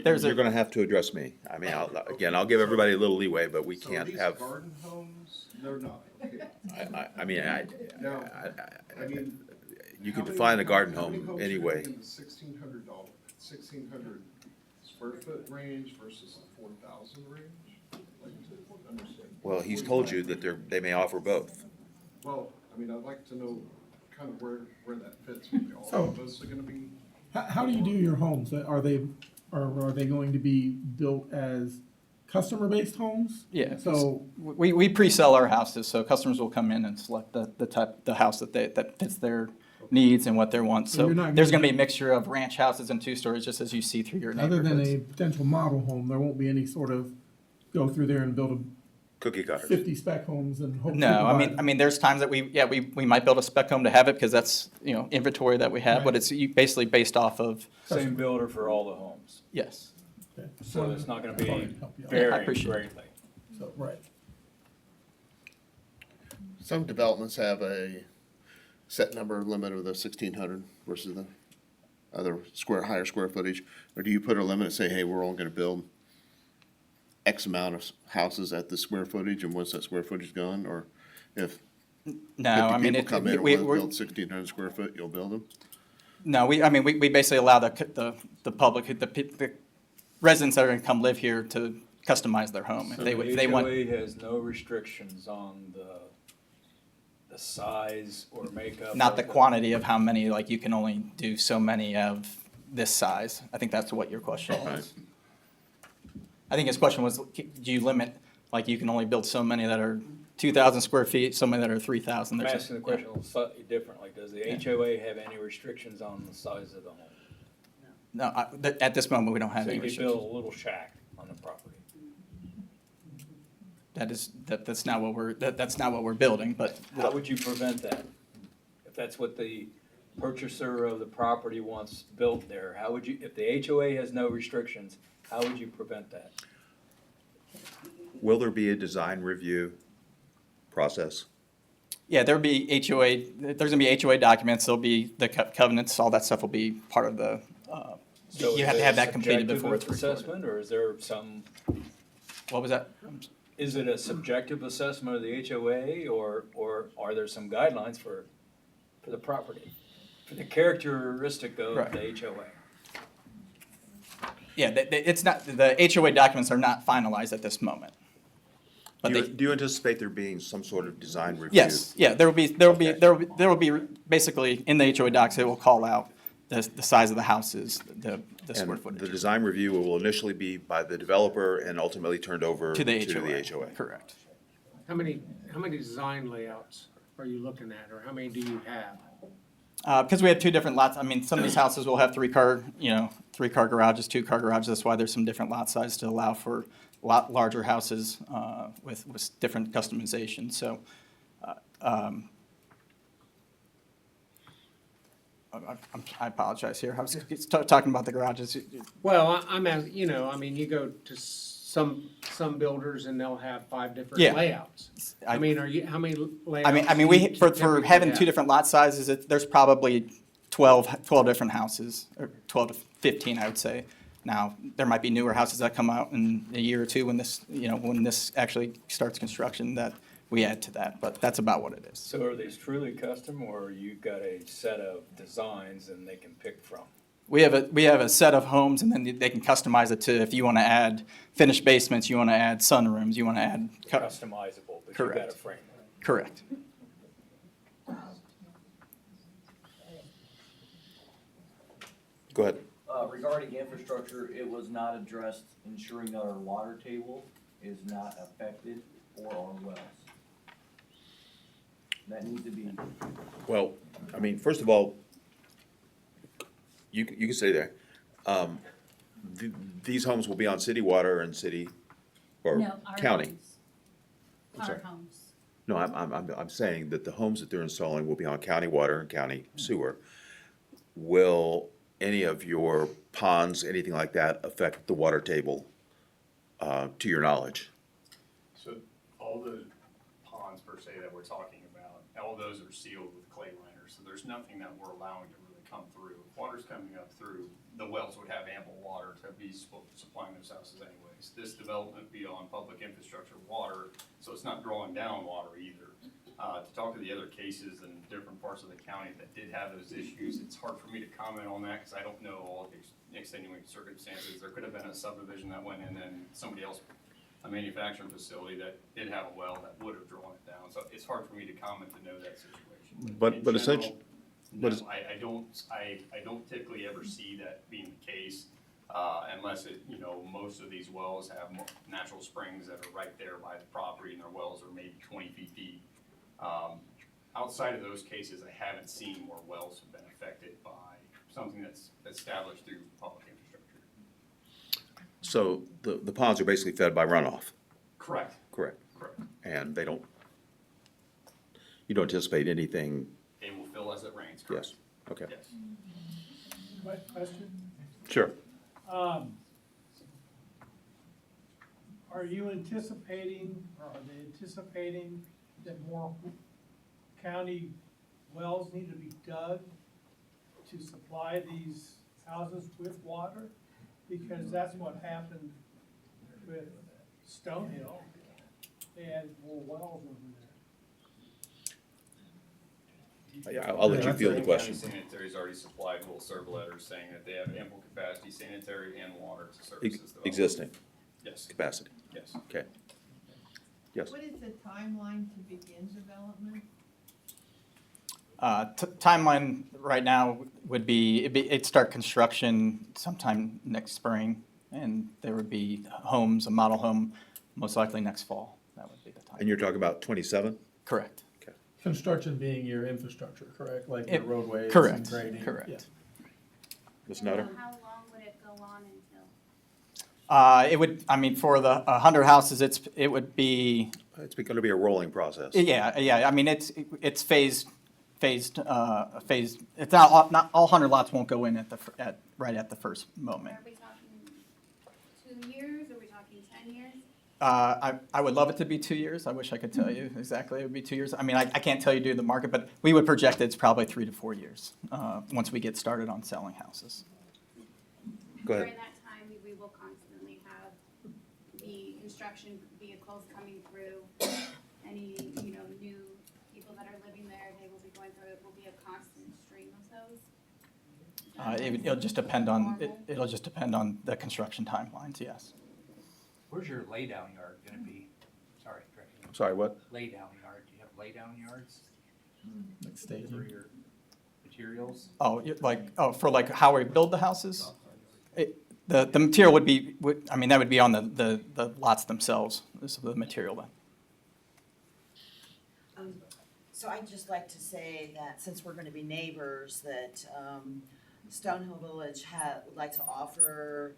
there's You're gonna have to address me. I mean, I'll give everybody a little leeway, but we So can't these have, garden homes, they're not, okay. I mean, Now, I mean. you can how many- define a garden how many home homes are anyway. in the $1,600 square foot range versus the 4,000 range? Like to understand. Well, he's told you that they may offer both. Well, I mean, I'd like to know kind of where that fits. Are they all So- supposed to gonna be? How do you do your homes? Are they going to be built as customer-based homes? Yeah, So, we pre-sell our houses, so customers will come in and select the house that fits their needs and what they want. So So you're not there's gonna- gonna be a mixture of ranch houses and two-stories, just as you see through your other neighborhoods. than a potential model home, there won't be any sort of go through there and build Cookie cutters. 50 spec homes and hope. No, people buy I mean, there's times that we might build a spec home to have it, because that's, you know, inventory that we have, but it's basically based off of, Same builder for all the homes. yes. Okay. So it's not gonna That's all I be can help you out. Yeah, I varying appreciate it. greatly. So, right. Some developments have a set number limit of the 1,600 versus the other higher square footage. Or do you put a limit and say, hey, we're only gonna build X amount of houses at the square footage, and once that square footage is gone, or if No, I 50 mean, people come in and we, want to build 1,600 square foot, you'll build them? no, we basically allow the public, the residents that are gonna come live here to customize their home. If So they, the if they want. HOA has no restrictions on the size or makeup? Not of the quantity of how many, like you can only do so many of this size. I think that's what your question was. I think his question was, do you limit, like you can only build so many that are 2,000 square feet, so many that are 3,000? I'm asking the question a little slightly differently. Does the HOA have any restrictions on the size of the home? No, at this moment, we don't have So any you could restrictions. build a little shack on the property? That's not what we're building, but. How would you prevent that? If that's what the purchaser of the property wants built there, how would you, if the HOA has no restrictions, how would you prevent that? Will there be a design review process? Yeah, there'll be HOA, there's gonna be HOA documents, there'll be the covenants, all that stuff will be part of the, So you is have to it have a that completed subjective before it's recorded. assessment, or is there some, What was that? is it a subjective assessment of the HOA, or are there some guidelines for the property? For the characteristic of Right. the HOA? Yeah, it's not, the HOA documents are not finalized at this moment. But Do you anticipate there being some sort of design review? Yes, yeah, there will be, basically, in the HOA docs, it will call out the size of the houses, the square And footage. the design review will initially be by the developer and ultimately turned over To the to the HOA, HOA. correct. How many design layouts are you looking at, or how many do you have? Because we have two different lots, I mean, some of these houses will have three-car garages, two-car garages, that's why there's some different lot sizes to allow for lot larger houses with different customization, so. I apologize here, I was talking about the garages. Well, I'm at, I mean, you go to some builders and they'll have 5 different Yeah. layouts. I mean, how many layouts? I mean, do you for typically having have? two different lot sizes, there's probably 12 different houses, or 12 to 15, I would say. Now, there might be newer houses that come out in a year or two when this actually starts construction that we add to that, but that's about what it is. So are these truly custom, or you got a set of designs and they can pick from? We have a set of homes, and then they can customize it to, if you want to add finished basements, you want to add sunrooms, you want to add. Customizable, but you got a Correct. framework. Correct. Go ahead. Regarding infrastructure, it was not addressed ensuring that our water table is not affected or our wells. That needs to be. Well, I mean, first of all, you can stay there. These homes will be on city water and city, or No, our county. homes. I'm Our sorry. homes. No, I'm saying that the homes that they're installing will be on county water and county sewer. Will any of your ponds, anything like that, affect the water table, to your knowledge? So all the ponds per se that we're talking about, all those are sealed with clay liners, so there's nothing that we're allowing to really come through. If water's coming up through, the wells would have ample water to be supplying those houses anyways. This development be on public infrastructure water, so it's not drawing down water either. To talk to the other cases in different parts of the county that did have those issues, it's hard for me to comment on that because I don't know all the extenuating circumstances. There could have been a subdivision that went in and somebody else, a manufacturing facility that did have a well that would have drawn it down. So it's hard for me to comment to know that situation. But In essentially, general, no, I don't typically ever see that being the case, unless most of these wells have natural springs that are right there by the property and their wells are maybe 20 feet deep. Outside of those cases, I haven't seen where wells have been affected by something that's established through public infrastructure. So the ponds are basically fed by runoff? Correct. Correct. Correct. And you don't anticipate anything? They will fill as it rains, correct? Yes, okay. Yes. Question? Sure. Are you anticipating, or are they anticipating that more county wells need to be dug to supply these houses with water? Because that's what happened with Stonehill. They had more wells over there. Yeah, I'll let you field the question. Sanitary's already supplied will serve letters saying that they have ample capacity, sanitary and water to service this development. Existing Yes, capacity. yes. Okay. Yes. What is the timeline to begin development? Timeline right now would be, it'd start construction sometime next spring, and there would be homes, a model home, most likely next fall. That would be the time. And you're talking about 27? Correct. Okay. Construction being your infrastructure, correct? Like your It- roadways and correct, grading? correct. Yeah. Ms. Nutter? How long would it go on until? It would, I mean, for the 100 houses, it would be, It's going to be a rolling process. yeah, I mean, it's phased, it's not all 100 lots won't go in right at the first moment. Are we talking 2 years? Are we talking 10 years? I would love it to be 2 years. I wish I could tell you exactly. It would be 2 years. I mean, I can't tell you due to the market, but we would project it's probably 3 to 4 years, once we get started on selling houses. Go ahead. During that time, we will constantly have the construction vehicles coming through. Any, new people that are living there, they will be going through, it will be a constant stream of those. It'll just depend on, it'll just depend on the construction timelines, yes. Where's your laydown yard gonna be? Sorry, Greg. I'm sorry, what? Laydown yard, do you have laydown yards Like staging. for your materials? Oh, for like how we build the houses? The material would be, I mean, that would be on the lots themselves, this is the material then. So I'd just like to say that since we're gonna be neighbors, that Stonehill Village would like to offer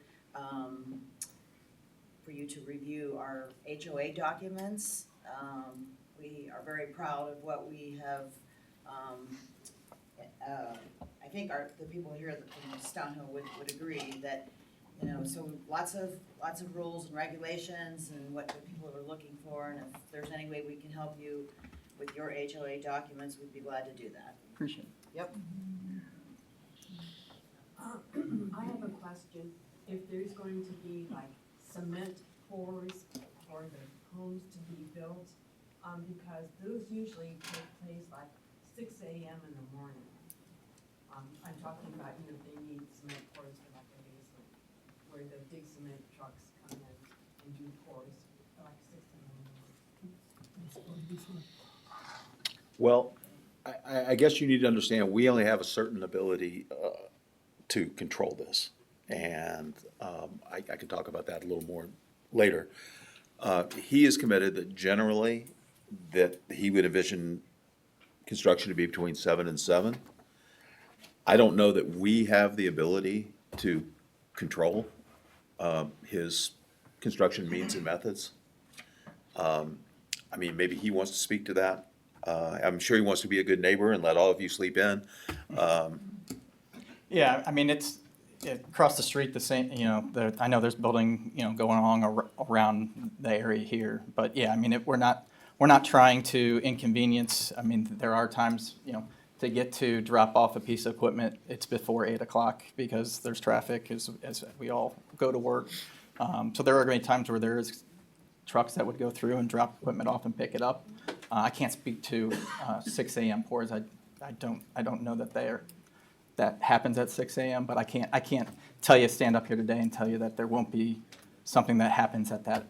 for you to review our HOA documents. We are very proud of what we have. I think the people here from Stonehill would agree that, so lots of rules and regulations and what the people are looking for, and if there's any way we can help you with your HOA documents, we'd be glad to do that. Appreciate it. Yep. I have a question. If there's going to be like cement pours for the homes to be built, because those usually take place like 6 a.m. in the morning. I'm talking about, if they need cement pours for like a basement, where the big cement trucks come in and do pours at like 6 a.m. in the morning. Well, I guess you need to understand, we only have a certain ability to control this. And I can talk about that a little more later. He is committed that generally, that he would envision construction to be between 7 and 7. I don't know that we have the ability to control his construction means and methods. I mean, maybe he wants to speak to that. I'm sure he wants to be a good neighbor and let all of you sleep in. Yeah, I mean, it's across the street, the same, I know there's building, going on around the area here. But yeah, I mean, we're not trying to inconvenience. I mean, there are times, to get to drop off a piece of equipment, it's before 8 o'clock because there's traffic as we all go to work. So there are going to be times where there is trucks that would go through and drop equipment off and pick it up. I can't speak to 6 a.m. pours. I don't know that happens at 6 a.m. But I can't stand up here today and tell you that there won't be something that happens at that.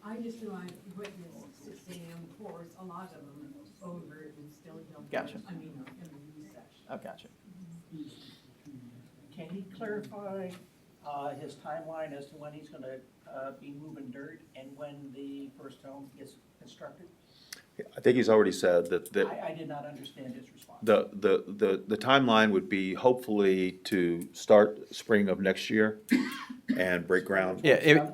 I just know I witnessed 6 a.m. pours, a lot of them over in Stonehill. Gotcha. I mean, in the news section. Oh, gotcha. Can he clarify his timeline as to when he's gonna be moving dirt and when the first home gets constructed? I think he's already said that I did not understand his response. the timeline would be hopefully to start spring of next year and break ground. Yeah,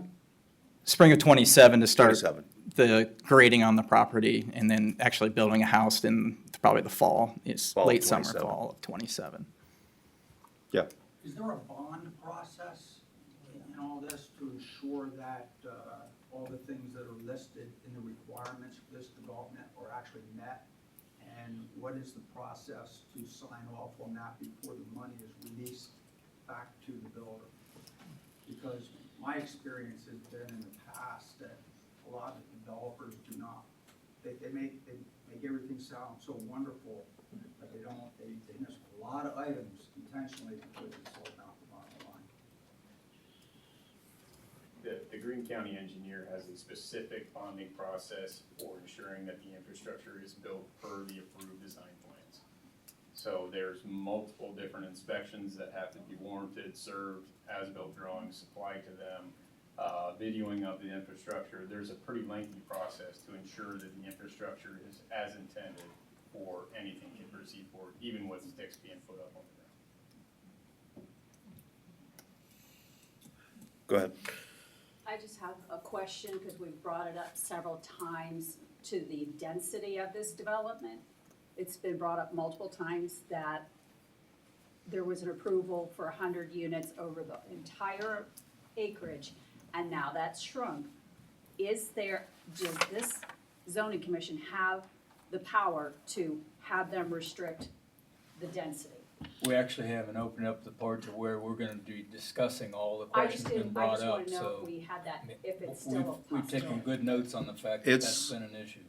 spring of 27 to start 27. the grading on the property, and then actually building a house in probably the fall, Fall of late summer, 27. fall of 27. Yeah. Is there a bond process in all this to ensure that all the things that are listed in the requirements for this development are actually met? And what is the process to sign off on that before the money is released back to the builder? Because my experience has been in the past that a lot of developers do not. They make everything sound so wonderful, but they miss a lot of items intentionally because it's all about the bottom line. The Greene County engineer has a specific bonding process for ensuring that the infrastructure is built per the approved design plans. So there's multiple different inspections that have to be warranted, served, as-built drawings supplied to them, videoing of the infrastructure. There's a pretty lengthy process to ensure that the infrastructure is as intended for anything to proceed forward, even with sticks being put up on the ground. Go ahead. I just have a question, because we've brought it up several times, to the density of this development. It's been brought up multiple times that there was an approval for 100 units over the entire acreage, and now that's shrunk. Does this zoning commission have the power to have them restrict the density? We actually haven't opened up the part to where we're gonna be discussing all the I just questions been didn't, I brought just up, wanna know so. if we had that, if it's We've, still a we've taken possibility. good notes on the fact that that's been an issue.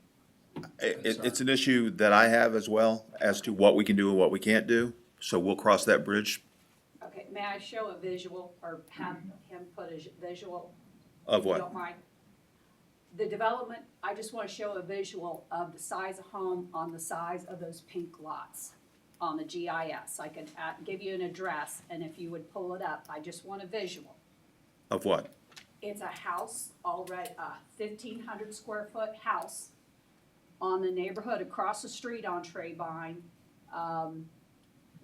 It's an issue that I have as well, as to what we can do and what we can't do. So we'll cross that bridge Okay, may I show a visual, or have him put a visual? of If you what? don't mind. The development, I just want to show a visual of the size of home on the size of those pink lots on the GIS. I could give you an address, and if you would pull it up, I just want a visual. Of what? It's a house already, a 1,500 square foot house on the neighborhood across the street on Trayvine.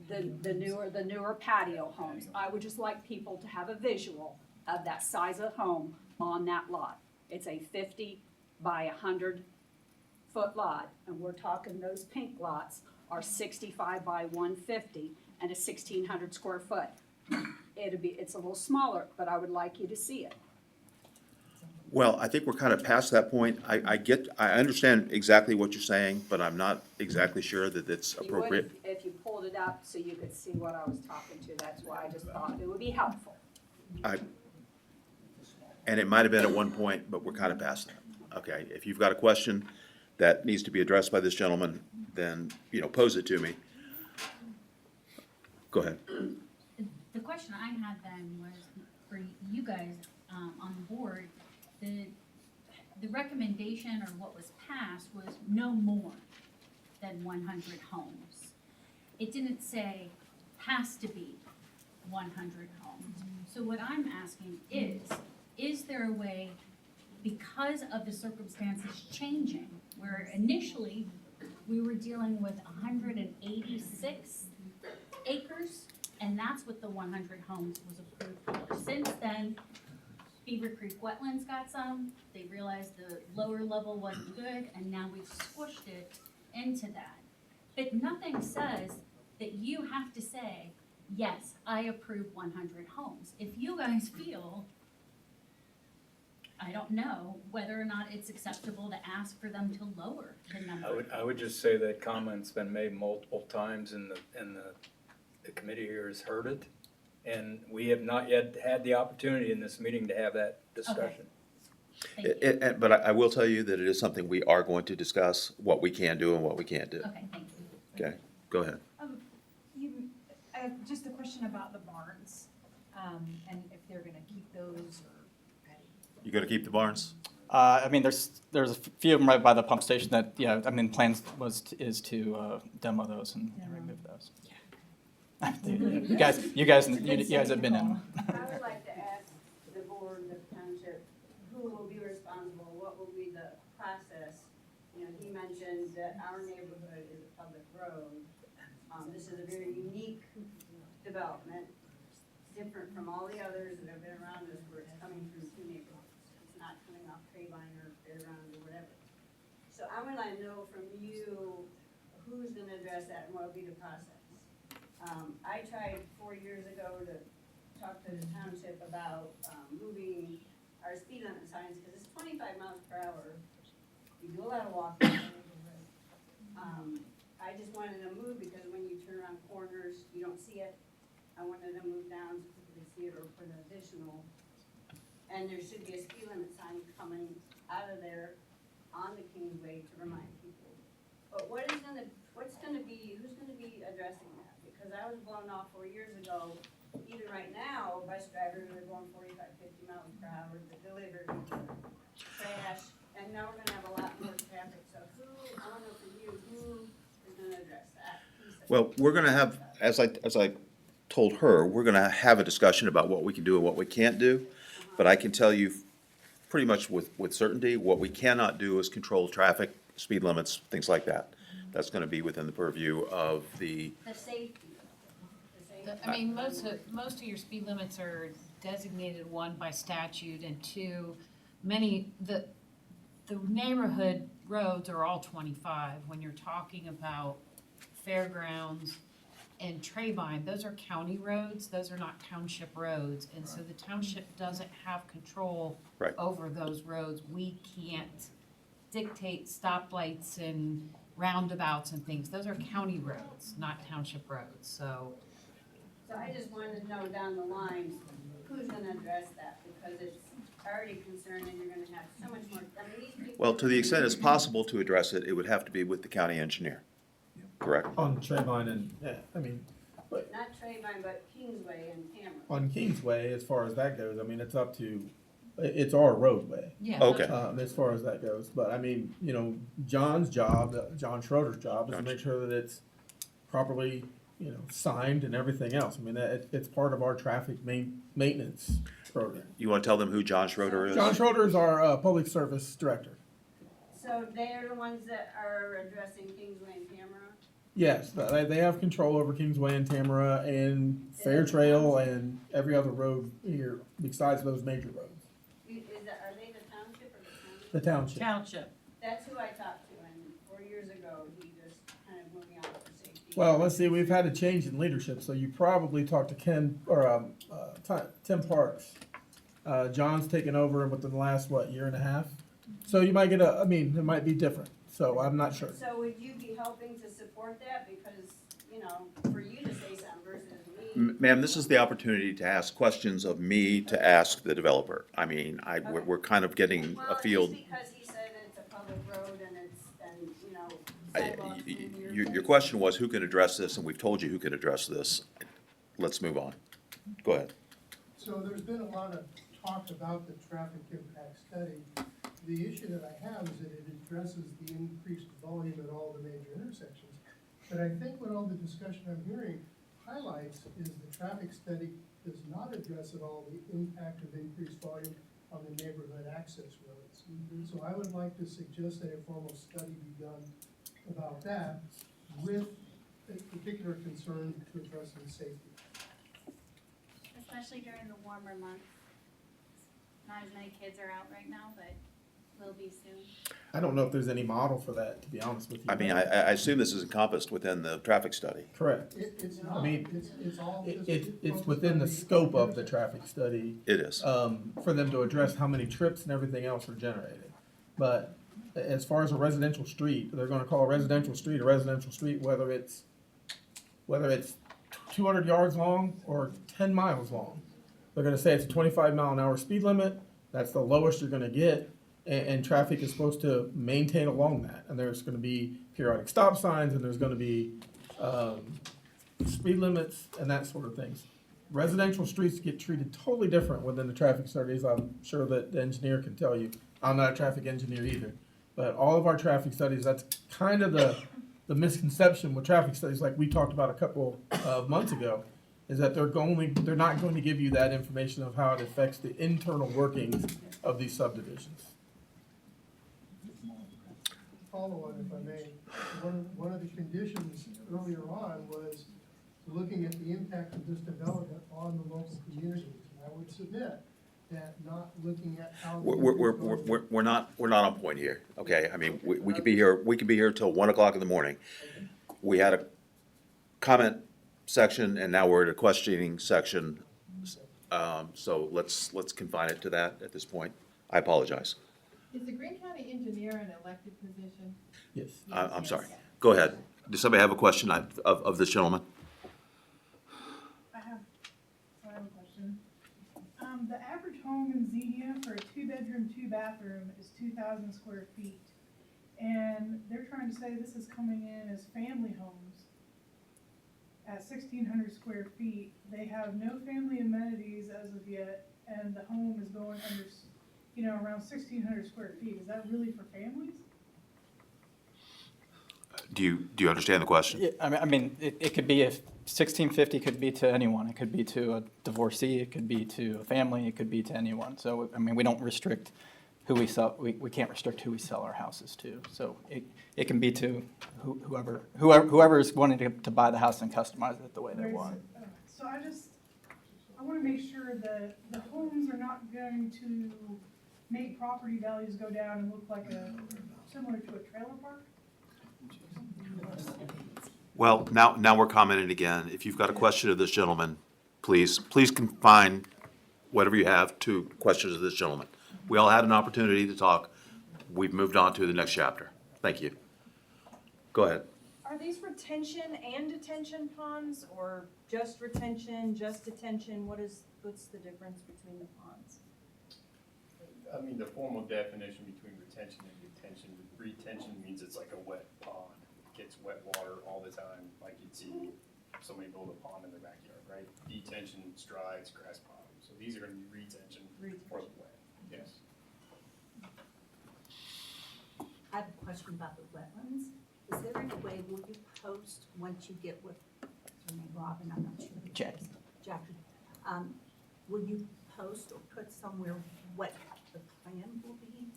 The newer patio homes. I would just like people to have a visual of that size of home on that lot. It's a 50 by 100 foot lot, and we're talking those pink lots are 65 by 150 and a 1,600 square foot. It's a little smaller, but I would like you to see it. Well, I think we're kind of past that point. I understand exactly what you're saying, but I'm not exactly sure that it's You would appropriate. if you pulled it up so you could see what I was talking to. That's why I just thought it would be helpful. And it might have been at one point, but we're kind of past that. Okay, if you've got a question that needs to be addressed by this gentleman, then, pose it to me. Go ahead. The question I had then was for you guys on the board, the recommendation or what was passed was no more than 100 homes. It didn't say has to be 100 homes. So what I'm asking is there a way, because of the circumstances changing, where initially we were dealing with 186 acres, and that's what the 100 homes was approved for. Since then, Beavercreek Wetlands got some, they realized the lower level wasn't good, and now we've squished it into that. But nothing says that you have to say, yes, I approve 100 homes. If you guys feel, I don't know whether or not it's acceptable to ask for them to lower the number. I would just say that comment's been made multiple times, and the committee here has heard it. And we have not yet had the opportunity in this meeting to have that discussion. But I will tell you that it is something we are going to discuss, what we can do and what we can't do. Okay, thank you. Okay, go ahead. I have just a question about the barns, and if they're gonna keep those or. You gonna keep the barns? There's a few of them right by the pump station that, plans is to demo those and remove those. You guys have been in them. I would like to ask the board, the township, who will be responsible, what will be the process? He mentioned that our neighborhood is a public road. This is a very unique development, different from all the others that have been around us where it's coming through two neighborhoods. It's not coming off Trayvine or Fairground or whatever. So I want to know from you, who's going to address that and what will be the process? I tried 4 years ago to talk to the township about moving our speed limit signs, because it's 25 miles per hour. You do a lot of walking in the neighborhood. I just wanted to move because when you turn around corners, you don't see it. I wanted to move down so people could see it or put an additional. And there should be a speed limit sign coming out of there on the Kingsway to remind people. But what's gonna be, who's gonna be addressing that? Because I was blown off 4 years ago, even right now, bus drivers are going 45, 50 miles per hour to deliver trash, and now we're gonna have a lot more traffic, so who, I wanna know for you, who is gonna address that piece of it? Well, we're gonna have, as I told her, we're gonna have a discussion about what we can do and what we can't do. But I can tell you pretty much with certainty, what we cannot do is control traffic, speed limits, things like that. That's gonna be within the purview of the, The safety. I mean, most of your speed limits are designated, one, by statute, and two, the neighborhood roads are all 25. When you're talking about Fairgrounds and Trayvine, those are county roads, those are not township roads, and so the township doesn't have control Right. over those roads. We can't dictate stoplights and roundabouts and things. Those are county roads, not township roads, so. So I just wanted to know down the line, who's gonna address that, because it's already concerning, you're gonna have so much more, I mean, these people. well, to the extent it's possible to address it, it would have to be with the county engineer. Correct? On Trayvine and, yeah, I mean, but Not Trayvine, but Kingsway and Tamara. on Kingsway, as far as that goes, I mean, it's up to, it's our roadway. Yeah. Okay. As far as that goes, but I mean, you know, John's job, John Schroeder's job is to make sure that it's properly, you know, signed and everything else. I mean, it's part of our traffic maintenance program. You wanna tell them who John Schroeder is? John Schroeder is our, public service director. So they're the ones that are addressing Kingsway and Tamara? Yes, they have control over Kingsway and Tamara and Fair Trail and every other road here besides those major roads. Are they the township or the county? The township. Township. That's who I talked to, and 4 years ago, he just kind of moved me out for safety. Well, let's see, we've had a change in leadership, so you probably talked to Ken, or, Tim Parks. John's taken over within the last, year and a half? So you might get I mean, it might be different, so I'm not sure. So would you be helping to support that? Because, you know, for you to say something versus me. Ma'am, this is the opportunity to ask questions of me to ask the developer. I mean, we're kind of getting a field. Well, just because he said it's a public road and you know, I- sidewalks in your Your place. question was who can address this, and we've told you who can address this. Let's move on. Go ahead. So there's been a lot of talk about the traffic impact study. The issue that I have is that it addresses the increased volume at all the major intersections. But I think what all the discussion I'm hearing highlights is the traffic study does not address at all the impact of increased volume on the neighborhood access roads. So I would like to suggest that a formal study be done about that with a particular concern to addressing safety. Especially during the warmer months. Not as many kids are out right now, but will be soon. I don't know if there's any model for that, to be honest with you. I mean, I assume this is encompassed within the traffic study. Correct. It's I not, mean, it's all just. It's within the scope of the traffic study. It is. For them to address how many trips and everything else are generated. But as far as a residential street, they're gonna call a residential street, whether it's 200 yards long or 10 miles long. They're gonna say it's a 25-mile-an-hour speed limit, that's the lowest you're gonna get, and traffic is supposed to maintain along that. And there's gonna be periodic stop signs, and there's gonna be, speed limits and that sort of things. Residential streets get treated totally different within the traffic studies, I'm sure that the engineer can tell you. I'm not a traffic engineer either, but all of our traffic studies, that's kind of the misconception with traffic studies, like we talked about a couple of months ago, is that they're not going to give you that information of how it affects the internal workings of these subdivisions. Follow on, if I may. One of the conditions earlier on was looking at the impact of this development on the local communities. And I would submit that not looking at how. We're not on point here, okay? I mean, we could be here till 1 o'clock in the morning. We had a comment section, and now we're at a questioning section. So let's confine it to that at this point. I apologize. Is the Greene County engineer an elected position? Yes. I'm sorry. Go ahead. Does somebody have a question of this gentleman? I have a question. The average home in Xenia for a 2-bedroom, 2-bathroom is 2,000 square feet. And they're trying to say this is coming in as family homes at 1,600 square feet. They have no family amenities as of yet, and the home is going under, around 1,600 square feet. Is that really for families? Do you understand the question? Yeah, I mean, it could be if 1650 could be to anyone. It could be to a divorcee, it could be to a family, it could be to anyone. So, I mean, we don't restrict who we sell, we can't restrict who we sell our houses to. So it can be to whoever is wanting to buy the house and customize it the way they want. So I want to make sure that the homes are not going to make property values go down and look like similar to a trailer park? Well, now we're commenting again. If you've got a question of this gentleman, please confine whatever you have to questions of this gentleman. We all had an opportunity to talk. We've moved on to the next chapter. Thank you. Go ahead. Are these retention and detention ponds, or just retention, just detention? What's the difference between the ponds? I mean, the formal definition between retention and detention, retention means it's like a wet pond. It gets wet water all the time, like you'd see somebody build a pond in their backyard, right? Detention, dry, it's grass pond. So these are gonna be retention for the wet, yes. I have a question about the wetlands. Is there any way, will you post once you get with, your name Robin, I'm not sure. Jackie. Jackie, will you post or put somewhere what the plan will be?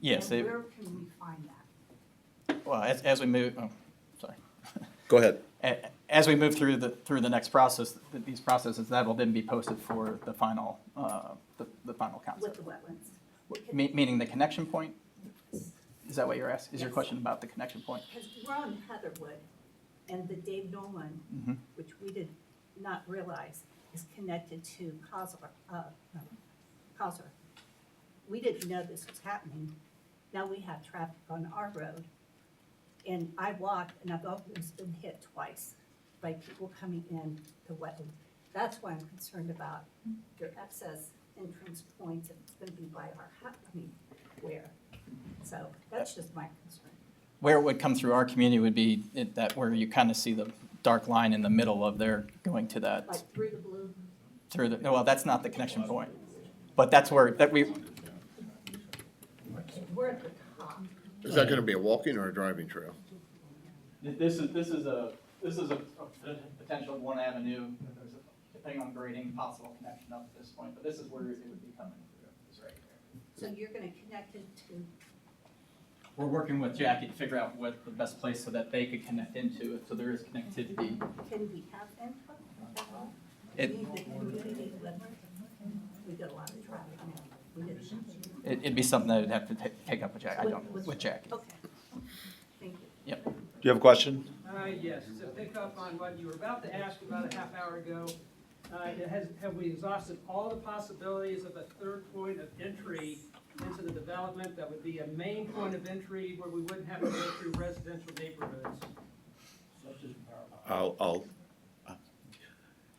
Yes. And where can we find that? Well, as we move, sorry. Go ahead. As we move through the next process, these processes, that will then be posted for the final, the final concept. With the wetlands? Meaning the connection point? Is that what you're asking? Is your question about the connection point? Because we're on Heatherwood, and the Dave Nolan, Mhm. which we did not realize, is connected to Cosar. We didn't know this was happening. Now we have traffic on our road. And I walked, and I've almost been hit twice by people coming in to wetlands. That's why I'm concerned about your access entrance points, if it's gonna be by our house, where? So that's just my concern. Where it would come through our community would be that where you kind of see the dark line in the middle of there going to that. Like through the blue? Well, that's not the connection point. But that's where, We're at the top. Is that gonna be a walking or a driving trail? This is a potential one avenue, there's depending on grading, possible connection up at this point, but this is where it would be coming through, is right there. So you're gonna connect it to, We're working with Jackie to figure out what the best place so that they could connect into it, so there is connectivity. can we have input at all? It- We need the community with, we got a lot of traffic now. We didn't. It'd be something that I'd have to take up with Jackie, with Jackie. Okay, thank you. Yep. Do you have a question? Yes, to pick up on what you were about to ask about a half hour ago, have we exhausted all the possibilities of a third point of entry into the development that would be a main point of entry where we wouldn't have to go through residential neighborhoods?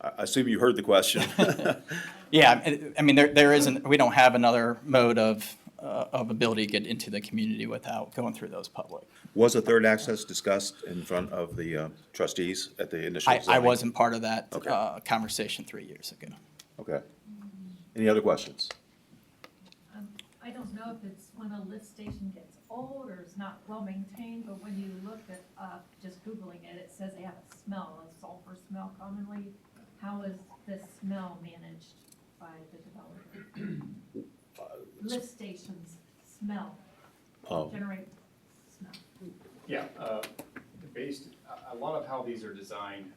I assume you heard the question. Yeah, I mean, there isn't, we don't have another mode of ability to get into the community without going through those public. Was a third access discussed in front of the trustees at the initial I zoning? wasn't part of that Okay. conversation 3 years ago. Okay. Any other questions? I don't know if it's when a lift station gets old or it's not well maintained, but when you look at, just Googling it, it says they have a smell, a sulfur smell commonly. How is this smell managed by the developer? Lift stations smell, generate smell. Yeah, a lot of how these are designed,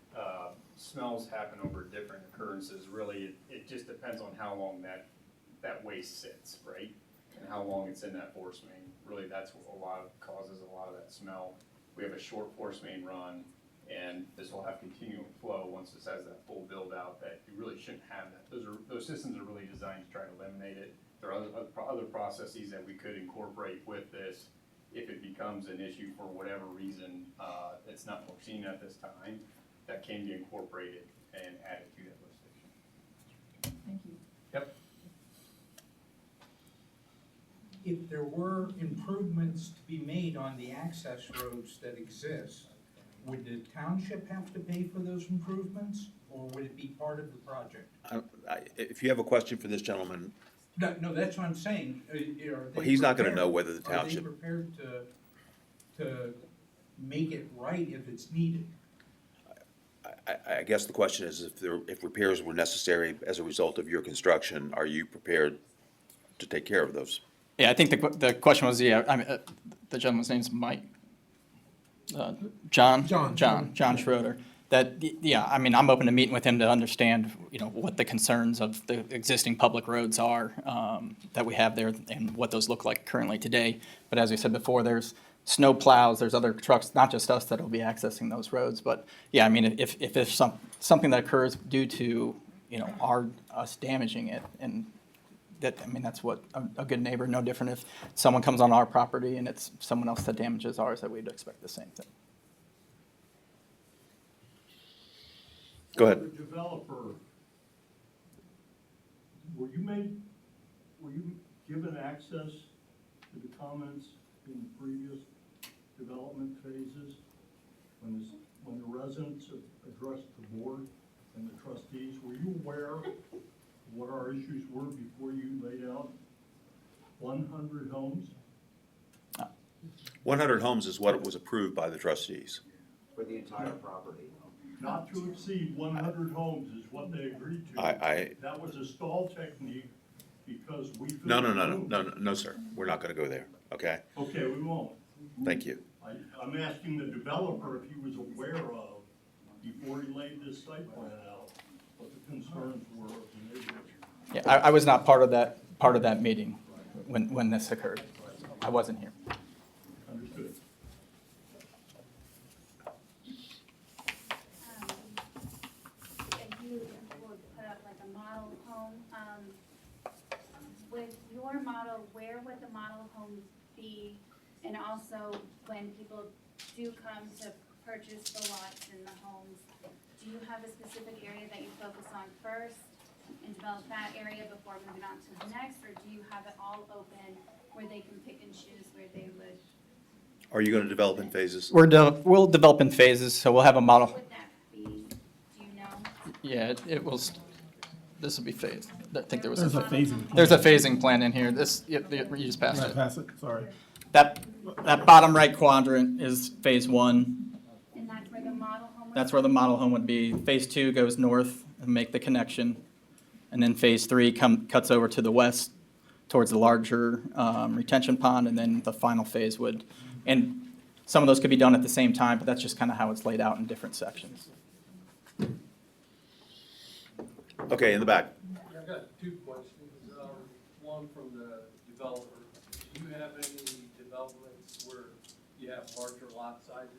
smells happen over different occurrences. Really, it just depends on how long that waste sits, right? And how long it's in that force main. Really, that's what causes a lot of that smell. We have a short force main run, and this will have continual flow once this has that full build out, that you really shouldn't have that. Those systems are really designed to try to eliminate it. There are other processes that we could incorporate with this if it becomes an issue for whatever reason, it's not foreseen at this time, that can be incorporated and added to that lift station. Thank you. Yep. If there were improvements to be made on the access roads that exist, would the township have to pay for those improvements, or would it be part of the project? If you have a question for this gentleman, No, that's what I'm saying. well, he's not gonna know whether the Are they township, prepared to make it right if it's needed? I guess the question is, if repairs were necessary as a result of your construction, are you prepared to take care of those? Yeah, I think the question was, yeah, I mean, the gentleman's name's Mike. John Schroeder. That, yeah, I mean, I'm open to meeting with him to understand, you know, what the concerns of the existing public roads are, that we have there and what those look like currently today. But as we said before, there's snow plows, there's other trucks, not just us that'll be accessing those roads. But yeah, I mean, if there's something that occurs due to, you know, us damaging it, and that, I mean, that's what a good neighbor, no different if someone comes on our property and it's someone else that damages ours, that we'd expect the same thing. Go ahead. The developer, were you given access to the comments in the previous development phases? When the residents addressed the board and the trustees, were you aware of what our issues were before you laid out 100 homes? 100 homes is what was approved by the trustees. For the entire property. Not to exceed 100 homes is what they agreed to. That was a stall technique because we. No, sir. We're not gonna go there, okay? Okay, we won't. Thank you. I'm asking the developer if he was aware of, before he laid this site plan out, what the concerns were of the neighbors. Yeah, I was not part of that meeting when this occurred. I wasn't here. Understood. If you would put up like a model home, with your model, where would the model homes be? And also, when people do come to purchase the lots and the homes, do you have a specific area that you focus on first and develop that area before moving on to the next? Or do you have it all open where they can pick and choose where they would? Are you gonna develop in phases? We'll develop in phases, so we'll have a model. What would that be? Do you know? Yeah, it will, this will be phased. I think there was. There's a phasing plan. There's a phasing plan in here. This, you just passed Can I it. pass it? Sorry. That bottom right quadrant is phase one. And that's where the model home would That's where the model home would be. Phase two goes north and make the connection. And then phase three cuts over to the west towards the larger retention pond, and then the final phase would, and some of those could be done at the same time, but that's just kind of how it's laid out in different sections. Okay, in the back. I've got two questions. One from the developer. Do you have any developments where you have larger lot sizes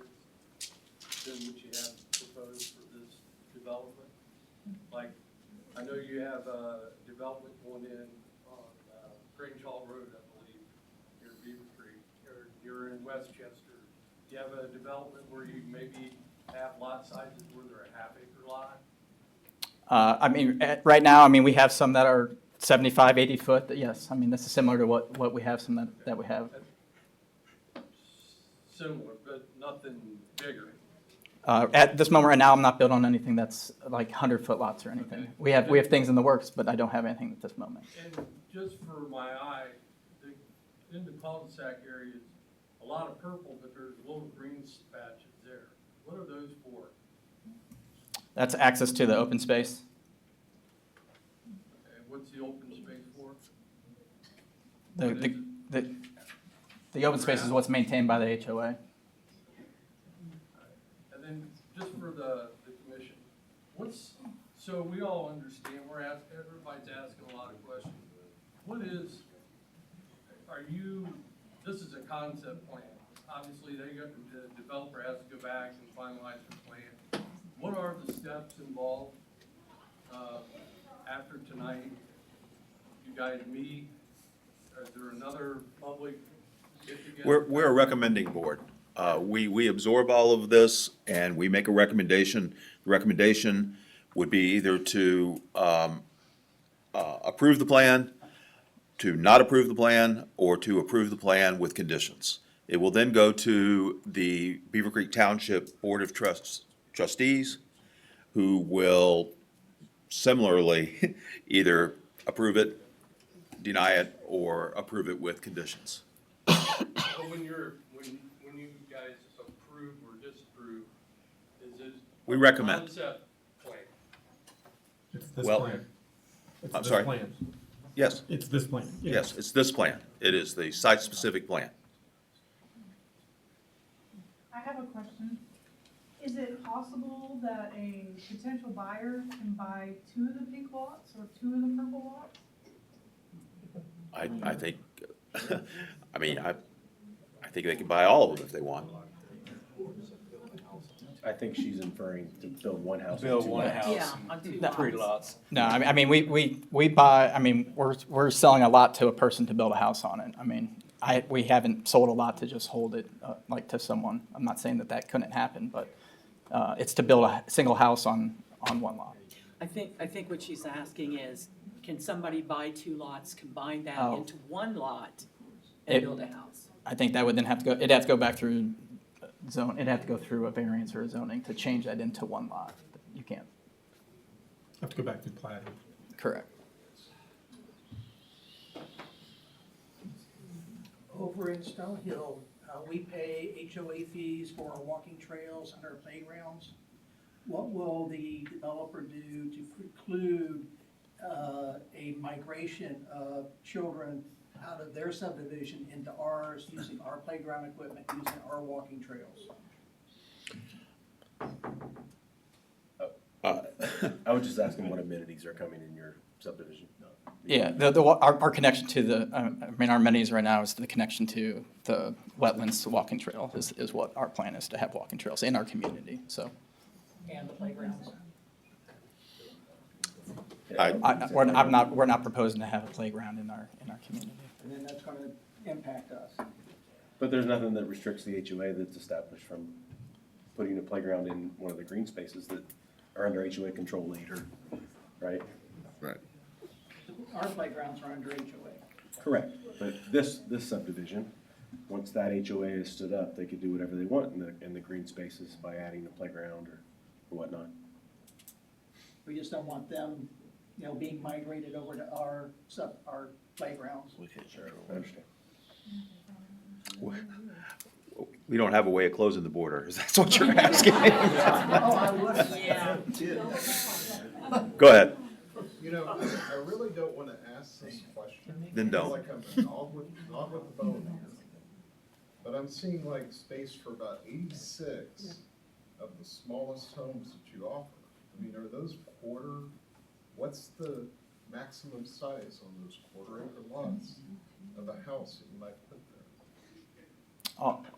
than what you have proposed for this development? Like, I know you have a development going in on Grange Hall Road, I believe, near Beavercreek, or you're in Westchester. Do you have a development where you maybe have lot sizes where they're a half-acre lot? I mean, right now, I mean, we have some that are 75, 80 foot. Yes, I mean, this is similar to what we have, some that we have. Similar, but nothing bigger. At this moment right now, I'm not built on anything that's like 100-foot lots or anything. We have things in the works, but I don't have anything at this moment. And just for my eye, in the cul-de-sac areas, a lot of purple, but there's little green patches there. What are those for? That's access to the open space. Okay, what's the open space for? The open space is what's maintained by the HOA. And then just for the commission, so we all understand, everybody's asking a lot of questions. This is a concept plan. Obviously, the developer has to go back and finalize the plan. What are the steps involved after tonight? You guys meet? Is there another public We're a recommending board. We absorb all of this and we make a recommendation. The recommendation would be either to approve the plan, to not approve the plan, or to approve the plan with conditions. It will then go to the Beavercreek Township Board of Trustees, who will similarly either approve it, deny it, or approve it with conditions. But when you guys approve or disapprove, is it? We recommend. Concept plan. It's this Well, plan. It's I'm this sorry? plan. Yes, It's this plan. yes, it's this plan. It is the site-specific plan. I have a question. Is it possible that a potential buyer can buy 2 of the pink lots or 2 of the purple lots? I think, I mean, I think they can buy all of them if they want. I think she's inferring to build one house. Build on two one lots. house, three lots. No, I mean, we buy, I mean, we're selling a lot to a person to build a house on it. I mean, we haven't sold a lot to just hold it, like to someone. I'm not saying that couldn't happen, but, it's to build a single house on one lot. I think what she's asking is, can somebody buy 2 lots, combine that Oh. into one lot It- and build a house? I think that would then have to go, it'd have to go back through it'd have to go through a variance or a zoning to change that into one lot. You can't. Have to go back to plating. Correct. Over in Stone Hill, we pay HOA fees for our walking trails and our playgrounds. What will the developer do to preclude a migration of children out of their subdivision into ours, using our playground equipment, using our walking trails? I was just asking what amenities are coming in your subdivision. Yeah, our connection to the, I mean, our amenities right now is the connection to the wetlands, the walking trail is what our plan is, to have walking trails in our community, so. And the playgrounds? We're not proposing to have a playground in our community. And then that's gonna impact us. But there's nothing that restricts the HOA that's established from putting a playground in one of the green spaces that are under HOA control later, right? Right. Our playgrounds are under HOA. Correct, but this subdivision, once that HOA is stood up, they could do whatever they want in the green spaces by adding a playground or whatnot. We just don't want them, being migrated over to our playgrounds. Sure, I understand. We don't have a way of closing the border. Is that what you're asking? Oh, I would. Yeah. Go ahead. You know, I really don't want to ask this question. Then don't. Like I'm not with the bone here. But I'm seeing like space for about 86 of the smallest homes that you offer. I mean, are those what's the maximum size on those quarter-acre lots of a house that you might put there?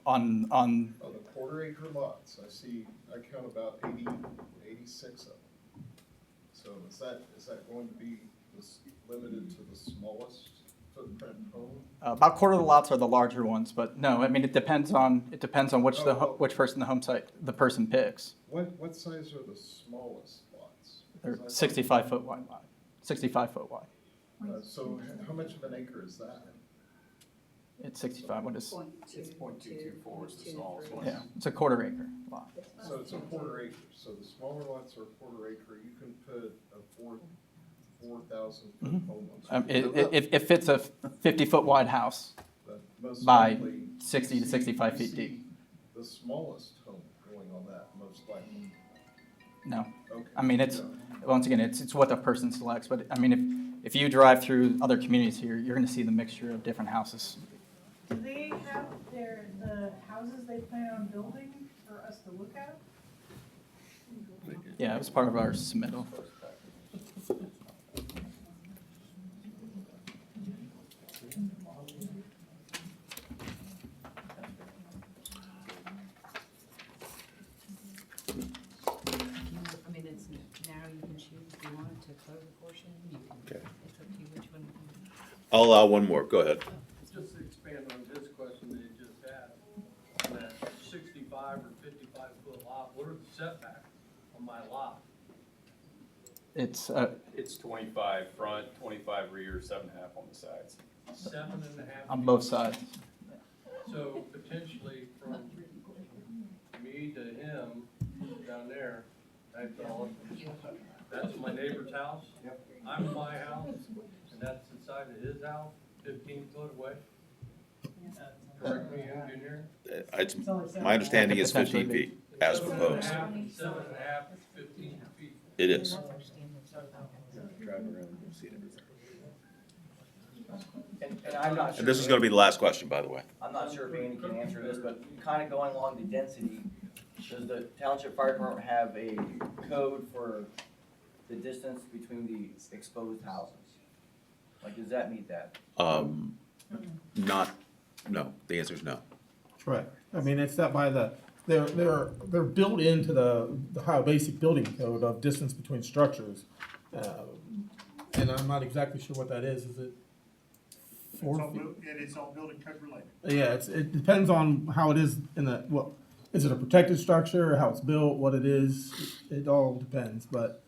On, On the quarter-acre lots, I count about 86 of them. So is that going to be limited to the smallest footprint home? about quarter of the lots are the larger ones, but no, I mean, it depends on which person the person picks. What size are the smallest lots? They're 65-foot wide lot, 65-foot wide. So how much of an acre is that? It's 65, what is? It's .224 is the smallest one. Yeah, it's a quarter acre lot. So it's a quarter acre, so the smaller lots are a quarter acre, you can put a 4,000 foot home on. It fits a 50-foot wide house But most by likely, 60 to 65 feet deep. the smallest home going on that, most likely. No. Okay. I mean, once again, it's what the person selects, but I mean, if you drive through other communities here, you're gonna see the mixture of different houses. Do they have the houses they plan on building for us to look at? Yeah, it was part of our submittal. I mean, it's now you can choose if you want to close a portion, you can, Okay. it's up to you which one. I'll allow one more. Go ahead. Just to expand on his question, setback on my lot? It's, It's 25 front, 25 rear, 7.5 on the sides. 7.5 on feet. both sides. So potentially from me to him down there, that's my neighbor's house. I'm in my house, and that's the side of his house, 15 foot away. Correct me, engineer. It's, my understanding is 15 feet as proposed. 7.5, 15 feet. It is. Drive around, you'll see it everywhere. And I'm not sure. And this is gonna be the last question, by the way. I'm not sure if Andy can answer this, but kind of going along the density, does the township fire department have a code for the distance between the exposed houses? Like, does that meet that? Not, no, the answer is no. Correct. I mean, it's set by they're built into the Ohio Basic Building Code of distance between structures. And I'm not exactly sure what that is. Is it 4 feet? It is all building code related. Yeah, it depends on how it is is it a protected structure, how it's built, what it is, it all depends, but,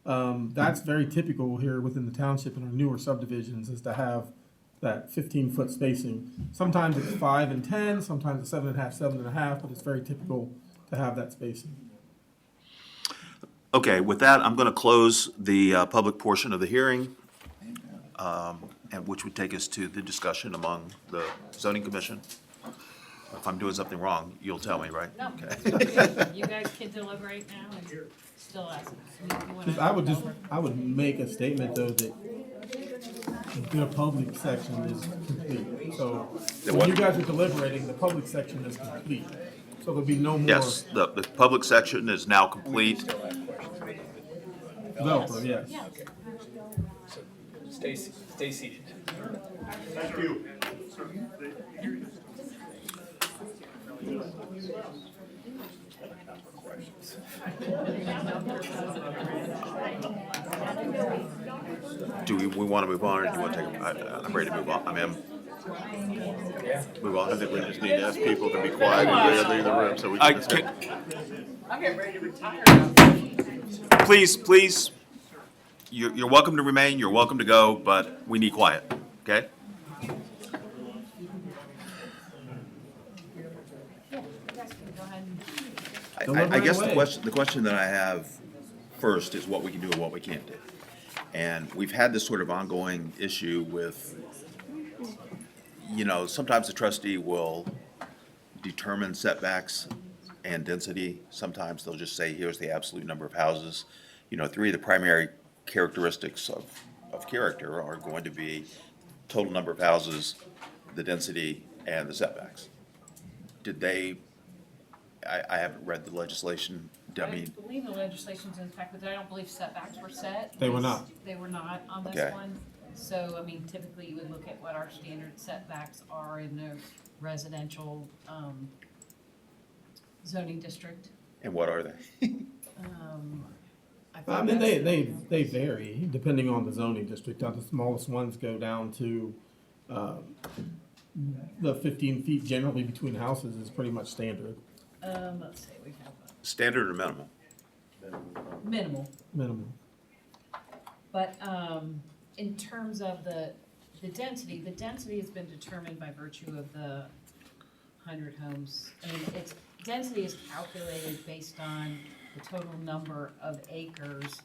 that's very typical here within the township in our newer subdivisions is to have that 15-foot spacing. Sometimes it's 5 and 10, sometimes it's 7.5, 7.5, but it's very typical to have that spacing. Okay, with that, I'm gonna close the public portion of the hearing, and which would take us to the discussion among the zoning commission. If I'm doing something wrong, you'll tell me, right? No. Okay. You guys can deliberate now and still ask. I would make a statement though that the public section is complete. So when you guys are deliberating, the public section is complete. So there'll be no more. Yes, the public section is now complete. Developer, yes. Stay seated. Thank you. Do we want to move on, or do you want to take, I'm ready to move on, move on. I think we just need to ask people to be quiet and leave the room so we can discuss. I'm getting ready to retire. Please, you're welcome to remain, you're welcome to go, but we need quiet, okay? I guess the question that I have first is what we can do and what we can't do. And we've had this sort of ongoing issue with, sometimes the trustee will determine setbacks and density. Sometimes they'll just say, here's the absolute number of houses. 3 of the primary characteristics of character are going to be total number of houses, the density, and the setbacks. Did they, I haven't read the legislation, I I mean, believe the legislation's in effect, but I don't believe setbacks were set. They were not. They were not on this Okay. one. So, I mean, typically you would look at what our standard setbacks are in the residential, zoning district. and what are they? I mean, they vary depending on the zoning district. The smallest ones go down to, the 15 feet generally between houses is pretty much standard. Let's see, we have Standard or minimal? minimal. Minimum. But, in terms of the density has been determined by virtue of the 100 homes. I mean, density is calculated based on the total number of acres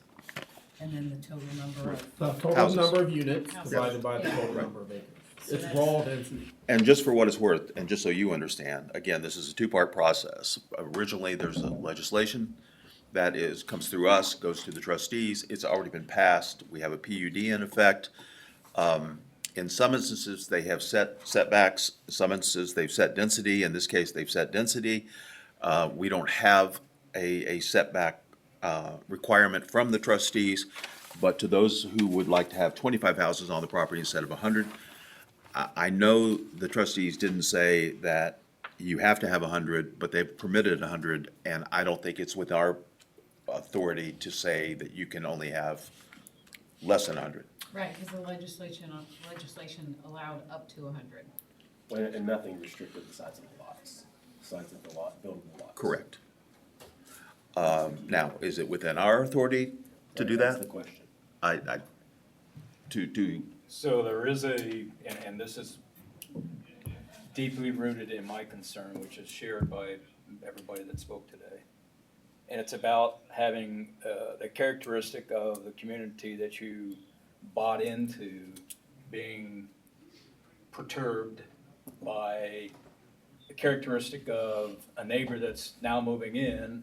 and then the total number of. The total Houses. number of units Houses. divided by the Yeah. total number of acres. So It's that's- raw density. And just for what it's worth, and just so you understand, again, this is a two-part process. Originally, there's a legislation that comes through us, goes to the trustees. It's already been passed. We have a PUD in effect. In some instances, they have set setbacks. Some instances, they've set density. In this case, they've set density. We don't have a setback requirement from the trustees, but to those who would like to have 25 houses on the property instead of 100, I know the trustees didn't say that you have to have 100, but they've permitted 100, and I don't think it's with our authority to say that you can only have less than 100. Right, because the legislation allowed up to 100. And nothing restricted the size of the lots, size of the lot, building the lots. Correct. Now, is it within our authority to do That's the that? question. To, So there is and this is deeply rooted in my concern, which is shared by everybody that spoke today. And it's about having the characteristic of the community that you bought into being perturbed by the characteristic of a neighbor that's now moving in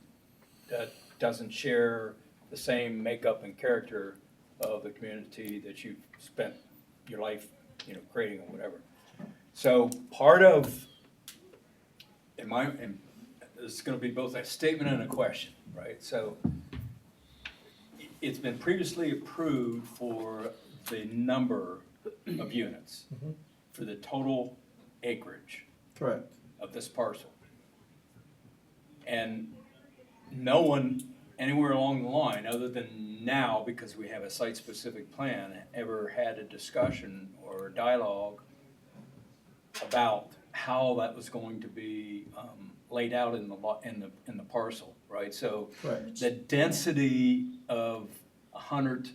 that doesn't share the same makeup and character of the community that you've spent your life, creating or whatever. So part of, and this is gonna be both a statement and a question, right? So it's been previously approved for the number of units, for the total acreage Correct. of this parcel. And no one anywhere along the line, other than now, because we have a site-specific plan, ever had a discussion or a dialogue about how that was going to be laid out in the parcel, right? So Right. the density of 100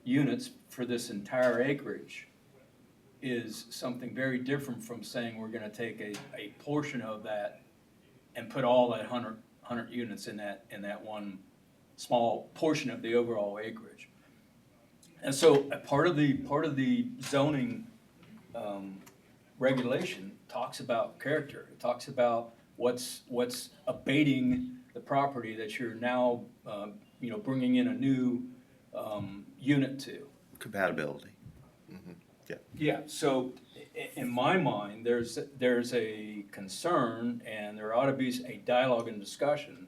units for this entire acreage is something very different from saying we're gonna take a portion of that and put all that 100 units in that one small portion of the overall acreage. And so a part of the zoning regulation talks about character. It talks about what's abating the property that you're now, bringing in a new unit to. compatibility. Yeah, so in my mind, there's a concern and there ought to be a dialogue and discussion,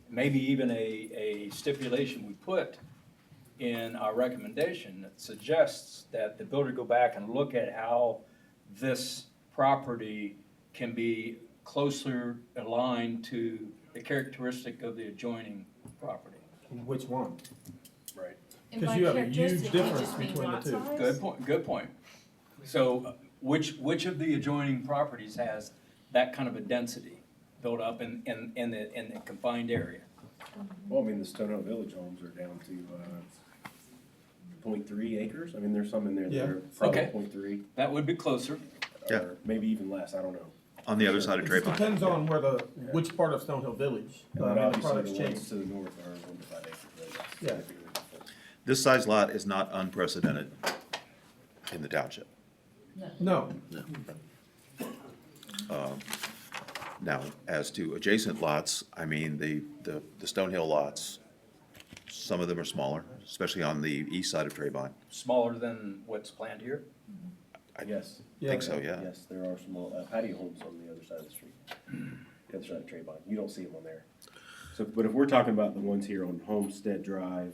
maybe even a stipulation we put in our recommendation that suggests that the builder go back and look at how this property can be closer aligned to the characteristic of the adjoining property. Which one? Right. And 'Cause by you have a huge characteristic, you difference just mean between the lot two. size? Good point. So which of the adjoining properties has that kind of a density built up in the confined area? Well, I mean, the Stonehill Village homes are down to 0.3 acres. I mean, there's some in there that are probably Okay. 0.3. That would be closer. Yeah. Or maybe even less, I don't know. On the other side of It Trayvine. depends on which part of Stonehill Village. And I then mean, the obviously product's the ones changed. to the north are 1 to 5 acres, right? That's Yeah. significantly different. This size lot is not unprecedented in the township. No, Now, as to adjacent lots, I mean, the Stonehill lots, some of them are smaller, especially on the east side of Trayvine. Smaller than what's planned here? Yes. I think so, yeah. Yes, there are some patio homes on the other side of the street. The other side of Trayvine. You don't see them on there. So, but if we're talking about the ones here on Homestead Drive,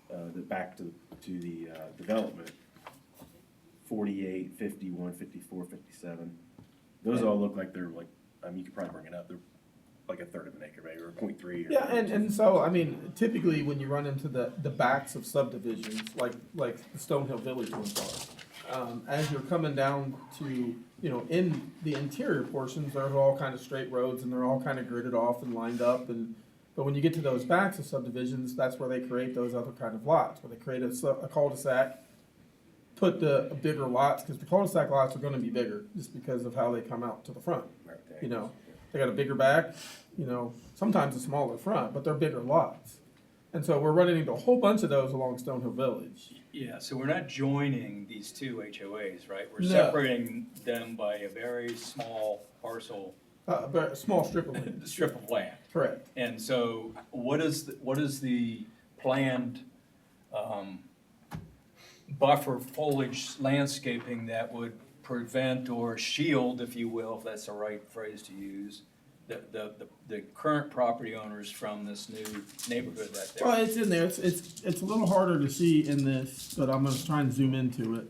the back to the development, 48, 51, 54, 57, those all look like they're like, you could probably bring it up, they're like a third of an acre maybe, or 0.3. yeah, and so, I mean, typically when you run into the backs of subdivisions, like the Stonehill Village ones are, as you're coming down to, in the interior portions, they're all kind of straight roads and they're all kind of gridded off and lined up but when you get to those backs of subdivisions, that's where they create those other kind of lots, where they create a cul-de-sac, put the bigger lots, because the cul-de-sac lots are gonna be bigger, just because of how they come out to the front. They got a bigger back, sometimes a smaller front, but they're bigger lots. And so we're running into a whole bunch of those along Stonehill Village. Yeah, so we're not joining these two HOAs, right? We're No. separating them by a very small parcel, A small strip of land. strip of land. Correct. And so what is the planned buffer foliage landscaping that would prevent or shield, if you will, if that's the right phrase to use, the current property owners from this new neighborhood right there? Well, it's in there. It's a little harder to see in this, but I'm gonna try and zoom into it.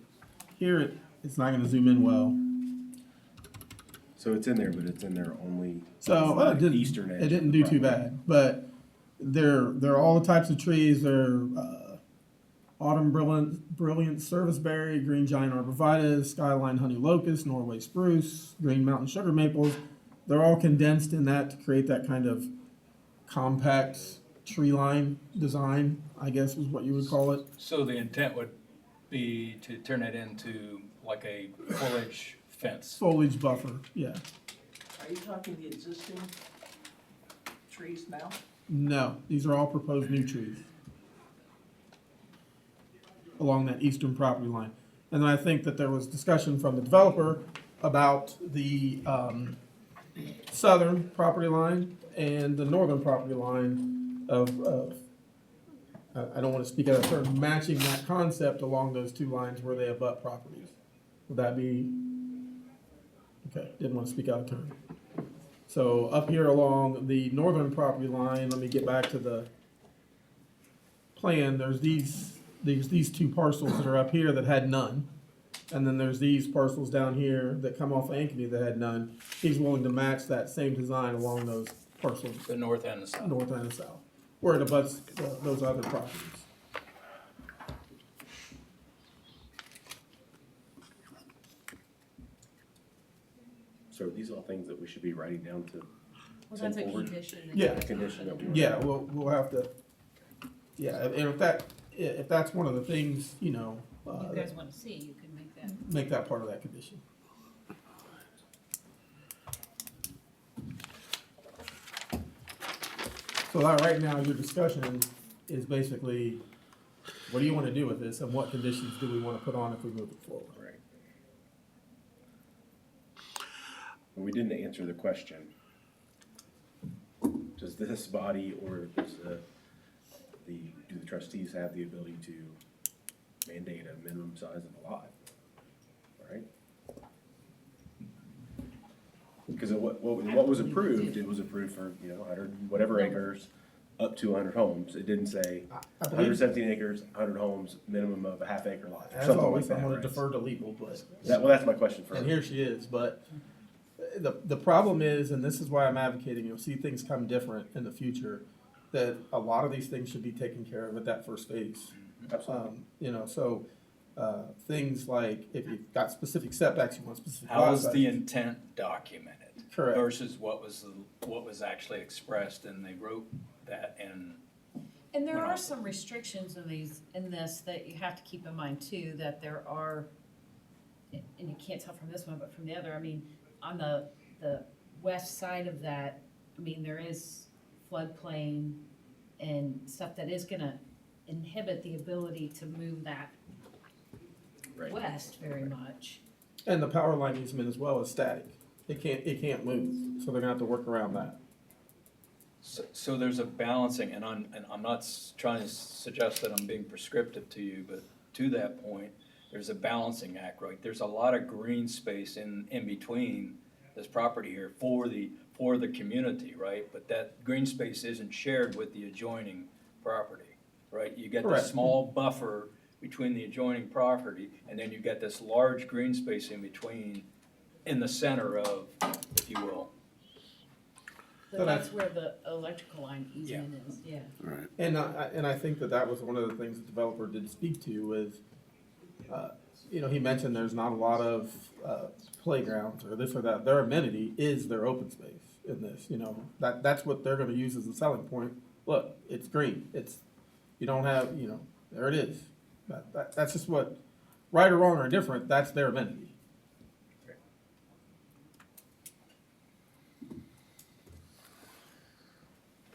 Here, it's not gonna zoom in well. So it's in there, but it's in there only So on it the didn't, eastern edge. it didn't of the do too property. bad, but they're all the types of trees. They're autumn brilliant serviceberry, green giant arborvitae, skyline honey locust, Norway spruce, green mountain sugar maples. They're all condensed in that to create that kind of compact tree line design, I guess is what you would call it. So the intent would be to turn it into like a foliage fence. Foliage buffer, yeah. Are you talking the existing trees now? No, these are all proposed new trees along that eastern property line. And then I think that there was discussion from the developer about the southern property line and the northern property line of I don't want to speak out of turn, matching that concept along those two lines where they abut properties. Would that be, okay, didn't want to speak out of turn. So up here along the northern property line, let me get back to the plan, there's these two parcels that are up here that had none. And then there's these parcels down here that come off Ankeny that had none. He's willing to match that same design along those parcels, The north and the south. north and the south, where it abuts those other properties. So are these all things that we should be writing down to Well, send that's a forward? condition. Yeah. A condition that we. Yeah, we'll have to, yeah, and if that's one of the things, you know, You guys wanna see, you can make that. make that part of that condition. So right now, your discussion is basically, what do you wanna do with this, and what conditions do we wanna put on if we move it forward? Right. But we didn't answer the question. Does this body or does do the trustees have the ability to mandate a minimum size of a lot? Right? Because what was approved, it was approved for, 100, whatever acres, up to 100 homes. It didn't say I believe, 117 acres, 100 homes, minimum of a half acre lot. or as something always, like I'm that, gonna right? defer to legal, but. Well, that's my question for And her. here she is, but the problem is, and this is why I'm advocating, you'll see things come different in the future, that a lot of these things should be taken care of at that first phase. Absolutely. Things like if you've got specific setbacks, you want specific How lot was the sizes. intent documented? Correct. Versus what was actually expressed, and they wrote that in. And there Went are off. some restrictions in this that you have to keep in mind too, that there are, and you can't tell from this one, but from the other, I mean, on the west side of that, I mean, there is floodplain and stuff that is gonna inhibit the ability to move that Right. west very much. And the power line easement as well is static. It can't move, so they're gonna have to work around that. So there's a balancing, and I'm not trying to suggest that I'm being prescriptive to you, but to that point, there's a balancing act, right? There's a lot of green space in between this property here for the community, right? But that green space isn't shared with the adjoining property, right? You get the Correct. small buffer between the adjoining property, and then you get this large green space in between, in the center of, if you will. But that's where the electrical line easement is, yeah. Right. And I think that was one of the things the developer did speak to is, he mentioned there's not a lot of playgrounds or this or that. Their amenity is their open space in this, that's what they're gonna use as a selling point. Look, it's green, you don't have, there it is. That's just what, right or wrong or indifferent, that's their amenity.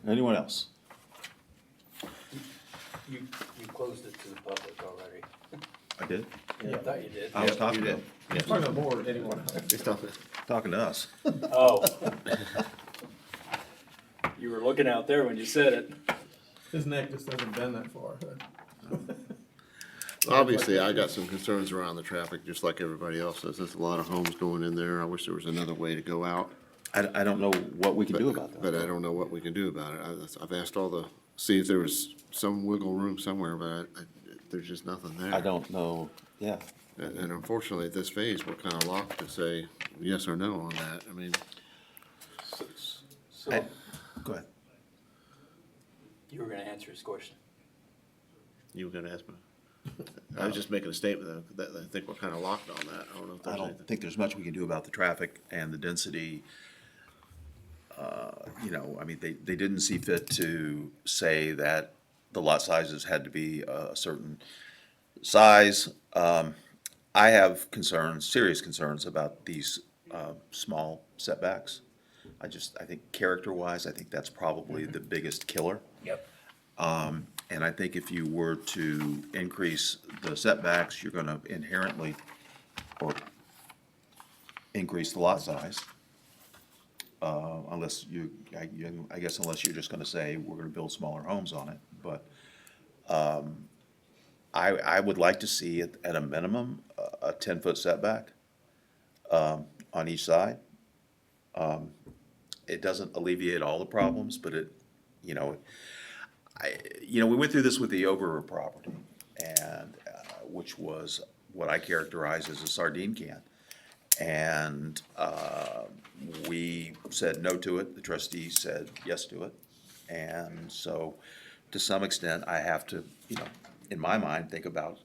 Anyone else? You closed it to the public already. I did? I thought you did. I was talking to you them. In front of the board, anyone. He's talking. Talking to us. Oh. You were looking out there when you said it. His neck just doesn't bend that far. Obviously, I got some concerns around the traffic, just like everybody else does. There's a lot of homes going in there. I wish there was another way to go out. I don't know what we can do about that. But I don't know what we can do about it. I've asked see if there was some wiggle room somewhere, but there's just nothing there. I don't know, yeah. And unfortunately, at this phase, we're kind of locked to say yes or no on that. I mean, So, Go ahead. you were gonna answer his question. you were gonna ask me. I was just making a statement that I think we're kind of locked on that. I don't know if I there's don't anything. think there's much we can do about the traffic and the density you know, I mean, they didn't see fit to say that the lot sizes had to be a certain size. I have concerns, serious concerns about these, small setbacks. I think character-wise, I think that's probably the biggest killer. Yep. And I think if you were to increase the setbacks, you're gonna inherently, or increase the lot size. Unless I guess unless you're just gonna say, we're gonna build smaller homes on it, but, I would like to see at a minimum, a 10-foot setback, on each side. It doesn't alleviate all the problems, but it, you know, we went through this with the Oberer property, and, which was what I characterize as a sardine can. And, we said no to it, the trustees said yes to it. And so, to some extent, I have to, in my mind, think about,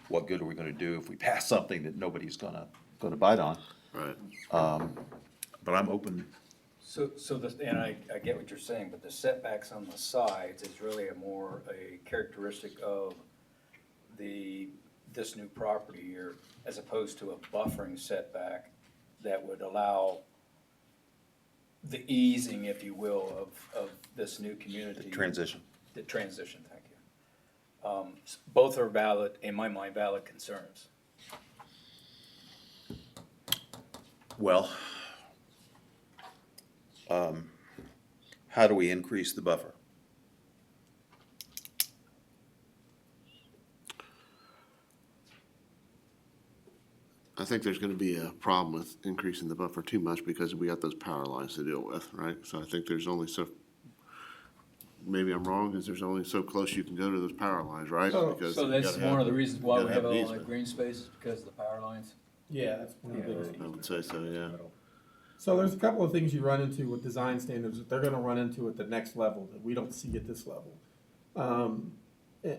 what good are we gonna do if we pass something that nobody's gonna bite on? Right. But I'm open. And I get what you're saying, but the setbacks on the sides is really a characteristic of this new property here, as opposed to a buffering setback that would allow the easing, if you will, of this new community. Transition. The transition, thank you. Both are valid, in my mind, valid concerns. Well, how do we increase the buffer? I think there's gonna be a problem with increasing the buffer too much because we got those power lines to deal with, right? So I think there's only maybe I'm wrong, is there's only so close you can go to those power lines, right? Because So you that's gotta have- one of the reasons why you we gotta have an all easement. that green space, is because of the power lines. Yeah, that's one of the biggest. I would say so, yeah. So there's a couple of things you run into with design standards that they're gonna run into at the next level that we don't see at this level.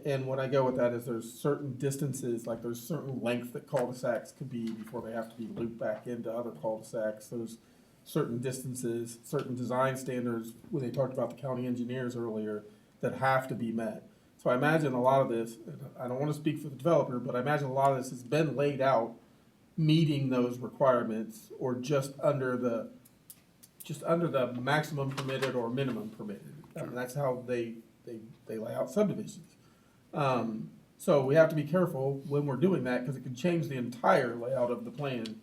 And what I go with that is there's certain distances, like there's certain length that cul-de-sacs could be before they have to be looped back into other cul-de-sacs. There's certain distances, certain design standards, when they talked about the county engineers earlier, that have to be met. So I imagine a lot of this, and I don't wanna speak for the developer, but I imagine a lot of this has been laid out meeting those requirements or just under the maximum permitted or minimum permitted. That's how they lay out subdivisions. So we have to be careful when we're doing that, because it could change the entire layout of the plan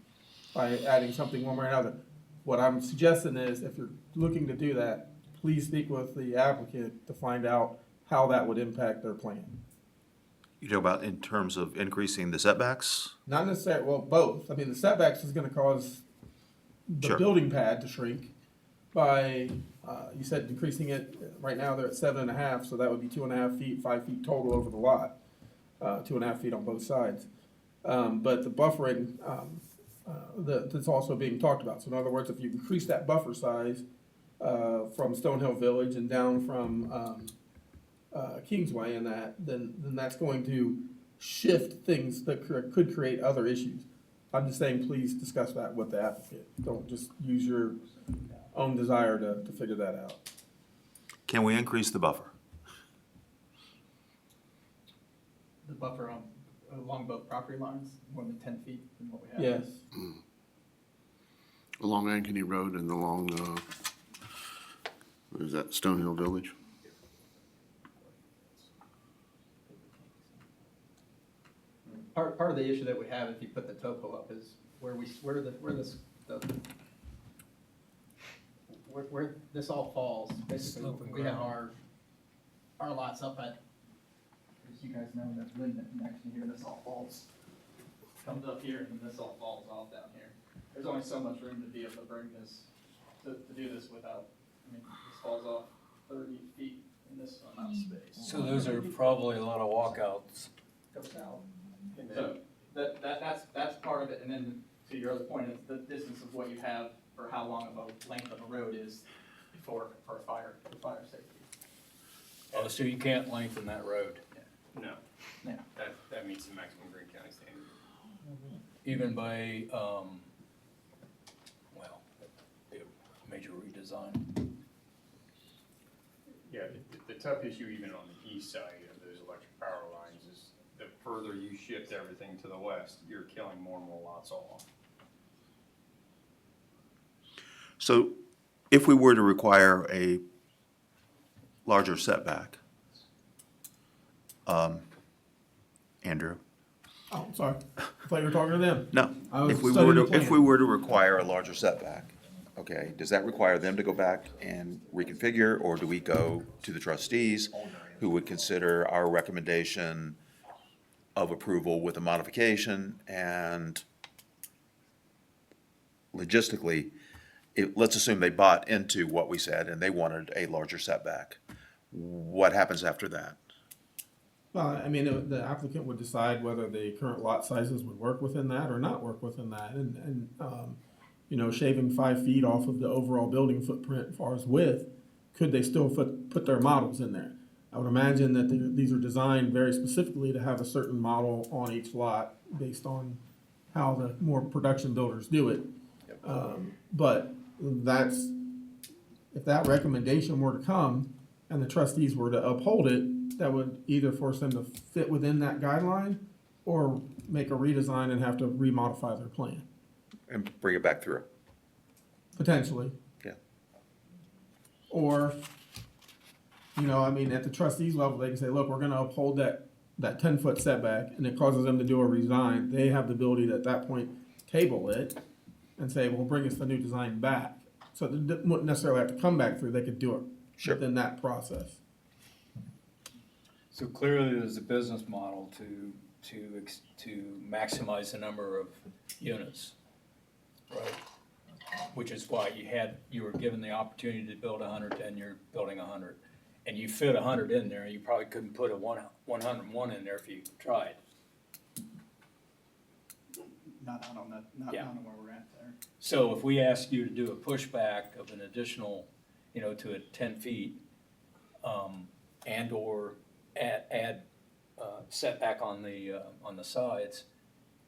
by adding something one way or another. What I'm suggesting is, if you're looking to do that, please speak with the applicant to find out how that would impact their plan. You talk about in terms of increasing the setbacks? Not necessarily, well, both. I mean, the setbacks is gonna cause the Sure. building pad to shrink by, you said decreasing it, right now they're at 7.5, so that would be 2.5 feet, 5 feet total over the lot. 2.5 feet on both sides. But the buffering, that's also being talked about. So in other words, if you increase that buffer size, from Stonehill Village and down from, Kingsway and that, then that's going to shift things that could create other issues. I'm just saying, please discuss that with the applicant. Don't just use your own desire to figure that out. Can we increase the buffer? The buffer along both property lines, more than 10 feet than what we have. Yes. Along Ankeny Road and along, what is that, Stonehill Village? Part of the issue that we have, if you put the topo up, is where this all falls. Basically, we have our lots up at, as you guys know, that Linden connection here, this all falls. Comes up here and this all falls off down here. There's only so much room to be able to bring this, to do this without, this falls off 30 feet in this amount of space. So those are probably a lot of walkouts. Goes out. So that's part of it, and then to your other point, it's the distance of what you have or how long of a length of a road is for fire safety. Oh, so you can't lengthen that road? No, Yeah. that meets the maximum Greene County standard. Even by, the major design. Yeah, the tough issue even on the east side of those electric power lines is the further you shift everything to the west, you're killing more and more lots off. So if we were to require a larger setback, Andrew? Oh, I'm sorry. I thought you were talking to them. No, I was if we studying were the to, if plan. we were to require a larger setback, okay, does that require them to go back and reconfigure, or do we go to the trustees who would consider our recommendation of approval with a modification? And logistically, let's assume they bought into what we said and they wanted a larger setback. What happens after that? Well, I mean, the applicant would decide whether the current lot sizes would work within that or not work within that. And you know, shaving 5 feet off of the overall building footprint as far as width, could they still put their models in there? I would imagine that these are designed very specifically to have a certain model on each lot based on how the more production builders do it. But if that recommendation were to come and the trustees were to uphold it, that would either force them to fit within that guideline or make a redesign and have to remodify their plan, And bring it back through? potentially. Yeah. Or, you know, I mean, at the trustees level, they can say, look, we're gonna uphold that 10-foot setback, and it causes them to do a redesign. They have the ability to, at that point, table it and say, well, bring us the new design back. So they wouldn't necessarily have to come back through, they could do it within that process. So clearly, there's a business model to maximize the number of units, right? Which is why you were given the opportunity to build 100, and you're building 100. And you fit 100 in there, you probably couldn't put a 101 in there if you tried. Not on that, not Yeah. on where we're at there. So if we ask you to do a pushback of an additional, you know, to 10 feet, and/or add setback on the sides,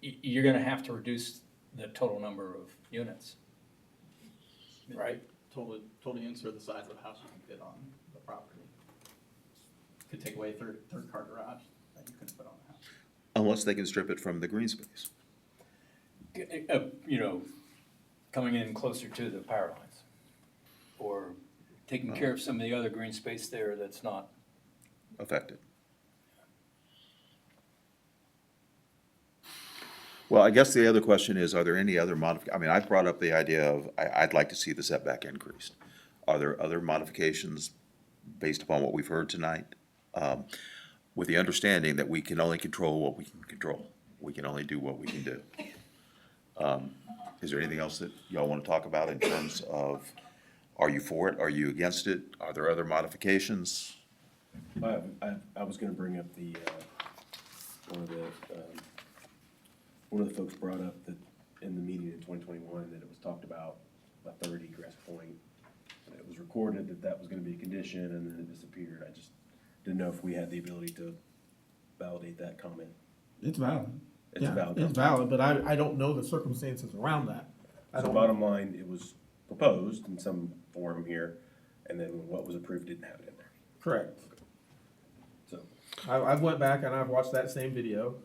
you're gonna have to reduce the total number of units, right? Totally insert the size of the house you can fit on the property. Could take away third car garage that you couldn't put on the house. Unless they can strip it from the green space. You know, coming in closer to the power lines, or taking care of some of the other green space there that's not. Affected. Well, I guess the other question is, are there any other I mean, I brought up the idea of, I'd like to see the setback increased. Are there other modifications based upon what we've heard tonight? With the understanding that we can only control what we can control. We can only do what we can do. Is there anything else that y'all want to talk about in terms of, are you for it? Are you against it? Are there other modifications? I was gonna bring up one of the folks brought up that in the meeting in 2021, that it was talked about a 30 egress point. And it was recorded that was gonna be a condition, and then it disappeared. I just didn't know if we had the ability to validate that comment. It's valid. It's Yeah, valid. it's valid, but I don't know the circumstances around that. I So don't. bottom line, it was proposed in some forum here, and then what was approved didn't have it in there. Correct. So, I went back and I've watched that same video,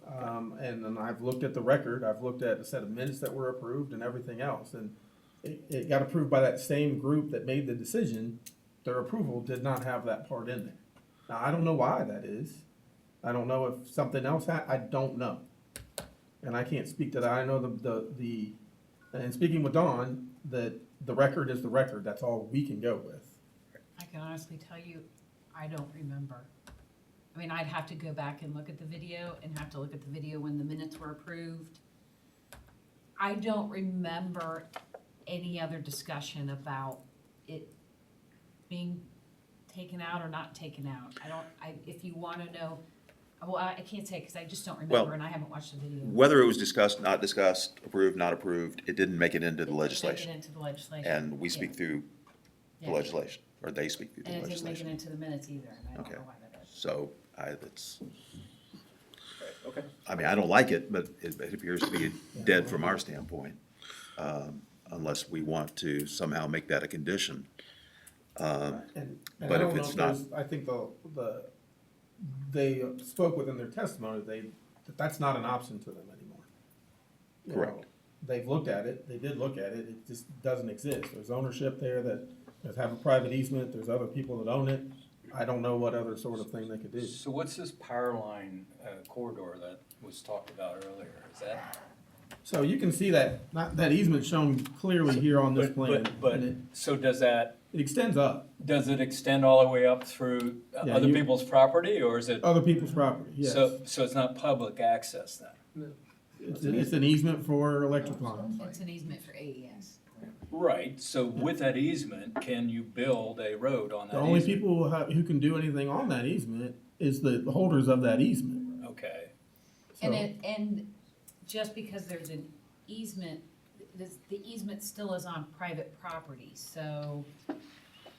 and then I've looked at the record, I've looked at the set of minutes that were approved and everything else, and it got approved by that same group that made the decision. Their approval did not have that part in there. Now, I don't know why that is. I don't know if something else I don't know. And I can't speak to that. I know and speaking with Dawn, that the record is the record, that's all we can go with. I can honestly tell you, I don't remember. I mean, I'd have to go back and look at the video and have to look at the video when the minutes were approved. I don't remember any other discussion about it being taken out or not taken out. If you wanna know, well, I can't say, cause I just don't remember Well, and I haven't watched the video. Whether it was discussed, not discussed, approved, not approved, it didn't make it into the Make legislation. it into the legislation. And we Yeah. speak through the Yeah. legislation, or they speak through the And it didn't make it legislation. into the minutes either, and I don't Okay. know why that is. So, okay. I mean, I don't like it, but it appears to be dead from our standpoint. Unless we want to somehow make that a condition And But I if don't know it's if not- there's, I think they spoke within their testimony, that's not an option to them anymore. You know, Correct. They've looked at it, they did look at it, it just doesn't exist. There's ownership there that have a private easement, there's other people that own it. I don't know what other sort of thing they could do. So what's this power line corridor that was talked about earlier? Is that? So you can see that, that easement shown clearly here on this But- plan. But, and it so does that, extends up, does it extend all the way up through Yeah, other you- people's property, or is it? other people's property, yes. So it's not public access then? It's an easement for electric lines. It's an easement for AES. Right, so with that easement, can you build a road on that The easement? only people who can do anything on that easement is the holders of that easement. Okay, And So- and just because there's an easement, the easement still is on private property, so,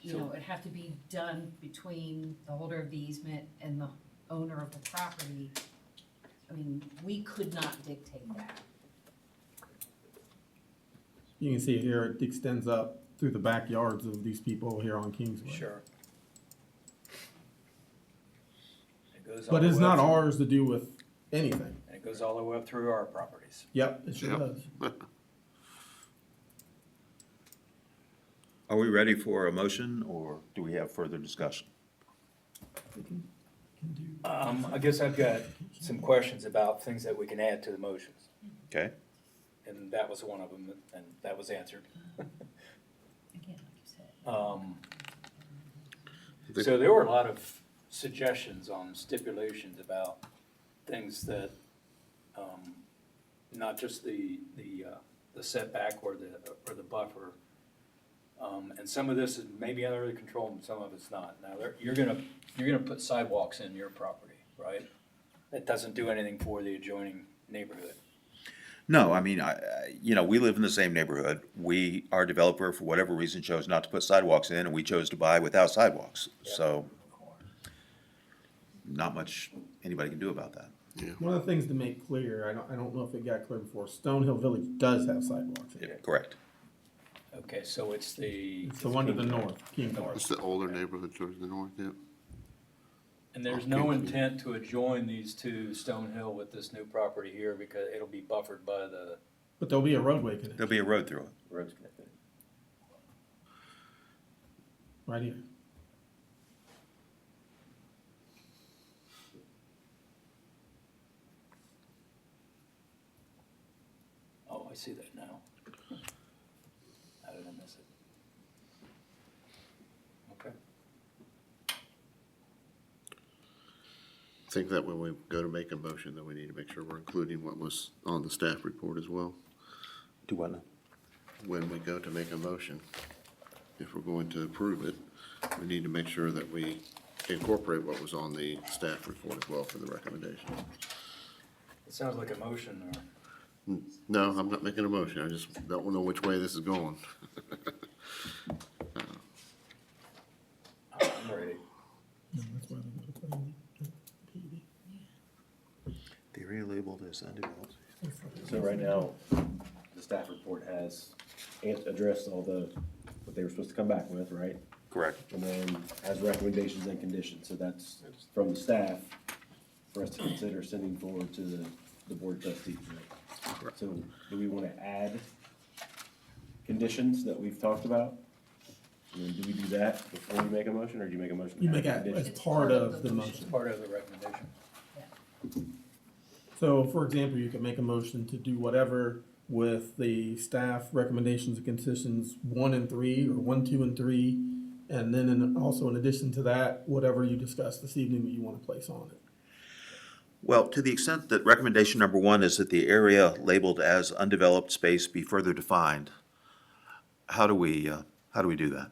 you know, it'd have to be done between the holder of the easement and the owner of the property. I mean, we could not dictate that. You can see here, it extends up through the backyards of these people here on Kingsway. sure. It goes all But the it's way not up through- ours to do with anything. And it goes all the way up through our properties. Yep, it sure Yep. does. Are we ready for a motion, or do we have further discussion? I guess I've got some questions about things that we can add to the motions, Okay? and that was one of them, and that was answered. Again, like you said. So there were a lot of suggestions on stipulations about things that, not just the setback or the buffer. And some of this is maybe under the control and some of it's not. Now, you're gonna put sidewalks in your property, right? That doesn't do anything for the adjoining neighborhood. No, I mean, we live in the same neighborhood. Our developer, for whatever reason, chose not to put sidewalks in, and we chose to buy without sidewalks. So, not much anybody can do about that. One of the things to make clear, I don't know if it got clear before, Stonehill Village does have sidewalks. Yeah, correct. Okay, so it's the. It's the one to the north, Kingsway. It's the older neighborhood towards the north, yeah. And there's no intent to adjoin these two Stonehill with this new property here because it'll be buffered by the. But there'll be a roadway connection There'll be a road through it. Roads connected. right here. Oh, I see that now. How did I miss it? Okay. I think that when we go to make a motion, then we need to make sure we're including what was on the staff report as well. Do what now? When we go to make a motion, if we're going to approve it, we need to make sure that we incorporate what was on the staff report as well for the recommendation. It sounds like a motion or. No, I'm not making a motion, I just don't know which way this is going. I'm ready. The area labeled as undeveloped. So right now, the staff report has addressed all what they were supposed to come back with, right? Correct. And then has recommendations and conditions, so that's from the staff for us to consider sending forward to the board of trustees, right? Correct. So do we wanna add conditions that we've talked about? And then do we do that before we make a motion, or do you make a motion? to You add make that conditions? as part of the It's motion. part of the recommendation. So, for example, you could make a motion to do whatever with the staff recommendations and conditions 1 and 3, or 1, 2, and 3, and then also in addition to that, whatever you discussed this evening that you want to place on it. Well, to the extent that recommendation number 1 is that the area labeled as undeveloped space be further defined, how do we do that?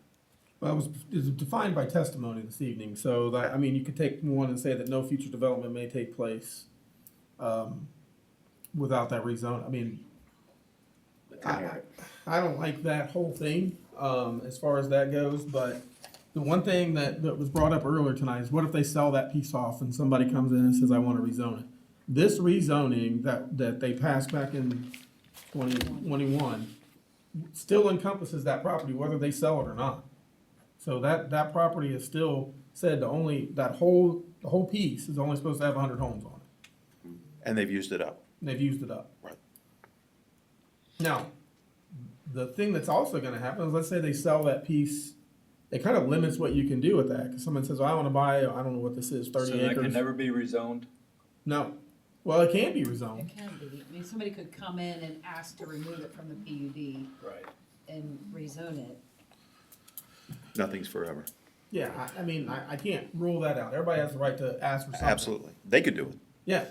Well, it was defined by testimony this evening, so that, I mean, you could take one and say that no future development may take place without that rezone. I mean, I don't like that whole thing, as far as that goes, but the one thing that was brought up earlier tonight is what if they sell that piece off and somebody comes in and says, I want to rezone it? This rezoning that they passed back in 2021 still encompasses that property, whether they sell it or not. So that property is still said the whole piece is only supposed to have 100 homes on it. And they've used it up. And they've used it up. Right. Now, the thing that's also gonna happen is, let's say they sell that piece, it kind of limits what you can do with that, because someone says, well, I wanna buy, I don't know what this is, 30 So that can acres. never be rezoned? No. Well, it can be rezoned. It can be. I mean, somebody could come in and ask to remove it from the PUD Right. and rezone it. Nothing's forever. Yeah, I mean, I can't rule that out. Everybody has the right to ask for something. Absolutely. They could do it. Yeah.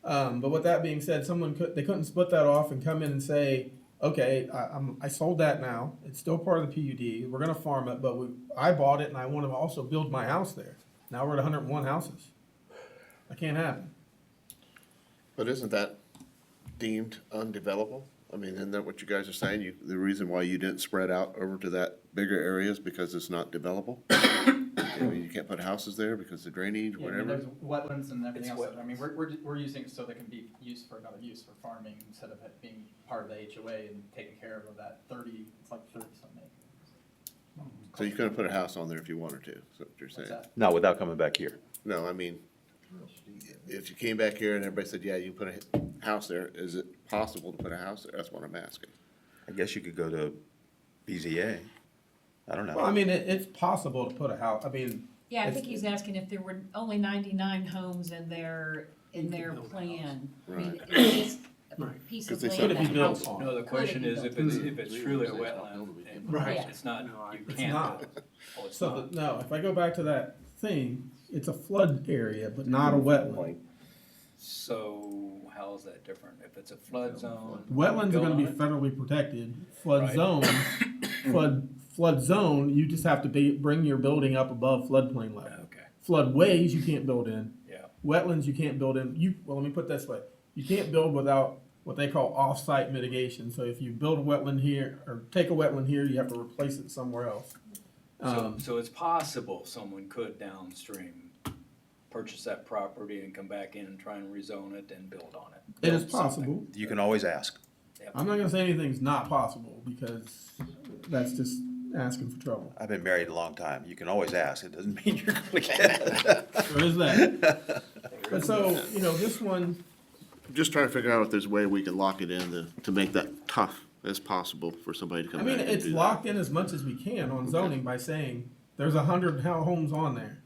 But with that being said, they couldn't split that off and come in and say, okay, I sold that now. It's still part of the PUD. We're gonna farm it, but I bought it and I want to also build my house there. Now we're at 101 houses. That can't happen. But isn't that deemed undevelopable? I mean, isn't that what you guys are saying? The reason why you didn't spread out over to that bigger area is because it's not developable? I mean, you can't put houses there because of drainage, Yeah, I mean, whatever? there's wetlands and everything It's else. I mean, we're using it so they can be used for another use, for farming, instead of it being part of the HOA and taking care of that 30, it's like 30-something acres. So you couldn't put a house on there if you wanted to, is what you're What's saying? that? Not without coming back here. No, I mean, if you came back here and everybody said, yeah, you can put a house there, is it possible to put a house there? That's what I'm asking. I guess you could go to BZA. I don't know. Well, I mean, it's possible to put a house, I mean. Yeah, I it's- think he's asking if there were only 99 homes in their plan. I mean, it's just a piece of 'Cause they land. said it be that built house on. No, the could question be is built if it's truly a wetland, and Right. it's not, you It's can't not. build. Oh, it's So, not. no, if I go back to that thing, it's a flood area, but not a wetland. So how is that different? If it's a flood zone? Wetlands are build gonna be on it? federally protected. Flood Right. zones, flood zone, you just have to bring your building up above floodplain level. Okay, Floodways, you can't build in. yeah. Wetlands, you can't build in. Well, let me put it this way. You can't build without what they call off-site mitigation. So if you build a wetland here, or take a wetland here, you have to replace it somewhere else. So it's possible someone could downstream purchase that property and come back in and try and rezone it and build on it. It is Build something. possible. You can always ask. I'm not gonna say anything's not possible, because that's just asking for trouble. I've been married a long time. You can always ask. It doesn't mean you're gonna get it. There is that. But so, this one, I'm just trying to figure out if there's a way we can lock it in to make that tough as possible for somebody to I come mean, back and it's do that. locked in as much as we can on zoning by saying there's 100 homes on there.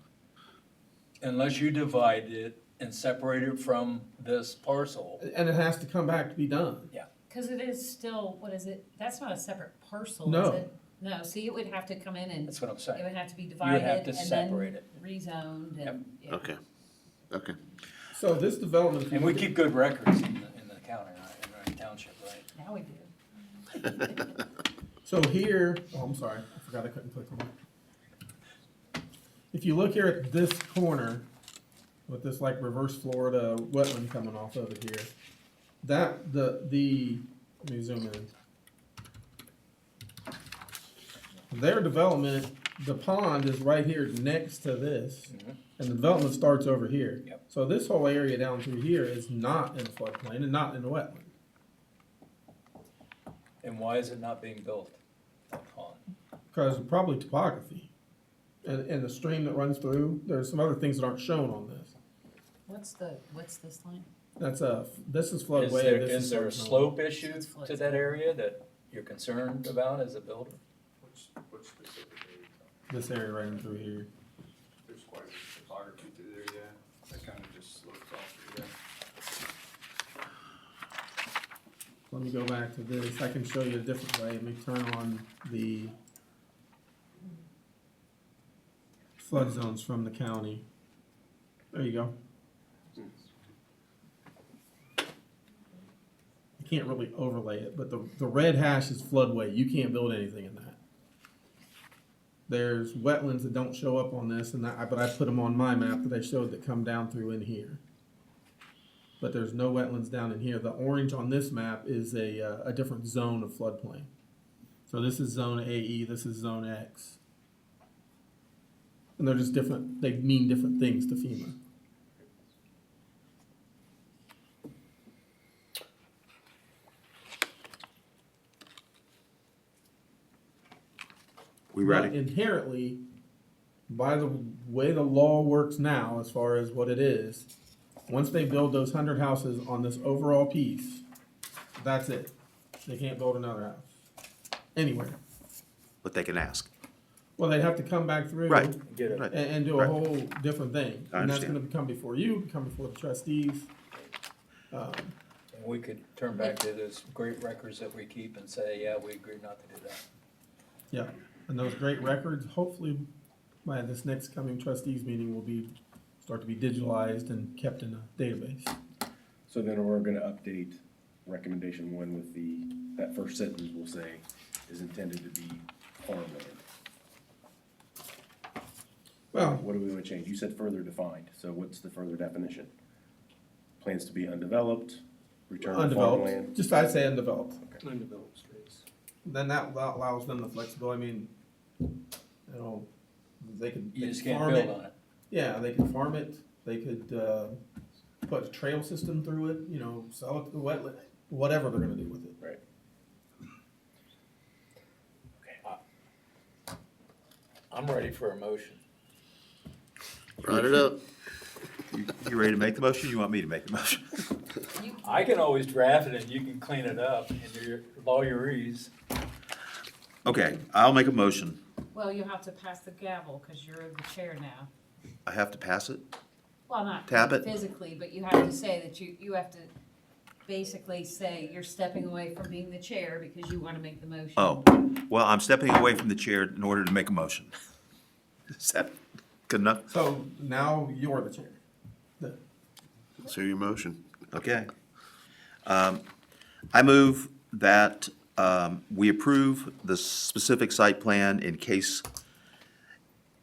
Unless you divide it and separate it from this parcel. And it has to come back to be done. Because it is still, what is it? That's not a separate parcel, No. is it? No, see, it would have to come in and That's what I'm it saying. would have to be You would divided have to and separate then it. rezoned and, yeah. Okay. So this development. And we keep good records in the county, right, in our township, right? Now we do. So here, I'm sorry, I forgot I couldn't click on it. If you look here at this corner, with this like reverse Florida wetland coming off of it here, let me zoom in. Their development, the pond is right here next to this, and the development starts over here. Yep. So this whole area down through here is not in the floodplain and not in the wetland. And why is it not being built? That pond? Because of probably topography and the stream that runs through. There's some other things that aren't shown on this. What's this line? This is floodway. this Is there a flood zone. slope issue It's flood to that area that you're concerned about as a builder? Which specific area? This area right in through here. There's quite a topography through there, yeah. That kind of just slopes off through there. Let me go back to this. I can show you a different way. Let me turn on the flood zones from the county. There you go. I can't really overlay it, but the red hash is floodway. You can't build anything in that. There's wetlands that don't show up on this, but I put them on my map that I showed that come down through in here. But there's no wetlands down in here. The orange on this map is a different zone of floodplain. So this is zone AE, this is zone X. And they're just different, they mean different things to FEMA. We But ready? inherently, by the way the law works now, as far as what it is, once they build those 100 houses on this overall piece, that's it. They can't build another house anywhere. But they can ask. Well, they'd have to come back through. Right. Get it. Right. And do a Right. whole different thing. I And that's understand. gonna come before you, come before the trustees. And we could turn back to those great records that we keep and say, yeah, we agree not to do that. Yeah, and those great records, hopefully by this next coming trustees meeting will start to be digitalized and kept in a database. So then we're gonna update recommendation one with that first sentence will say is intended to be farmland. Well, What do we wanna change? You said further defined, so what's the further definition? Plans to be undeveloped, return to undeveloped, farmland? just I'd say undeveloped. Undeveloped space. Then that allows them the flexibility, I mean, they could. You they just could can't farm build it. on it. Yeah, they could farm it, they could, put a trail system through it, sell it to the wetland, whatever they're gonna do with it. Right. I'm ready for a motion. Write it up. You ready to make the motion? You want me to make the motion? I can always draft it and you can clean it up in your lawyerese. Okay, I'll make a motion. Well, you'll have to pass the gavel, cause you're the chair now. I have to pass it? Well, not Tap it? physically, but you have to say that you have to basically say you're stepping away from being the chair because you wanna make the motion. Oh, well, I'm stepping away from the chair in order to make a motion. Is that good enough? So now you're the chair. Let's hear your motion. Okay. I move that we approve the specific site plan in case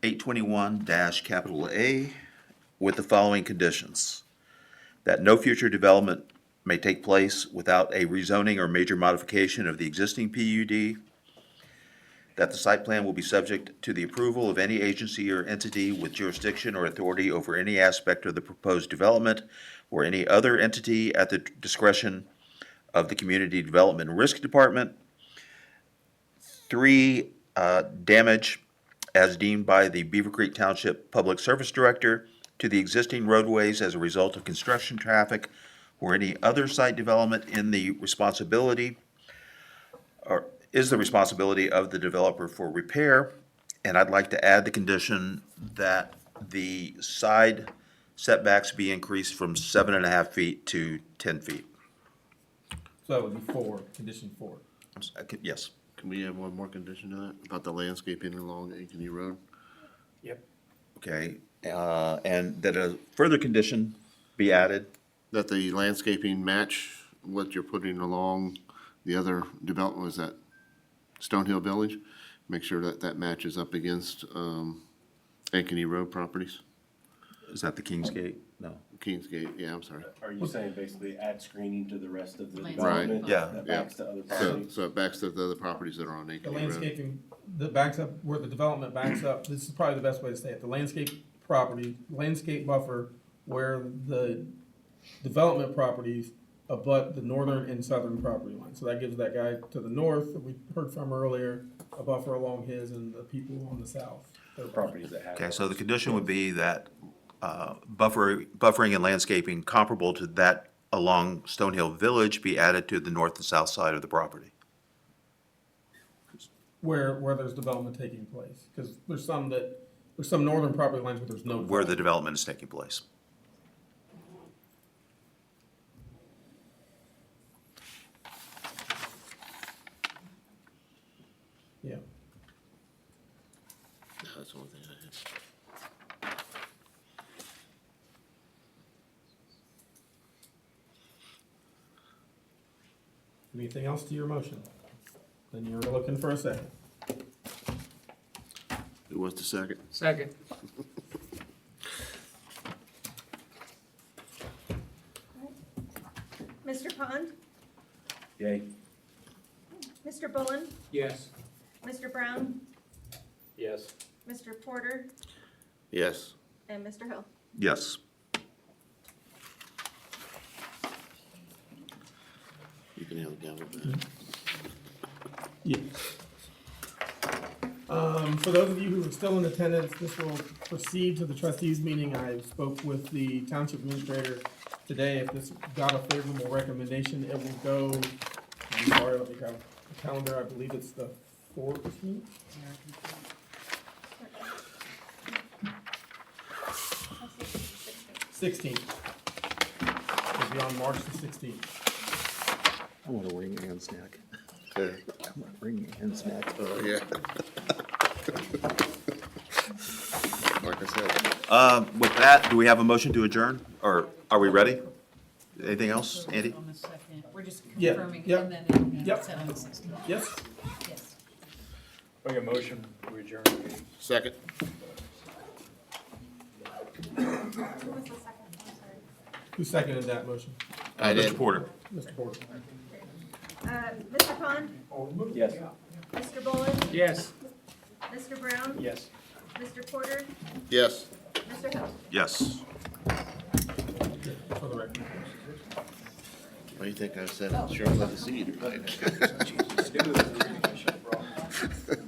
821-A with the following conditions. That no future development may take place without a rezoning or major modification of the existing PUD. That the site plan will be subject to the approval of any agency or entity with jurisdiction or authority over any aspect of the proposed development or any other entity at the discretion of the Community Development and Risk Department. 3, damage as deemed by the Beavercreek Township Public Service Director to the existing roadways as a result of construction traffic or any other site development in the responsibility or is the responsibility of the developer for repair. And I'd like to add the condition that the side setbacks be increased from 7.5 feet to 10 feet. So that would be condition 4. Yes. Can we add one more condition to that, about the landscaping along Ankeny Road? Okay, and that a further condition be added. That the landscaping match what you're putting along the other development, was that Stonehill Village? Make sure that that matches up against, Ankeny Road properties. Is that the Kingsgate? No. Kingsgate, yeah, I'm sorry. Are you saying basically add screening to the rest of the Right. development? Yeah. That Yeah. backs to other So, properties? so it backs to the other properties that are on The Ankeny Road. landscaping that backs up, where the development backs up, this is probably the best way to say it, the landscape buffer where the development properties abut the northern and southern property line. So that gives that guy to the north, that we heard from earlier, a buffer along his and the people on the south. The properties that have. Okay, so the condition would be that buffering and landscaping comparable to that along Stonehill Village be added to the north and south side of the property. Where there's development taking place, because there's some northern property lines where there's no. Where the development is taking place. Yeah. That's the only thing I had. Anything else to your motion? Then you're looking for a second. Who wants to second? Second. Mr. Pond? Yay. Mr. Bullen? Yes. Mr. Brown? Yes. Mr. Porter? Yes. And Mr. Hill? Yes. You can have the gavel back. Yeah. For those of you who are still in attendance, this will proceed to the trustees meeting. I spoke with the township administrator today. If this got a favorable recommendation, it will go, I'm sorry, let me grab the calendar, I believe it's the 14th? 16th. It'll be on March the 16th. I want a ring and snack. Okay. I want a ring and snack. Oh, yeah. Like I said. With that, do we have a motion to adjourn, or are we ready? Anything else, Andy? On the second, we're just Yeah, confirming, yep, and then it'll be yep. set on the 16th. Yes? Yes. Make a motion, we adjourn the meeting. Second. Who seconded that motion? I did. Mr. Porter? Mr. Porter. Mr. Pond? Yes. Mr. Bullen? Yes. Mr. Brown? Yes. Mr. Porter? Yes. Mr. Hill? Yes. For the record. What do you think I said? Sure, let the seed.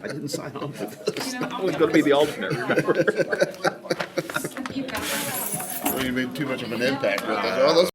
I didn't sign on for this. I was gonna be the alternate, remember? Well, you made too much of an impact with it. All those